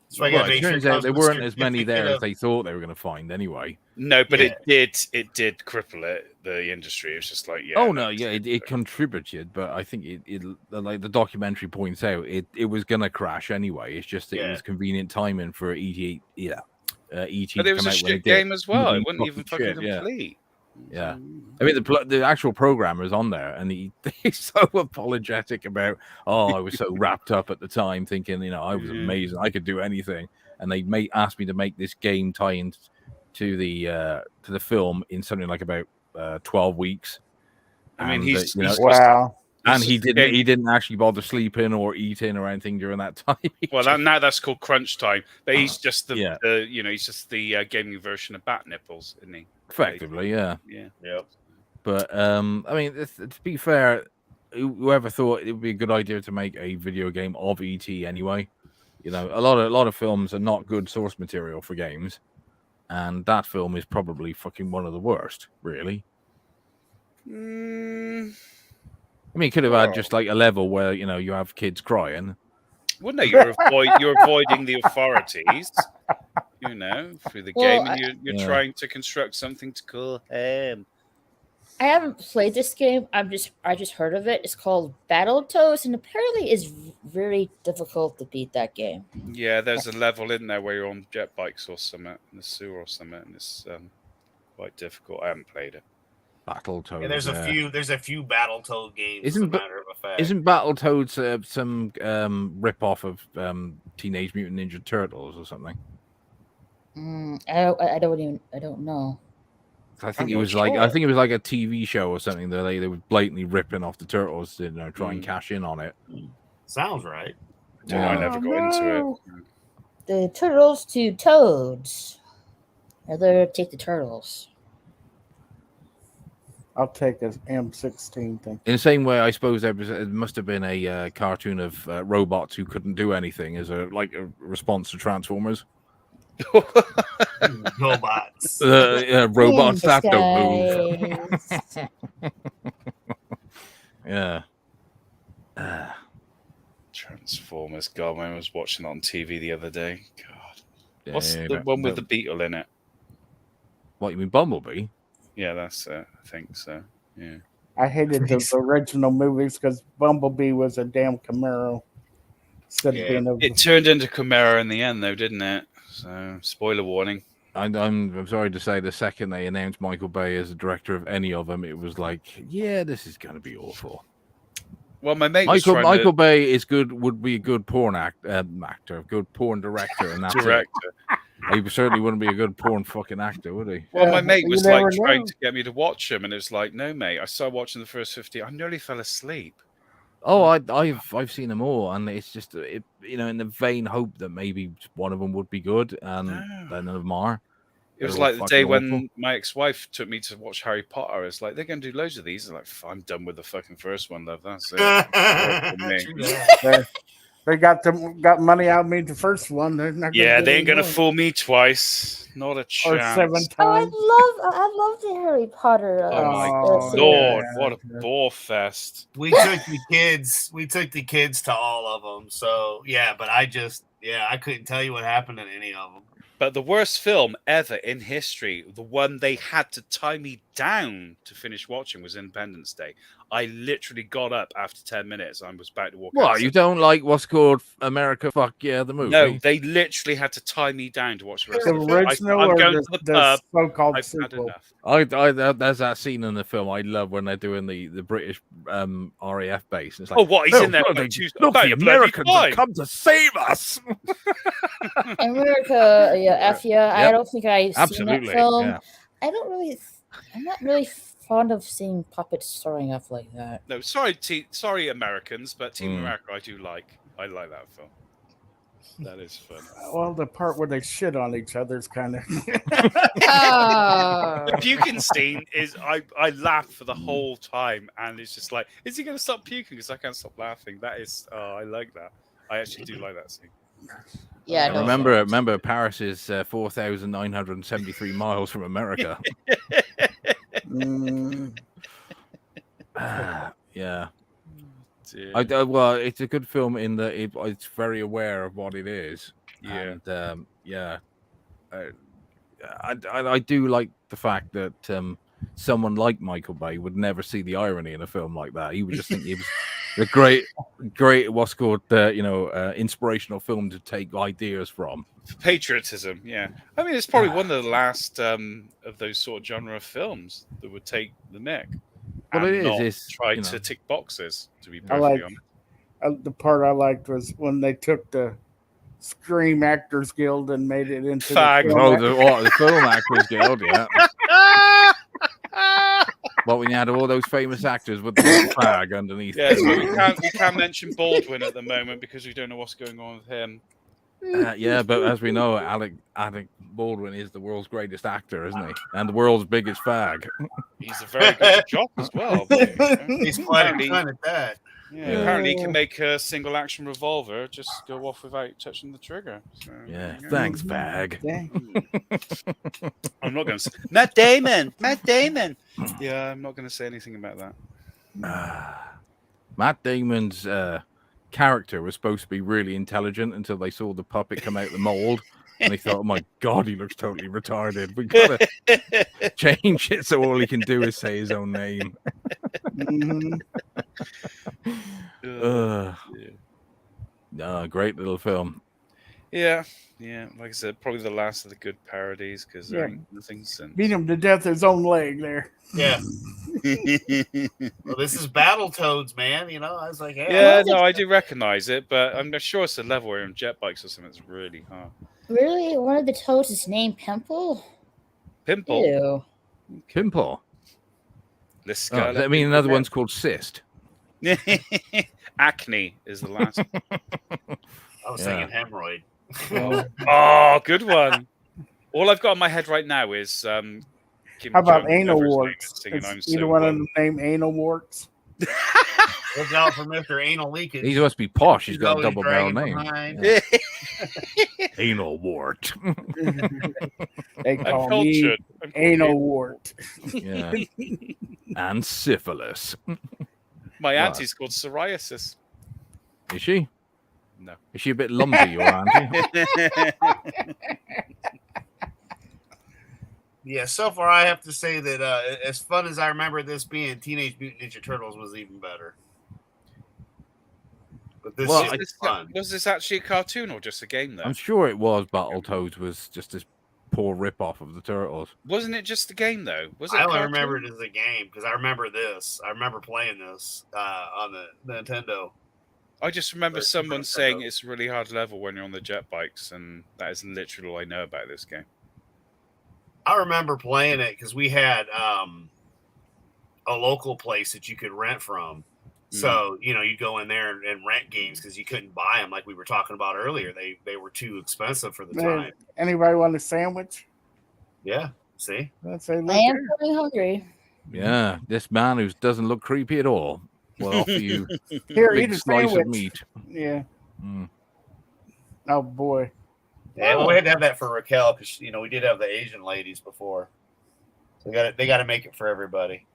So I gotta
Well, it
make sure
turns
it
out
comes
there
with a
weren't as many
certificate
there as
of-
they thought they were going to find anyway.
no, but
Yeah.
it did cripple the industry. It's just like, yeah.
Oh no, yeah, it contributed, but I think it like the documentary points out, it was going to crash anyway. It's just that it
Yeah.
was convenient timing for ET. Yeah, ET
But
to
it was
come
a
out when it
shit
did.
game as well. It
Really
wasn't even fucking
shit, yeah.
complete.
Yeah.
So,
I mean, the actual programmer's on there, and he's so apologetic about, oh, I was so wrapped up at the time, thinking, I was amazing, I could do anything, and they asked me to make this game tie in to the film in something like about 12 weeks.
I mean,
And,
he's
wow.
and he didn't actually bother sleeping or eating or anything during that time.
Well, now that's called crunch time. But he's just
Yeah.
he's just the gaming version of Bat Nipples, isn't he?
Effectively, yeah.
Yeah.
Yep.
But I mean, to be fair, whoever thought it would be a good idea to make a video game of ET anyway? A lot of films are not good source material for games, and that film is probably fucking one of the worst, really. I mean, it could have had just like a level where you have kids crying.
Well, no, you're avoiding the authorities, through the game, and you're trying to construct something to call home.
I haven't played this game. I just heard of it. It's called Battletoads, and apparently it's very difficult to beat that game.
Yeah, there's a level in there where you're on jet bikes or something in the sewer or something, and it's quite difficult. I haven't played it.
Battletoads.
And there's a few Battletoad games.
Isn't Battletoads some rip off of Teenage Mutant Ninja Turtles or something?
I don't know.
I think it was like a TV show or something that they were blatantly ripping off the Turtles to try and cash in on it.
Sounds right.
I never got into it.
The Turtles to Toads. I'd rather take the Turtles.
I'll take an M16 thing.
In the same way, I suppose it must have been a cartoon of robots who couldn't do anything as a response to Transformers.
Robots.
Robots that don't move. Yeah.
Transformers. God, I was watching it on TV the other day. God.
Yeah,
What's the one with the beetle in it?
What, you mean Bumblebee?
Yeah, that's it. I think so. Yeah.
I hated the original movies because Bumblebee was a damn Camaro.
It turned into Chimera in the end, though, didn't it? So, spoiler warning.
I'm sorry to say, the second they announced Michael Bay as the director of any of them, it was like, yeah, this is going to be awful.
Well, my mate
Michael Bay is good. Would be a good porn actor, good porn director, and that's
director.
He certainly wouldn't be a good porn fucking actor, would he?
Well, my mate was like trying to get me to watch him, and it was like, no, mate. I started watching the first 50. I nearly fell asleep.
Oh, I've seen them all, and it's just in the vain hope that maybe one of them would be good, and none of them are.
It was like the day when my ex-wife took me to watch Harry Potter. It's like, they're going to do loads of these. I'm like, I'm done with the fucking first one, love. That's it.
They got money out of me the first one. They're not
they ain't going to fool me twice. Not a chance.
Or 7 times.
Oh, I love the Harry Potter.
Oh my Lord, what a bore fest.
We took the kids to all of them. So, but I couldn't tell you what happened in any of them.
But the worst film ever in history, the one they had to tie me down to finish watching was Independence Day. I literally got up after 10 minutes. I was about to walk out.
What, you don't like what's called America Fuck Yeah, the movie?
No, they literally had to tie me down to watch the rest
The
of the film.
original
I'm
or
going to the pub.
so-called
I've had
sequel?
enough.
There's that scene in the film I love when they're doing the British RAF base. And it's like,
Oh, what? He's in there.
look,
Like,
the Americans have come to save us.
America, F yeah. I
Yep.
don't think I've seen that
Absolutely.
film.
Yeah.
I'm not really fond of seeing puppets starring up like that.
No, sorry, Americans, but Team America, I do like. I like that film. That is fun.
Well, the part where they shit on each other is kind of.
The puking scene is. I laughed for the whole time, and it's just like, is he going to stop puking? Because I can't stop laughing. That is. Oh, I like that. I actually do like that scene.
Yeah, no,
Remember, Paris is 4,973 miles from America. Yeah. Well, it's a good film in that it's very aware of what it is.
Yeah.
And, I do like the fact that someone like Michael Bay would never see the irony in a film like that. He would just think it was a great, what's called, inspirational film to take ideas from.
Patriotism, yeah. I mean, it's probably one of the last of those sort of genre films that would take the neck.
Well,
and
it
not
is.
Try
You know.
to tick boxes, to be perfectly honest.
The part I liked was when they took the Scream Actors Guild and made it into
Fag.
The Film Actors Guild, yeah. Well, when you had all those famous actors with the flag underneath.
Yeah, so we can't mention Baldwin at the moment because we don't know what's going on with him.
Yeah, but as we know, Alec Baldwin is the world's greatest actor, isn't he? And the world's biggest fag.
He's a very good job as well.
He's quite a ton at that.
Yeah, apparently he can make a single action revolver just go off without touching the trigger. So,
yeah, thanks, fag.
I'm not going to say Matt Damon. Yeah, I'm not going to say anything about that.
Matt Damon's character was supposed to be really intelligent until they saw the puppet come out the mold. And they thought, oh my God, he looks totally retarded. We gotta change it so all he can do is say his own name. No, great little film.
Yeah. Like I said, probably the last of the good parodies because there ain't nothing since.
Beat him to death his own leg there.
Yeah. Well, this is Battletoads, man. You know, I was like, hey,
yeah, no, I do recognize it, but I'm sure it's a level where on jet bikes or something. It's really hard.
Really? One of the toads is named Pimple?
Pimple?
Ew.
Pimple?
Oh,
I mean, another one's called Cyst.
Acne is the last.
I was thinking hemorrhoid.
Oh, good one. All I've got in my head right now is Kim
How about
Jong,
anal
whatever his name
warts?
is, singing, I'm
Either
so
one of
well.
them named anal warts.
Look out for Mr. Anal Leakage.
He must be posh. He's got a
always
double barrel
dragging
name.
behind.
Yeah. Anal wart.
They call me anal wart.
Yeah. And syphilis.
My auntie's called psoriasis.
Is she?
No.
Is she a bit lumpy, your auntie?
Yeah, so far I have to say that as fun as I remember this being, Teenage Mutant Ninja Turtles was even better. But this is fun.
Was this actually a cartoon or just a game, though?
I'm sure it was. Battletoads was just this poor rip-off of the Turtles.
Wasn't it just a game, though? Was it?
I only remember it as a game because I remember this. I remember playing this on the Nintendo.
I just remember someone saying it's a really hard level when you're on the jet bikes, and that is literally all I know about this game.
I remember playing it because we had a local place that you could rent from. So, you know, you'd go in there and rent games because you couldn't buy them like we were talking about earlier. They were too expensive for the time.
Anybody want a sandwich?
Yeah, see?
I am pretty hungry.
Yeah, this man who doesn't look creepy at all will offer you
Here,
a big
eat a
slice
sandwich.
of meat.
Yeah. Oh, boy.
Yeah, well, we had to have that for Raquel because, you know, we did have the Asian ladies before. So they got to make it for everybody.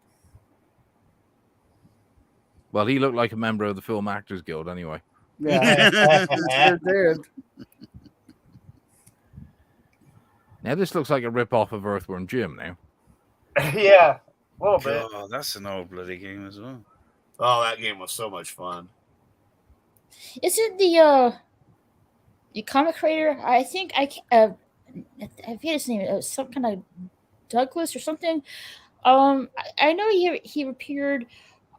Well, he looked like a member of the Film Actors Guild anyway.
Yeah, sure did.
Now, this looks like a rip-off of Earthworm Jim now.
Yeah. A little bit.
God, that's an old bloody game as well.
Oh, that game was so much fun.
Is it the comic creator? I think I forget his name. Some kind of Douglas or something. I know he appeared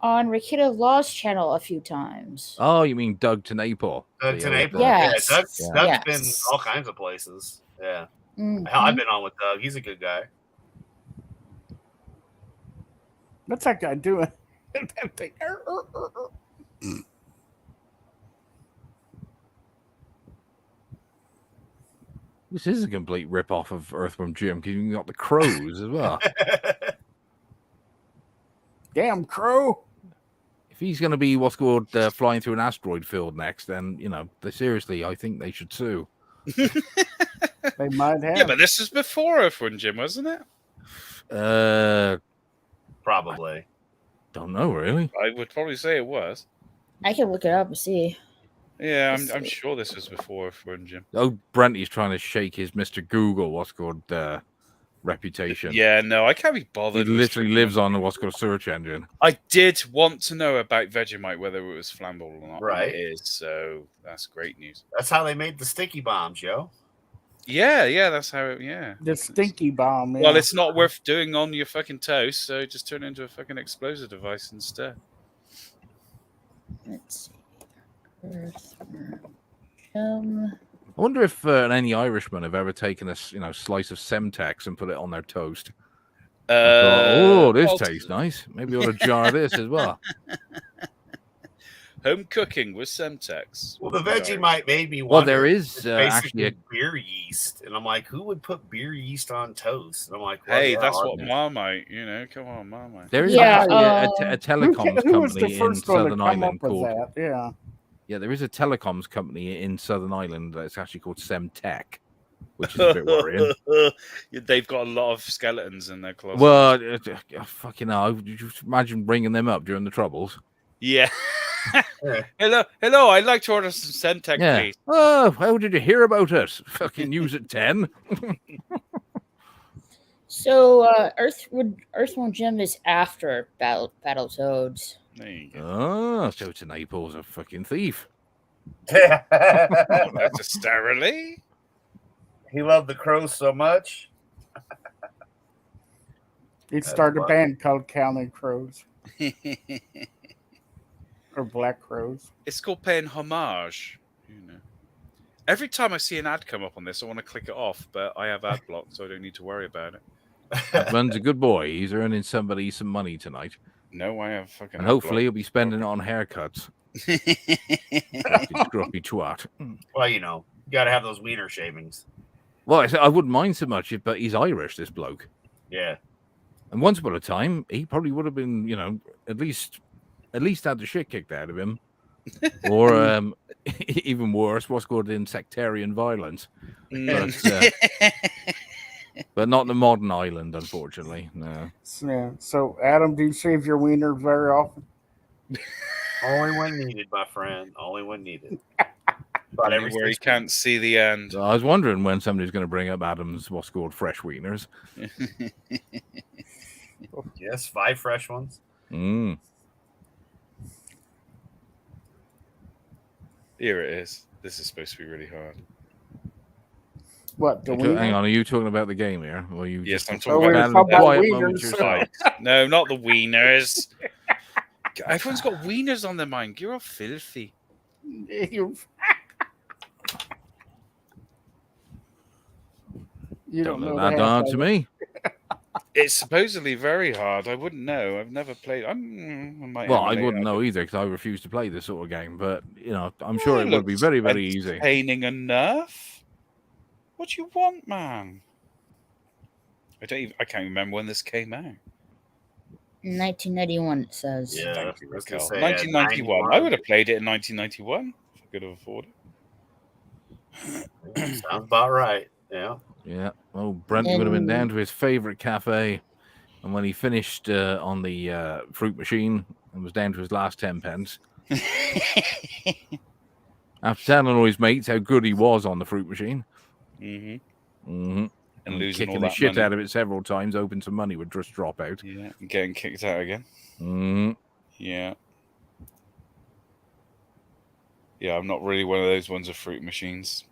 on Rakita Law's channel a few times.
Oh, you mean Doug Tenaple?
Tenaple.
Yes.
Yeah, Doug's
Yes.
been all kinds of places. Yeah.
Mhm.
Hell, I've been on with Doug. He's a good guy.
What's that guy doing? That thing.
This is a complete rip-off of Earthworm Jim because you got the crows as well.
Damn crow.
If he's going to be what's called flying through an asteroid field next, then, you know, seriously, I think they should sue.
They might have.
Yeah, but this was before Earthworm Jim, wasn't it?
Probably.
Don't know, really.
I would probably say it was.
I can look it up and see.
Yeah, I'm sure this was before Earthworm Jim.
Oh, Brenty's trying to shake his Mr. Google, what's called reputation.
Yeah, no, I can't be bothered.
He literally lives on what's called a search engine.
I did want to know about Vegemite, whether it was flammable or not.
Right.
It is, so that's great news.
That's how they made the sticky bombs, yo.
Yeah, that's how it, yeah.
The stinky bomb. Yeah.
Well, it's not worth doing on your fucking toast, so just turn it into a fucking explosive device instead.
Let's see. Earthworm.
I wonder if any Irishmen have ever taken a slice of Semtex and put it on their toast. This tastes nice. Maybe we ought to jar this as well.
Home cooking with Semtex.
Well, the Vegemite made me wonder.
Well, there is
it's
actually
basically beer yeast, and I'm like, who would put beer yeast on toast? And I'm like,
hey, that's what Marmite, come on, Marmite.
There is
Yeah,
a telecoms
who was the
company in
first one to
Southern
come
Ireland
up with
called.
that? Yeah.
Yeah, there is a telecoms company in Southern Ireland that's actually called Semtech, which is a bit worrying.
They've got a lot of skeletons in their closet.
Well, fucking hell, did you imagine bringing them up during the Troubles?
Yeah. Hello. I'd like to order some Semtech, please.
Oh, how did you hear about it? Fucking News at 10.
So Earthworm Jim is after Battletoads.
There you go.
Oh, so Naples a fucking thief.
Not necessarily.
He loved the crows so much.
He started a band called Counting Crows or Black Crows.
It's called paying homage. Every time I see an ad come up on this, I want to click it off, but I have ad block, so I don't need to worry about it.
Man's a good boy. He's earning somebody some money tonight.
No, I have fucking.
And hopefully he'll be spending it on haircuts. Scruffy twat.
Well, you got to have those Wiener shavings.
Well, I wouldn't mind so much, but he's Irish, this bloke.
Yeah.
And once upon a time, he probably would have been, at least had the shit kicked out of him. Or even worse, what's called in sectarian violence. But not the modern Ireland, unfortunately. No.
Yeah. So, Adam, do you shave your wiener very often?
Only when needed, my friend. Only when needed.
But everywhere you can't see the end.
I was wondering when somebody's going to bring up Adam's what's called fresh wieners.
Yes, 5 fresh ones.
Mm.
Here it is. This is supposed to be really hard.
What? The
Hang on, are you talking about the game here? Or you
yes, I'm
talking
talking
about
quiet
wieners.
moment yourself?
No, not the wieners. Everyone's got wieners on their mind. You're all filthy.
You
Don't
know
look that hard to me.
It's supposedly very hard. I wouldn't know. I've never played. I
wouldn't know either because I refuse to play this sort of game. But I'm sure it would be very, very easy.
Entertaining enough. What do you want, man? I can't remember when this came out.
1991, it says.
Yeah,
Thank you,
I was
Raquel.
gonna say,
1991. I would have played it in 1991 if I could have afforded
it. Sounds about right. Yeah.
Yeah. Oh, Brent would have been down to his favorite cafe, and when he finished on the fruit machine and was down to his last 10 pence, after telling all his mates how good he was on the fruit machine.
Mm-hmm.
Mm-hmm.
and losing all
kicking the
that
shit
money.
out of it several times, hoping some money would just drop out.
Yeah, and getting kicked out again.
Mm.
Yeah. Yeah, I'm not really one of those ones with fruit machines.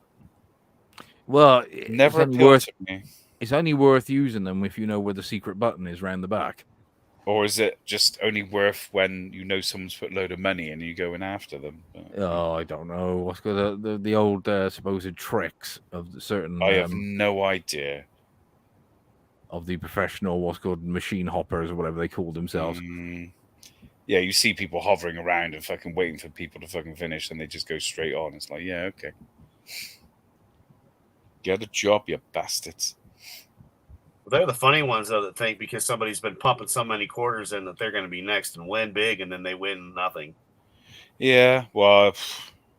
Well,
Never appealed to me.
It's only worth using them if you know where the secret button is round the back.
Or is it just only worth when you know someone's put a load of money and you go in after them?
Oh, I don't know. What's got the old supposed tricks of certain.
I have no idea.
Of the professional, what's called machine hoppers or whatever they call themselves.
Yeah, you see people hovering around and fucking waiting for people to fucking finish, and they just go straight on. It's like, yeah, okay. Get a job, you bastards.
They're the funny ones, though, that think because somebody's been pumping so many quarters in that they're going to be next and win big, and then they win nothing.
Yeah, well,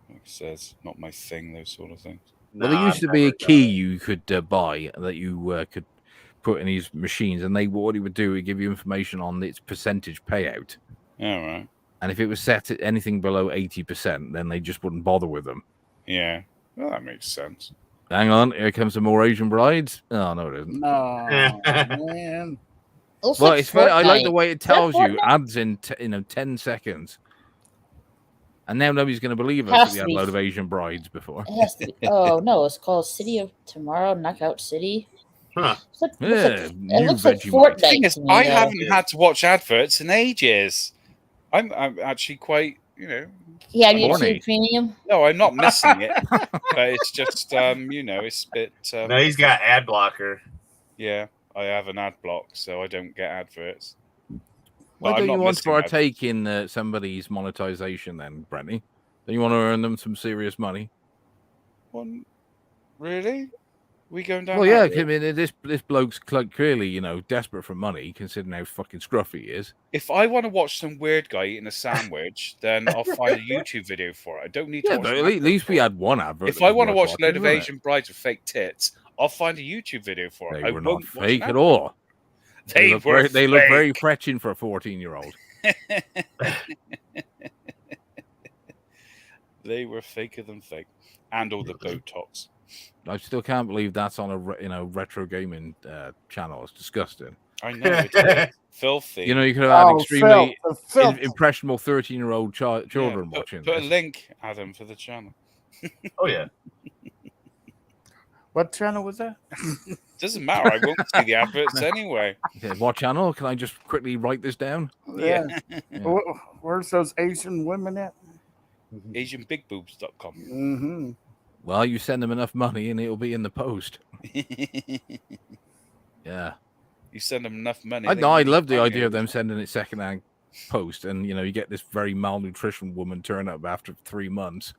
like I said, it's not my thing, those sort of things.
Well, there used to be a key you could buy that you could put in these machines, and what it would do, it would give you information on its percentage payout.
All right.
And if it was set at anything below 80%, then they just wouldn't bother with them.
Yeah, well, that makes sense.
Hang on, here comes some more Asian brides. Oh, no, it isn't.
No, man.
Well, it's funny. I like the way it tells you ads in 10 seconds. And now nobody's going to believe us that we had a load of Asian brides before.
Oh, no, it's called City of Tomorrow, Knockout City.
Huh.
It looks like Fortnite.
I haven't had to watch adverts in ages. I'm actually quite,
Yeah, YouTube Premium.
No, I'm not missing it, but it's just, it's a bit.
No, he's got ad blocker.
Yeah, I have an ad block, so I don't get adverts.
Why don't you want to partake in somebody's monetization then, Brenty? Don't you want to earn them some serious money?
Well, really? We going down?
Well, yeah. I mean, this bloke's clearly, desperate for money, considering how fucking scruffy he is.
If I want to watch some weird guy eating a sandwich, then I'll find a YouTube video for it. I don't need to.
Yeah, but at least we had one advert.
If I want to watch a load of Asian brides with fake tits, I'll find a YouTube video for it.
They were not fake at all. They look very fetching for a 14-year-old.
They were faker than fake, and all the Botox.
I still can't believe that's on a retro gaming channel. It's disgusting.
I know it's filthy.
You could have had extremely impressionable 13-year-old children watching.
Put a link, Adam, for the channel.
Oh yeah.
What channel was that?
Doesn't matter. I won't see the adverts anyway.
Yeah, what channel? Can I just quickly write this down?
Yeah. Where's those Asian women at?
AsianBigBoobs.com.
Mm-hmm.
Well, you send them enough money and it'll be in the post. Yeah.
You send them enough money.
I love the idea of them sending it secondhand post, and you get this very malnutrition woman turn up after 3 months.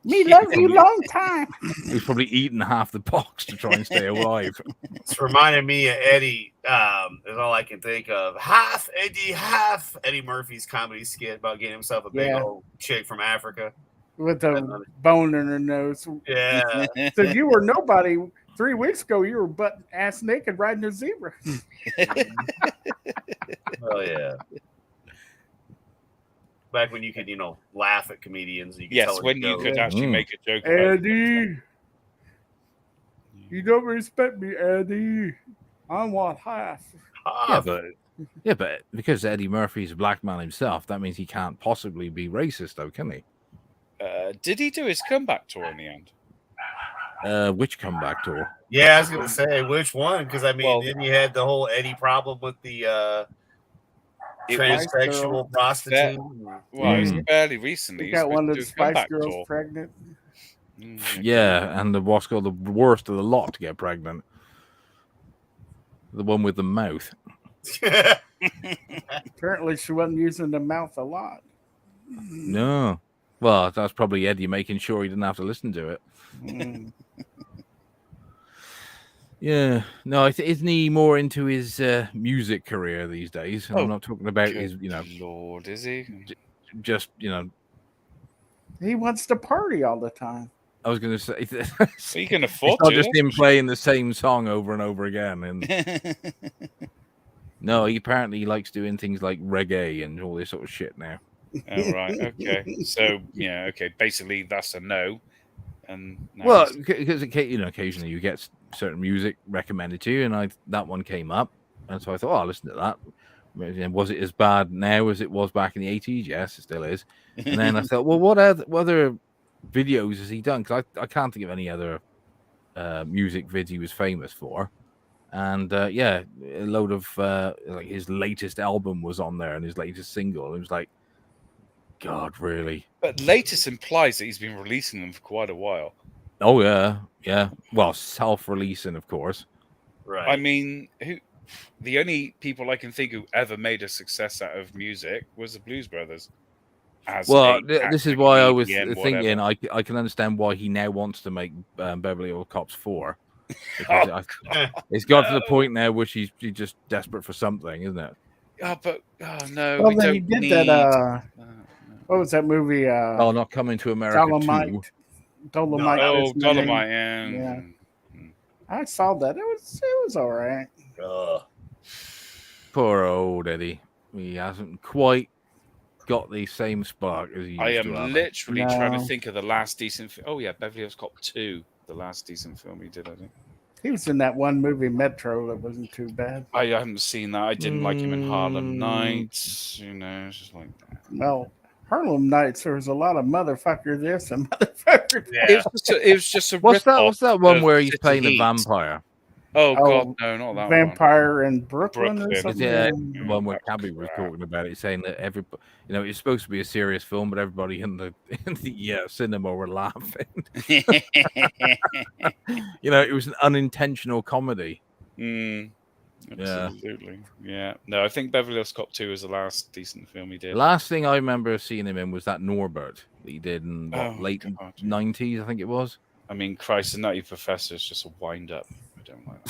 Me love you long time.
He's probably eaten half the box to try and stay alive.
It's reminding me of Eddie. Is all I can think of. Half Eddie, half Eddie Murphy's comedy skit about getting himself a big old chick from Africa
with a bone in her nose.
Yeah.
So you were nobody 3 weeks ago. You were butt ass naked riding a zebra.
Oh yeah. Back when you could, laugh at comedians. You could
yes, when you could actually make a joke about
Eddie, you don't respect me, Eddie. I want half.
Yeah, but because Eddie Murphy's a black man himself, that means he can't possibly be racist, though, can he?
Did he do his comeback tour in the end?
Which comeback tour?
Yeah, I was going to say, which one? Because, then you had the whole Eddie problem with the transsexual prostitute.
Well, it was fairly recently.
You got one of the Spice Girls pregnant.
Yeah, and what's called the worst of the lot to get pregnant. The one with the mouth.
Apparently, she wasn't using the mouth a lot.
No. Well, that's probably Eddie making sure he didn't have to listen to it. Yeah. No, isn't he more into his music career these days? And I'm not talking about his,
Lord, is he?
Just,
He wants to party all the time.
I was going to say,
he can afford
it's not just him playing the same song over and over again. And no, he apparently likes doing things like reggae and all this sort of shit now.
Oh, right. Okay. So, yeah. Okay. Basically, that's a no. And
well, because occasionally you get certain music recommended to you, and that one came up, and so I thought, oh, I'll listen to that. Was it as bad now as it was back in the 80s? Yes, it still is. And then I thought, well, what other videos has he done? Because I can't think of any other music vids he was famous for. And a load of like his latest album was on there and his latest single. It was like, God, really?
But latest implies that he's been releasing them for quite a while.
Oh yeah. Well, self-releasing, of course.
Right.
I mean, the only people I can think who ever made a success out of music was the Blues Brothers.
This is why I was thinking I can understand why he now wants to make Beverly Hills Cops 4. It's got to the point now where he's just desperate for something, isn't it?
Oh, but no.
Well, then he did that. What was that movie?
Not Coming to America 2.
Dolomite.
Dolomite. Yeah.
I saw that. It was all right.
Poor old Eddie. He hasn't quite got the same spark as he used to have.
I am literally trying to think of the last decent film. Oh, yeah, Beverly Hills Cop 2. The last decent film he did, I think.
He was in that one movie, Metro, that wasn't too bad.
I haven't seen that. I didn't like him in Harlem Nights. It's just like that.
Well, Harlem Nights, there was a lot of motherfucker this and motherfucker that.
It was just a
What's that one where he's playing a vampire?
Oh, God, no, not that
Vampire in Brooklyn or something?
Yeah, the one where Cabby was talking about it, saying that everybody, it's supposed to be a serious film, but everybody in the cinema were laughing. It was an unintentional comedy.
Absolutely. Yeah. No, I think Beverly Hills Cop 2 is the last decent film he did.
The last thing I remember seeing him in was that Norbert that he did in late 90s, I think it was.
I mean, Christ, the Nutty Professor is just a wind-up. I don't like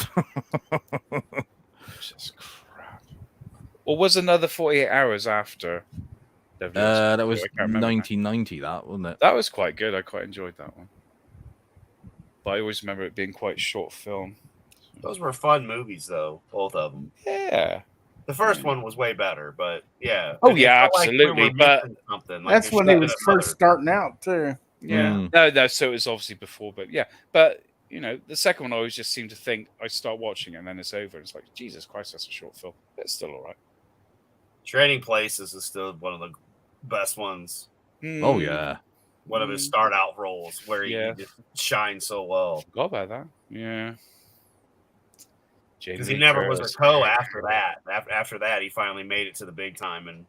that. Just crap. Or was another 48 Hours after?
That was 1990, that, wasn't it?
That was quite good. I quite enjoyed that one. But I always remember it being quite a short film.
Those were fun movies, though, both of them.
Yeah.
The first one was way better, but yeah.
Oh, yeah, absolutely. But
that's when he was first starting out, too.
Yeah. No, so it was obviously before, but yeah. But, the second one, I always just seem to think I start watching it and then it's over. It's like, Jesus Christ, that's a short film. It's still all right.
Trading Places is still one of the best ones.
Oh, yeah.
One of his start out roles where he just shines so well.
Forgot about that. Yeah.
Because he never was a co after that. After that, he finally made it to the big time and,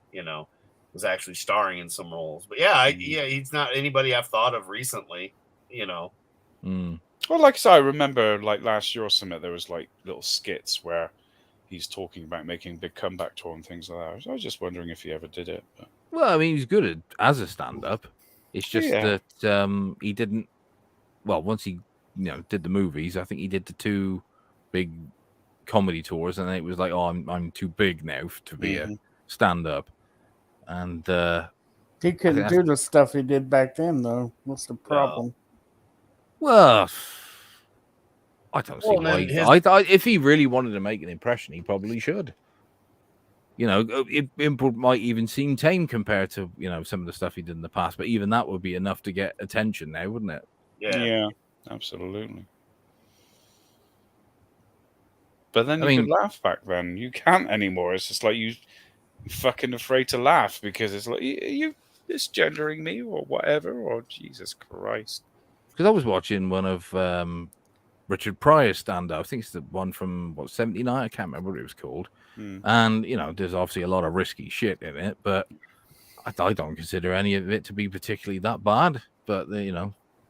was actually starring in some roles. But he's not anybody I've thought of recently,
Well, like I said, I remember like last year or something, there was like little skits where he's talking about making a big comeback tour and things like that. I was just wondering if he ever did it. But...
Well, I mean, he's good as a stand-up. It's just that he didn't. Well, once he did the movies, I think he did the 2 big comedy tours, and then it was like, oh, I'm too big now to be a stand-up. And
he couldn't do the stuff he did back then, though. What's the problem?
Well, I don't see why. If he really wanted to make an impression, he probably should. It might even seem tame compared to some of the stuff he did in the past, but even that would be enough to get attention now, wouldn't it?
Yeah, absolutely. But then you could laugh back then. You can't anymore. It's just like you fucking afraid to laugh because it's like you misgendering me or whatever, or Jesus Christ.
Because I was watching one of Richard Pryor's stand-up. I think it's the one from 79. I can't remember what it was called. And there's obviously a lot of risky shit in it, but I don't consider any of it to be particularly that bad. But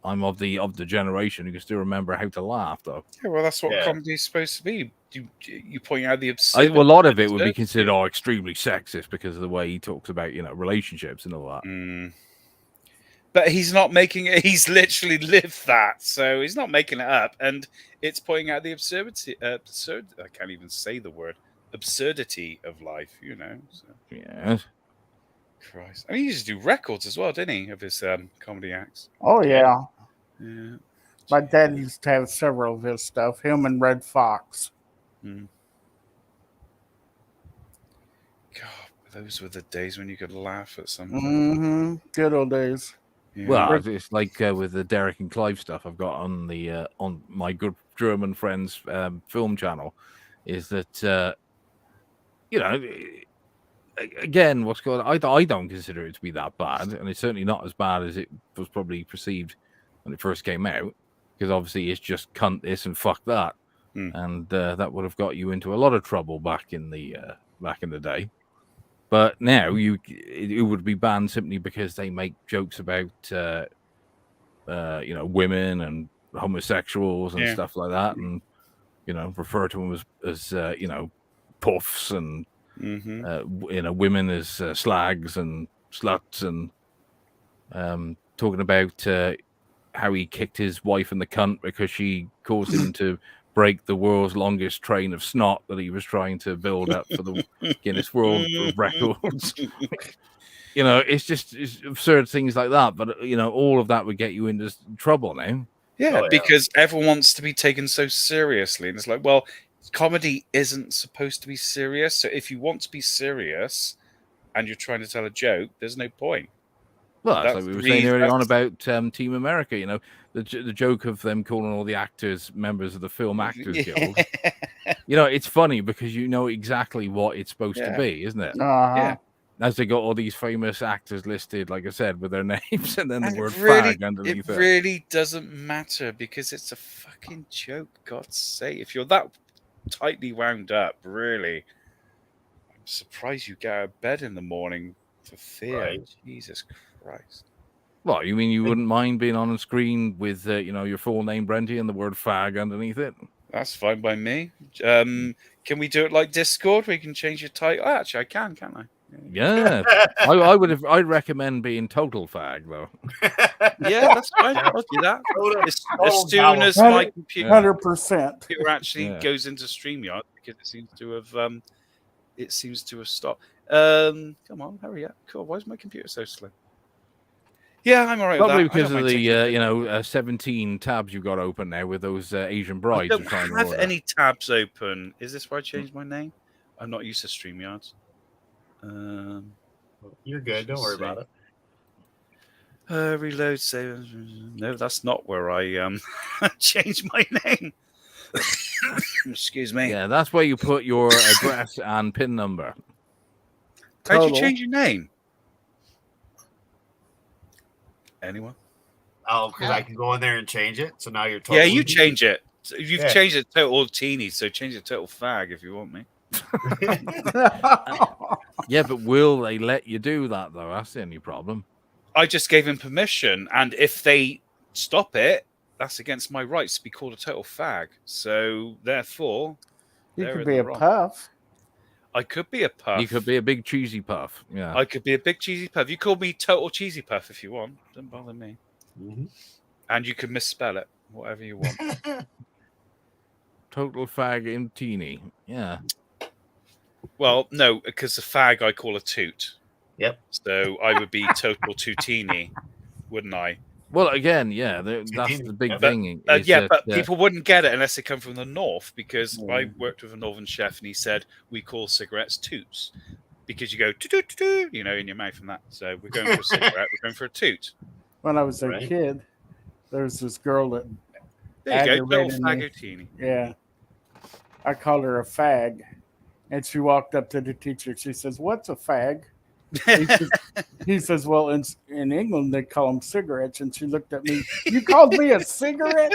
I'm of the generation who can still remember how to laugh, though.
Yeah, well, that's what comedy is supposed to be. You point out the absurd.
A lot of it would be considered extremely sexist because of the way he talks about relationships and all that.
But he's not making it. He's literally lived that, so he's not making it up. And it's pointing out the absurdity. I can't even say the word absurdity of life. So.
Yes.
Christ, I mean, he used to do records as well, didn't he? Of his comedy acts.
Oh yeah.
Yeah.
My dad used to have several of his stuff. Him and Red Fox.
God, those were the days when you could laugh at something.
Good old days.
Yeah.
Well, it's like with the Derek and Clive stuff I've got on the on my good German friends film channel, is that you know, again, what's going on? I don't consider it to be that bad, and it's certainly not as bad as it was probably perceived when it first came out, because obviously it's just cunt this and fuck that, and that would have got you into a lot of trouble back in the day. But now it would be banned simply because they make jokes about women and homosexuals and stuff like that, and refer to them as puffs and women as slags and sluts, and talking about how he kicked his wife in the cunt because she caused him to break the world's longest train of snot that he was trying to build up for the Guinness World Records. It's absurd things like that. But all of that would get you into trouble now.
Yeah, because everyone wants to be taken so seriously, and it's like, well, comedy isn't supposed to be serious. So if you want to be serious and you're trying to tell a joke, there's no point.
Well, that's like we were saying earlier on about Team America. The joke of them calling all the actors members of the Film Actors Guild. It's funny because exactly what it's supposed to be, isn't it?
Yeah.
As they got all these famous actors listed, like I said, with their names and then the word fag underneath
it. It really doesn't matter because it's a fucking joke, God's sake. If you're that tightly wound up, really, I'm surprised you get out of bed in the morning for fear. Right. Jesus Christ.
Well, you mean you wouldn't mind being on a screen with, your full name, Brenty, and the word fag underneath it?
That's fine by me. Can we do it like Discord where you can change your title? Actually, I can't I?
Yeah, I'd recommend being total fag though.
Yeah, that's fine. I'll do that. As soon as my computer
100%
actually goes into StreamYard, because it seems to have stopped. Come on, hurry up! Cool. Why is my computer so slow? Yeah, I'm alright.
Probably because of the 17 tabs you got open now with those Asian brides.
I don't have any tabs open. Is this where I changed my name? I'm not used to StreamYards.
You're good. Don't worry about
it. Reload save. No, that's not where I changed my name. Excuse me.
Yeah, that's where you put your address and PIN number.
How'd you change your name? Anyone?
Oh, because I can go in there and change it. So now you're total.
Yeah, you change it. You've changed it to Total Teeny, so change it to Total Fag if you want me.
Yeah, but will they let you do that though? That's the only problem.
I just gave him permission, and if they stop it, that's against my rights to be called a total fag. So therefore,
you could be a puff.
I could be a puff.
You could be a big cheesy puff. Yeah,
I could be a big cheesy puff. You call me total cheesy puff if you want. Don't bother me.
Mm-hmm.
And you can misspell it, whatever you want.
Total fag in teeny. Yeah.
Well, no, because the fag I call a toot.
Yep.
So I would be total tootini, wouldn't I?
Well, again, yeah, that's the big thing.
But people wouldn't get it unless they come from the north, because I worked with a northern chef and he said we call cigarettes toots because you go toot, in your mouth and that. So we're going for a cigarette, we're going for a toot.
When I was a kid, there was this girl that
there you go, little fagotini.
Yeah, I called her a fag. And she walked up to the teacher. She says, "What's a fag?" He says, "Well, in England, they call them cigarettes." And she looked at me. "You called me a cigarette?"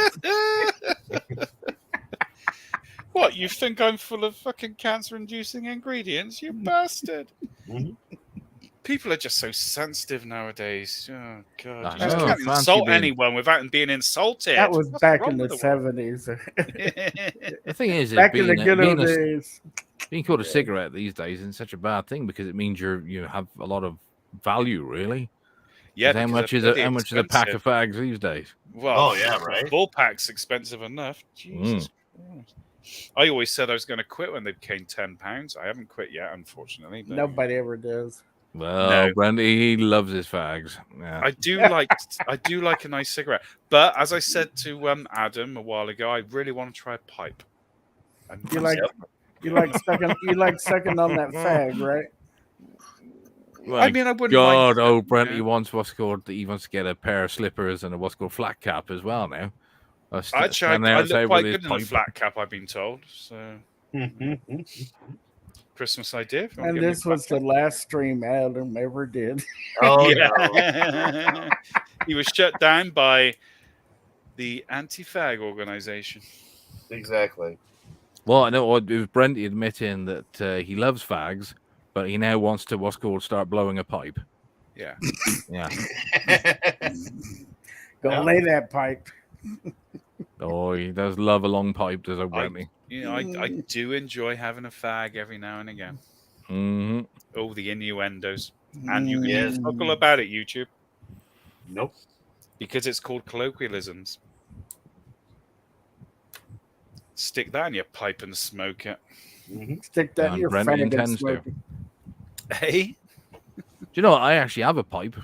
What, you think I'm full of fucking cancer-inducing ingredients, you bastard? People are just so sensitive nowadays. Oh, God. You just can't insult anyone without them being insulted.
That was back in the 70s.
The thing is,
back in the good old days.
Being called a cigarette these days isn't such a bad thing because it means you have a lot of value, really.
Yeah.
How much is a pack of fags these days?
Well, right. Bull pack's expensive enough. Jesus Christ. I always said I was going to quit when they became £10. I haven't quit yet, unfortunately. But
nobody ever does.
Well, Brandy, he loves his fags. Yeah.
I do like a nice cigarette, but as I said to Adam a while ago, I really want to try a pipe.
You like sucking on that fag, right?
I mean, I wouldn't
God,
mind.
oh, Brent, he wants what's called. He wants to get a pair of slippers and a what's called flat cap as well now.
Actually, I look quite good in a flat cap, I've been told. So, Christmas idea.
And this was the last stream Adam ever did.
Oh,
yeah. He was shut down by the anti-fag organization.
Exactly.
Well, I know it was Brent admitting that he loves fags, but he now wants to what's called start blowing a pipe.
Yeah.
Yeah.
Go lay that pipe.
Oh, he does love a long pipe, does Brent?
I do enjoy having a fag every now and again.
Mm-hmm.
All the innuendos. And you can talk all about it, YouTube.
Nope.
Because it's called colloquialisms. Stick that in your pipe and smoke it.
Stick that in your fag and smoke it.
Hey?
Do you know what? I actually have a pipe,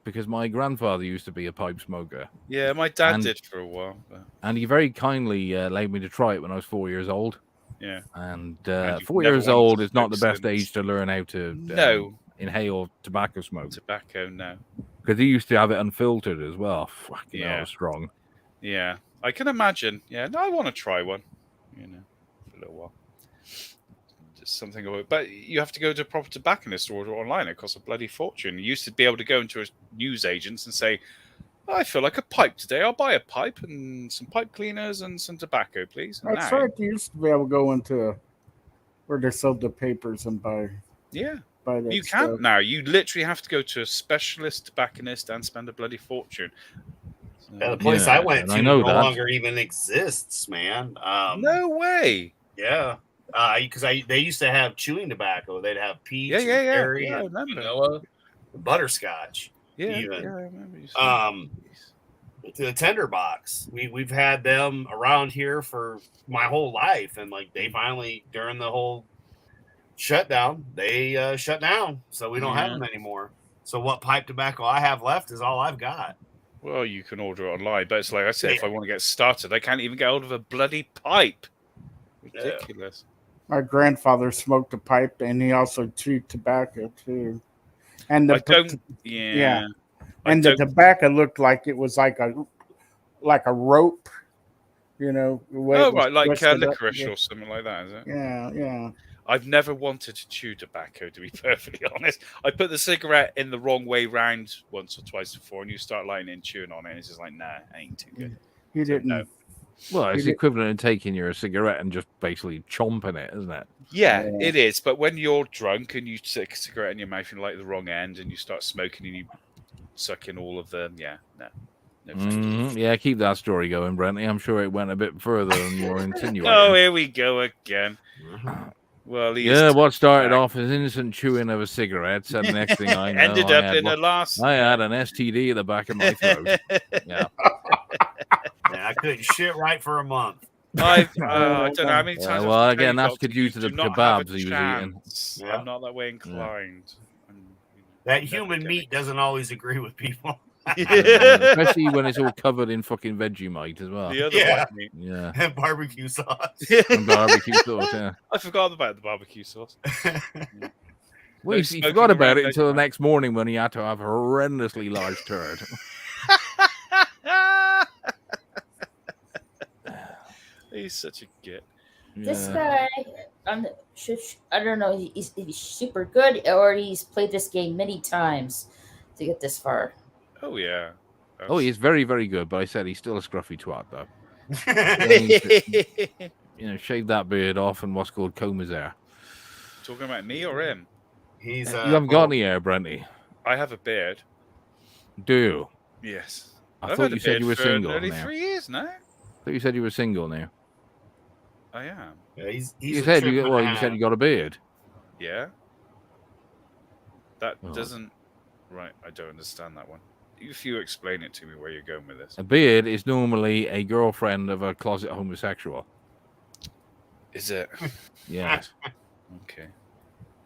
because my grandfather used to be a pipe smoker.
Yeah, my dad did for a while. But...
And he very kindly allowed me to try it when I was 4 years old.
Yeah.
And 4 years old is not the best age to learn how to inhale tobacco smoke.
Tobacco, no.
Because he used to have it unfiltered as well. Fucking hell, strong.
Yeah, I can imagine. Yeah, no, I want to try one. For a little while. Just something about, but you have to go to a proper tobacconist or order online. It costs a bloody fortune. You used to be able to go into a newsagents and say, I feel like a pipe today. I'll buy a pipe and some pipe cleaners and some tobacco, please. And
That's right. You used to be able to go into where they sold the papers and buy.
Yeah.
Buy that
you
stuff.
can't now. You literally have to go to a specialist tobacconist and spend a bloody fortune.
Yeah, the place I went to no longer even exists, man.
No way.
Yeah. Because they used to have chewing tobacco. They'd have peach, berry, and vanilla, butterscotch.
Yeah,
even.
Yeah, I remember.
The tender box. We've had them around here for my whole life, and like they finally during the whole shutdown, they shut down, so we don't have them anymore. So what pipe tobacco I have left is all I've got.
Well, you can order it online, but it's like I said, if I want to get started, I can't even get hold of a bloody pipe. Ridiculous.
My grandfather smoked a pipe, and he also chewed tobacco too. And the the tobacco looked like it was like a rope,
right, like licorice or something like that, is it?
Yeah.
I've never wanted to chew tobacco, to be perfectly honest. I put the cigarette in the wrong way round once or twice before, and you start lighting and chewing on it, and it's just like, nah, ain't too good.
You didn't.
No.
Well, it's the equivalent of taking your cigarette and just basically chomping it, isn't it?
Yeah, it is. But when you're drunk and you stick a cigarette in your mouth and you light the wrong end and you start smoking and you suck in all of them,
Yeah, keep that story going, Brenty. I'm sure it went a bit further than you're insinuating.
Oh, here we go again. Well,
what started off as innocent chewing of a cigarette, said the next thing I know,
ended up in a last.
I had an STD at the back of my throat. Yeah.
I couldn't shit right for a month.
I don't know how many times.
Well, again, that's due to the kebabs he was eating.
I'm not that way inclined.
That human meat doesn't always agree with people.
Especially when it's all covered in fucking Vegemite as well.
The other one,
yeah,
and barbecue sauce.
And barbecue sauce. Yeah,
I forgot about the barbecue sauce.
Well, he forgot about it until the next morning when he had to have a horrendously large turd.
He's such a git.
This guy, I don't know, he's super good, or he's played this game many times to get this far.
Oh, yeah.
Oh, he's very, very good, but I said he's still a scruffy twat, though. Shave that beard off and what's called comb his hair.
Talking about me or him?
You
haven't got any hair, Brenty.
I have a beard.
Do you?
Yes.
I thought you said you were single.
Nearly 3 years now.
I thought you said you were single now.
I am.
Yeah,
you said you got a beard.
Yeah. That doesn't. Right, I don't understand that one. If you explain it to me where you're going with this.
A beard is normally a girlfriend of a closet homosexual.
Is it?
Yes.
Okay.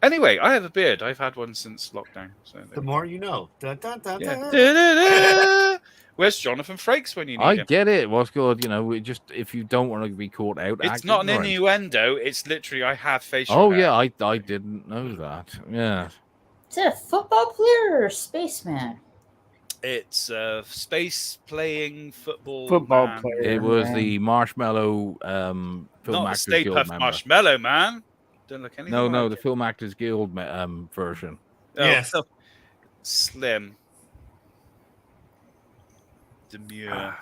Anyway, I have a beard. I've had one since lockdown. So
the more you know. Dun, dun, dun,
dun. Yeah. Where's Jonathan Frakes when you need him?
I get it. What's good? Just if you don't want to be caught out.
It's not an innuendo. It's literally I have facial.
Oh
hair.
yeah, I didn't know that. Yeah.
Is it a football player or a spaceman?
It's a space playing
Football
man.
player.
It was
man.
the Marshmallow Film
Not a
Actors
Stay
Guild
Puft
member.
Marshmallow Man. Don't look anything
No,
like
the
it.
Film Actors Guild version.
Yes.
Oh, slim. Demure.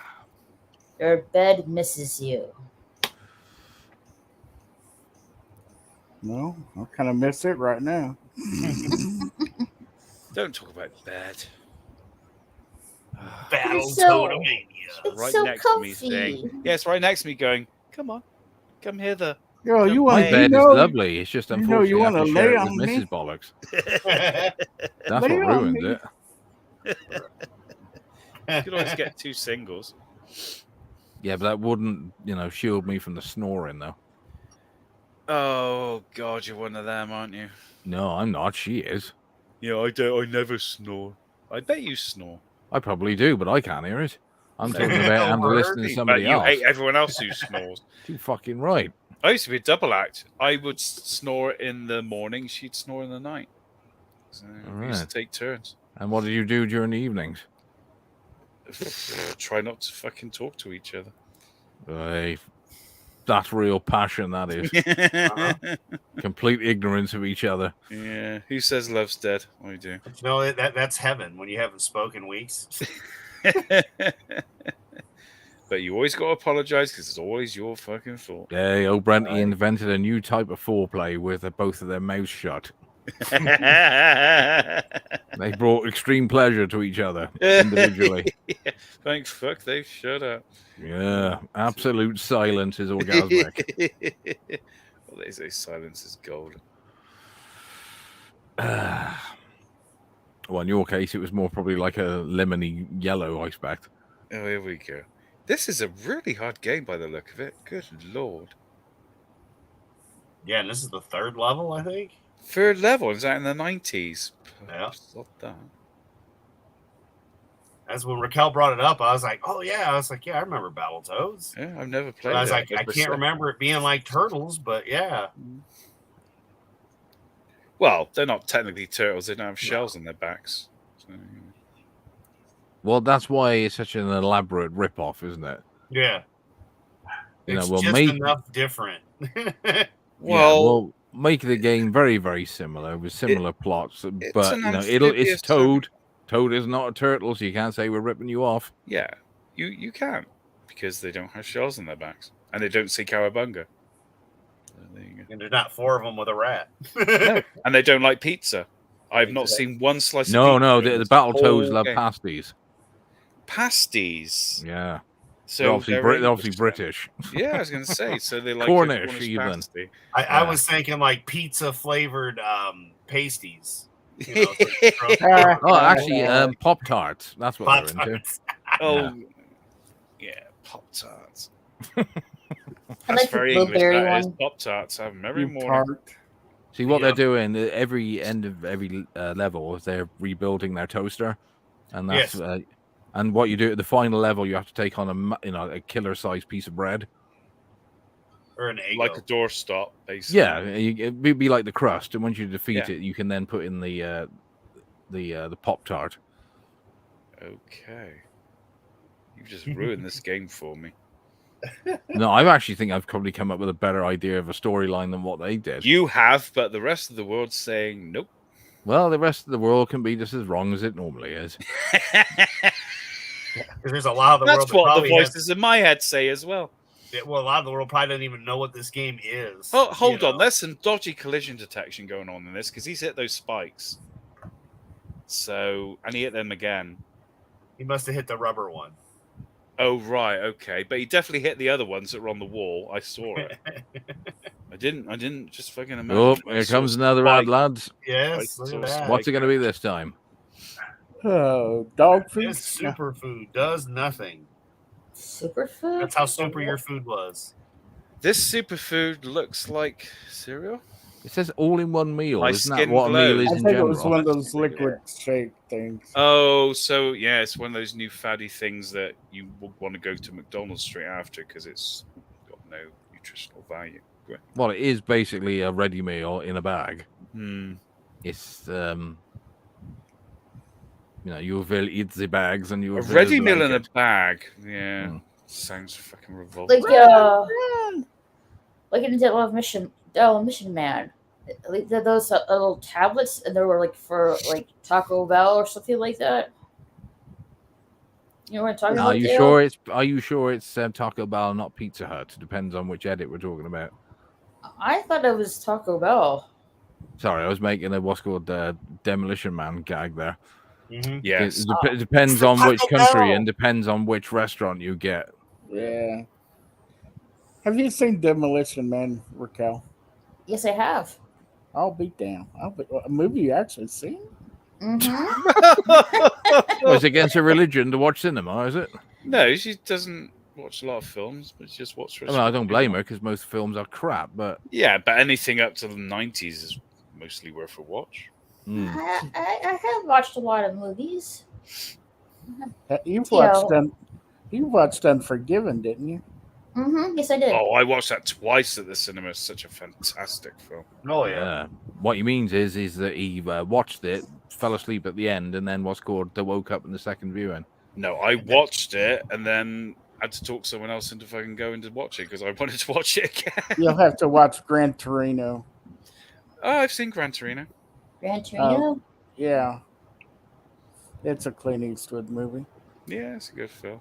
Your bed misses you.
No, I kind of miss it right now.
Don't talk about bed.
Battle
It's so-
Totemania.
It's
Right
so
next to me
comfy.
saying, yes, right next to me going, come on, come hither.
Yo, you
My
want
bed
you
is
know,
lovely. It's just
you know
unfortunately
you
I have
wanna
to share
lay
it with
on me?
Mrs. Bollocks. That's
Lay
what
on
ruins
me.
You
it.
could always get 2 singles.
Yeah, but that wouldn't, shield me from the snoring, though.
Oh, God, you're one of them, aren't you?
No, I'm not. She is.
Yeah, I don't. I never snore. I bet you snore.
I probably do, but I can't hear it. I'm talking about
No
having to listen to
word.
somebody
But you
else.
hate everyone else who snores.
Too fucking right.
I used to be a double act. I would snore in the morning. She'd snore in the night. So we used to take turns.
And what did you do during the evenings?
Try not to fucking talk to each other.
That's real passion, that is. Complete ignorance of each other.
Yeah. Who says love's dead? I do.
No, that's heaven when you haven't spoken weeks.
But you always got to apologize because it's always your fucking fault.
Yeah, old Brent invented a new type of foreplay with both of their mouths shut. They brought extreme pleasure to each other individually.
Yeah. Thank fuck they shut up.
Yeah, absolute silence is orgasmic.
Well, they say silence is gold.
Well, in your case, it was more probably like a lemony yellow, I expect.
Oh, here we go. This is a really hard game by the look of it. Good lord.
Yeah, and this is the 3rd level, I think.
3rd level, is that in the 90s?
Yeah.
Stop that.
As when Raquel brought it up, I was like, "Oh yeah," I was like, "Yeah, I remember Battletoads."
Yeah, I've never
But
played
I was
it.
like, "I can't remember it being like Turtles," but yeah.
Well, they're not technically turtles. They don't have shells on their backs. So,
Well, that's why it's such an elaborate rip-off, isn't it?
Yeah. It's
we'll
just
make
enough different.
we'll make the game very, very similar with similar plots, but it's Toad. Toad is not a turtle, so you can't say we're ripping you off.
Yeah, you can, because they don't have shells on their backs and they don't see cowabunga. There you go.
And there's not 4 of them with a rat.
No, and they don't like pizza. I've not seen one slice.
No,
of pizza
the Battletoads love pasties.
Pasties.
Yeah.
So
they're obviously British.
Yeah, I was going to say. So they like
Cornish even.
Pasty.
I was thinking like pizza flavored pasties.
Actually, Pop-Tarts. That's what they're into.
Oh, yeah, Pop-Tarts.
I
That's
like the
very English.
blueberry
That is
one.
Pop-Tarts. I have them every morning.
See what they're doing. Every end of every level, they're rebuilding their toaster, and that's and what you do at the final level, you have to take on a killer-sized piece of bread.
Or an egg.
Like a doorstop, basically.
Yeah, it'd be like the crust, and once you defeat it, you can then put in the Pop-Tart.
Okay. You've just ruined this game for me.
No, I actually think I've probably come up with a better idea of a storyline than what they did.
You have, but the rest of the world's saying nope.
Well, the rest of the world can be just as wrong as it normally is.
There's a lot of the
That's
world.
That's what the voices in my head say as well.
Well, a lot of the world probably doesn't even know what this game is.
Oh, hold on. There's some dodgy collision detection going on in this because he's hit those spikes. So, and he hit them again.
He must have hit the rubber one.
Oh, right. Okay. But he definitely hit the other ones that were on the wall. I saw it. I didn't just fucking imagine.
Oh, here comes another ad, lads.
Yes. Look at that.
What's it going to be this time?
Oh, dog food.
This superfood does nothing.
Superfood?
That's how super your food was.
This superfood looks like cereal.
It says all-in-one meal.
My
Isn't that
skin
what a meal is
I
in
think
general?
it was one of those liquid shake things.
Oh, so yeah, it's one of those new faddy things that you would want to go to McDonald's straight after because it's got no nutritional value.
Well, it is basically a ready meal in a bag.
Hmm.
It's you will eat the bags and you
A
will
ready meal
like
in a
it.
bag. Yeah.
Mm.
Sounds fucking revolting.
Like in the Mission Man. Like those little tablets, and they were like for like Taco Bell or something like that. You know what I'm talking about?
Are you sure it's Taco Bell, not Pizza Hut? Depends on which edit we're talking about.
I thought it was Taco Bell.
Sorry, I was making a what's called Demolition Man gag there.
Mm-hmm.
Yes.
It depends on which country and depends on which restaurant you get.
Yeah. Have you seen Demolition Man, Raquel?
Yes, I have.
I'll be down. A movie you actually seen?
Mm-hmm.
It's against her religion to watch cinema, is it?
No, she doesn't watch a lot of films, but she just watches.
I don't blame her because most films are crap. But
yeah, but anything up to the 90s is mostly worth a watch.
I have watched a lot of movies.
You've watched Unforgiven, didn't you?
Mm-hmm. Yes, I did.
Oh, I watched that twice at the cinema. It's such a fantastic film.
Oh yeah.
What he means is that he watched it, fell asleep at the end, and then they woke up in the second viewing.
No, I watched it and then had to talk someone else into fucking going to watch it because I wanted to watch it again.
You'll have to watch Gran Torino.
Oh, I've seen Gran Torino.
Gran Torino?
Yeah. It's a Clint Eastwood movie.
Yeah, it's a good film.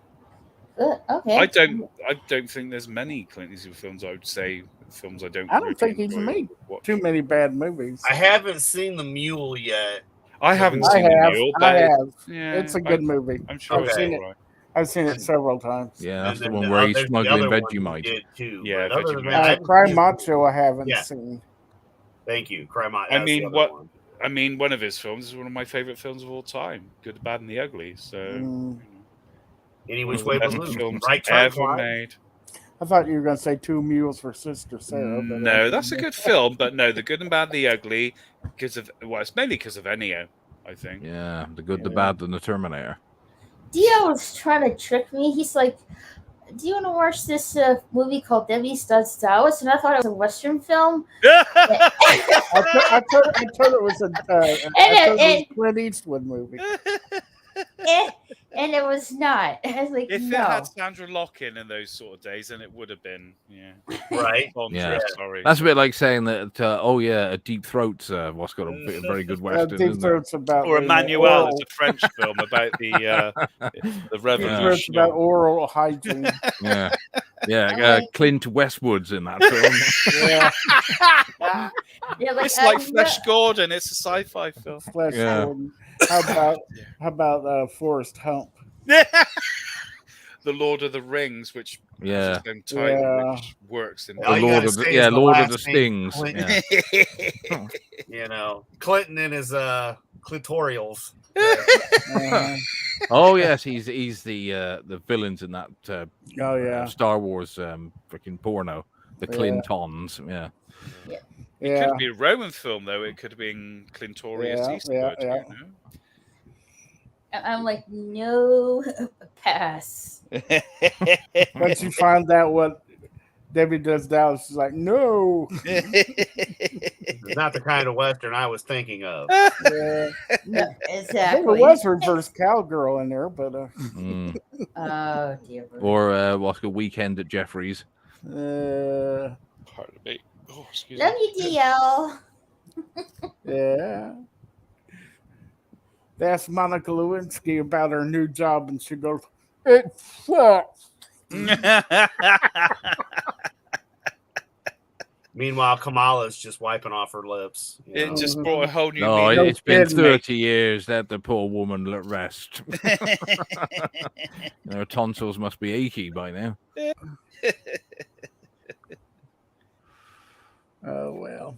Good. Okay.
I don't think there's many Clint Eastwood films. I would say films I don't.
I don't think he's made too many bad movies.
I haven't seen The Mule yet.
I haven't seen The Mule, but
I have.
Yeah,
it's a good movie.
I'm sure
I've seen it.
Right.
I've seen it several times.
Yeah, that's the
And
one
then
where he's
there's the
smuggling
other one he
Vegemite.
did too.
Yeah,
But other than
Vegemite.
that,
Cry Macho I haven't seen.
Thank you, Cry Macho.
I mean, one of his films is one of my favorite films of all time, Good, the Bad, and the Ugly. So,
Any
one
Which
of
Way
the
But
best
Loose,
films
Right Turn,
ever
Clyde.
made.
I thought you were going to say Two Mules for Sister Sarah. But
No, that's a good film, but no, The Good and Bad, the Ugly, it's mainly because of Ennio, I think.
Yeah, The Good, the Bad, and the Terminator.
Dio was trying to trick me. He's like, "Do you want to watch this movie called Debbie Studs Dallas?" And I thought it was a Western film.
I thought it was a Clint Eastwood movie.
And it was not. I was like,
If
no.
it had Sandra Lock in those sort of days, then it would have been,
right.
Yeah,
sorry.
That's a bit like saying that. A Deep Throat's what's got a very good Western.
Deep Throat's about
or Emmanuel is a French film about the revolution.
It's about oral hygiene.
Yeah, Clint Westwood's in that film.
It's like Flesh Gordon. It's a sci-fi film.
Flesh Gordon. How about Forrest Hump?
The Lord of the Rings, which
which works
in
Lord of the Stings.
Yeah. Clinton and his clitorials.
Oh yes, he's the villains in that. Star Wars freaking porno, the Clintons. Yeah.
It could be a Roman film though. It could have been Clintorius Eastwood. You know?
I'm like, no, pass.
Once you find out what Debbie Does Dallas, is like, no.
It's not the kind of Western I was thinking of.
Yeah.
Exactly.
There was reverse cowgirl in there, but
oh dear.
Or what's the Weekend at Jeffrey's?
Pardon me. Oh, excuse
Love
me.
you, DL.
Yeah. They asked Monica Lewinsky about her new job, and she goes, "It sucks."
Meanwhile, Kamala's just wiping off her lips.
It just brought a whole new
No,
meaning.
it's been 30 years. Let the poor woman rest. Her tonsils must be achy by now.
Oh, well.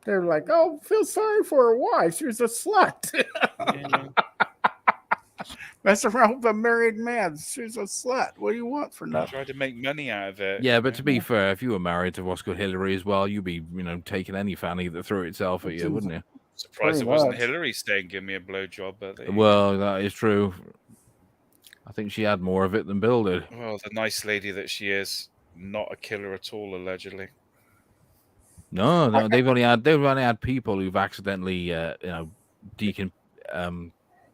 They're like, oh, feel sorry for her wife. She was a slut. Mess around with a married man. She's a slut. What do you want for nothing?
Tried to make money out of it.
Yeah, but to be fair, if you were married to what's called Hillary as well, you'd be, taking any fanny that threw itself at you, wouldn't you?
Surprised it wasn't Hillary saying, give me a blowjob.
Well, that is true. I think she had more of it than Bill did.
Well, the nice lady that she is, not a killer at all, allegedly.
No, they've only had people who've accidentally,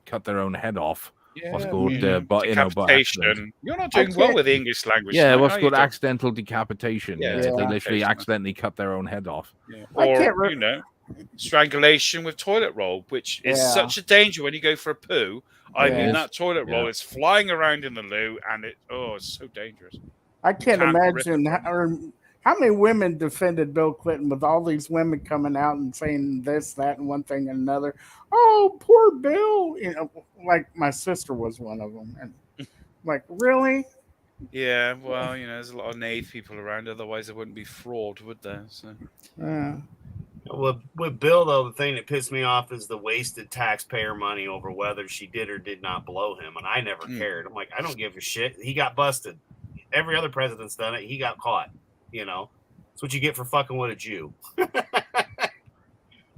cut their own head off.
Yeah,
What's called
decapitation. You're not doing well with the English language.
Yeah,
tonight,
what's
are
called
you, Doc?
accidental decapitation.
Yeah,
Yeah, they literally
decapitation.
accidentally cut their own head off.
Yeah.
I can't
Or, strangulation with toilet roll, which is such a danger when you go for a poo. I mean, that toilet roll is flying around in the loo, and it's so dangerous.
I can't imagine how many women defended Bill Clinton with all these women coming out and saying this, that, and one thing and another. Oh, poor Bill. Like my sister was one of them. And like, really?
Yeah, well, there's a lot of naive people around. Otherwise, there wouldn't be fraud, would there? So.
With Bill, though, the thing that pissed me off is the wasted taxpayer money over whether she did or did not blow him. And I never cared. I'm like, I don't give a shit. He got busted. Every other president's done it. He got caught. That's what you get for fucking with a Jew.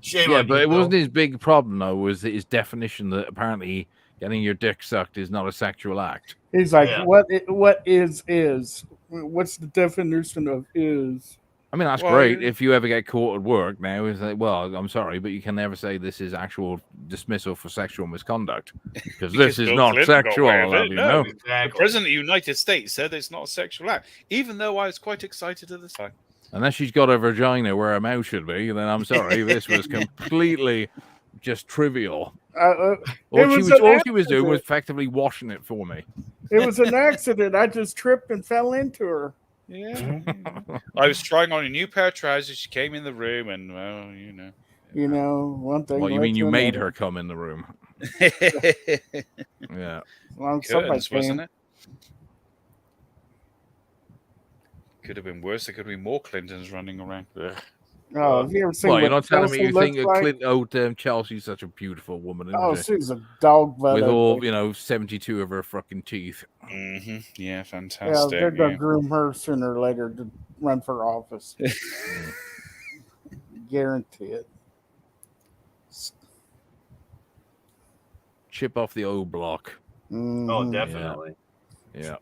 Shame on
but
you,
it
Bill.
wasn't his big problem, though, was his definition that apparently getting your dick sucked is not a sexual act.
He's like, what is? What's the definition of is?
I mean, that's great. If you ever get caught at work now, it's like, well, I'm sorry, but you can never say this is actual dismissal for sexual misconduct because this is
Bill
not
Clinton
sexual.
No,
Exactly.
The President of the United States said it's not a sexual act, even though I was quite excited at the time.
Unless she's got a vagina where her mouth should be, then I'm sorry, this was completely just trivial. All she was doing was effectively washing it for me.
It was an accident. I just tripped and fell into her.
Yeah. I was trying on a new pair of trousers. She came in the room, and
one thing.
What you mean? You made her come in the room? Yeah.
Well,
wasn't it? Could have been worse. There could have been more Clintons running around.
Oh, have you ever seen?
Well, you're not telling me you think
like?
Chelsea's such a beautiful woman, isn't
Oh,
she?
she's a dog butt
with all 72 of her fucking teeth.
Mm-hmm. Yeah, fantastic.
Yeah, they're gonna groom her sooner or later to run for office. Guarantee it.
Chip off the old block.
Oh, definitely.
Yeah.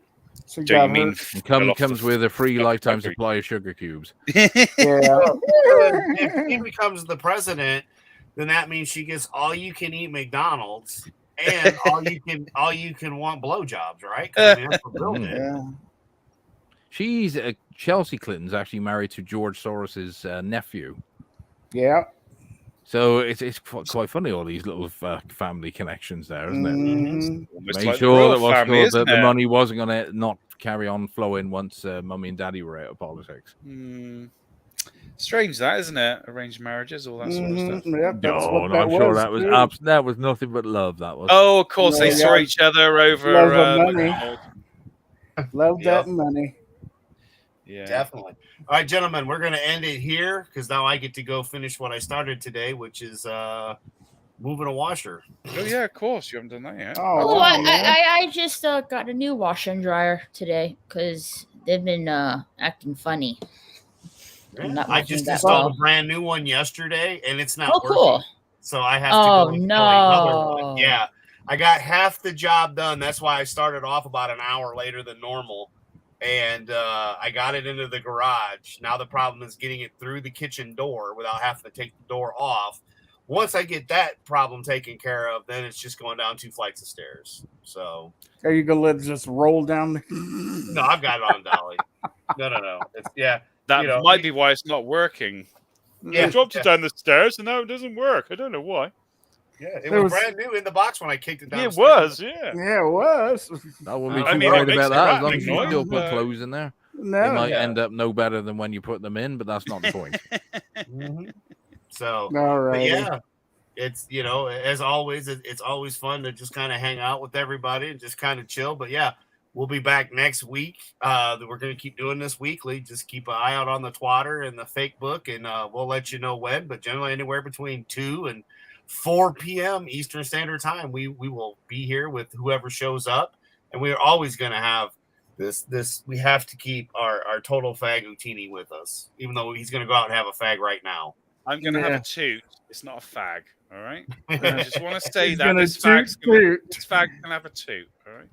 So
do you mean
comes with a free lifetime supply of sugar cubes?
Yeah.
If he becomes the president, then that means she gets all you can eat McDonald's and all you can want blowjobs, right? I mean, that's what Bill did.
Yeah.
She's Chelsea Clinton's actually married to George Soros's nephew.
Yeah.
So it's quite funny, all these little family connections there, isn't it?
Mm-hmm.
Made
like
sure
that
the money wasn't going to not carry on flowing once Mummy and Daddy were out of politics.
Strange, that isn't it? Arranged marriages, all that sort of stuff.
Yep,
I'm sure that was nothing but love. That was.
Oh, of course, they saw each other over
money. Love that money.
Yeah,
definitely. All right, gentlemen, we're going to end it here because now I get to go finish what I started today, which is moving a washer.
Oh yeah, of course, you haven't done that yet.
I just got a new washer and dryer today because they've been acting funny.
Yeah. I just installed a brand new one yesterday, and it's not working.
Cool.
So I have to go
no.
Another one. Yeah, I got half the job done. That's why I started off about an hour later than normal. And I got it into the garage. Now the problem is getting it through the kitchen door without having to take the door off. Once I get that problem taken care of, then it's just going down 2 flights of stairs. So
are you gonna let it just roll down?
No, I've got it on dolly. No.
That might be why it's not working.
Yeah,
I dropped it down the stairs, and now it doesn't work. I don't know why.
Yeah, it was brand new in the box when I kicked it down.
It was, yeah.
Yeah, it was.
I wouldn't be too worried about that as long as you still put clothes in there.
No,
they might end up no better than when you put them in, but that's not the point.
So,
all right.
Yeah, it's as always, it's always fun to just kind of hang out with everybody and just kind of chill. But yeah, we'll be back next week. We're going to keep doing this weekly. Just keep an eye out on the Twitter and the fake book, and we'll let you know when. But generally, anywhere between 2 and 4 p.m. Eastern Standard Time, we will be here with whoever shows up, and we're always going to have this. We have to keep our total fag Ootini with us, even though he's going to go out and have a fag right now.
I'm going to have a toot. It's not a fag, all right? I just want to say
he's
that this fag's going to have a toot, all right?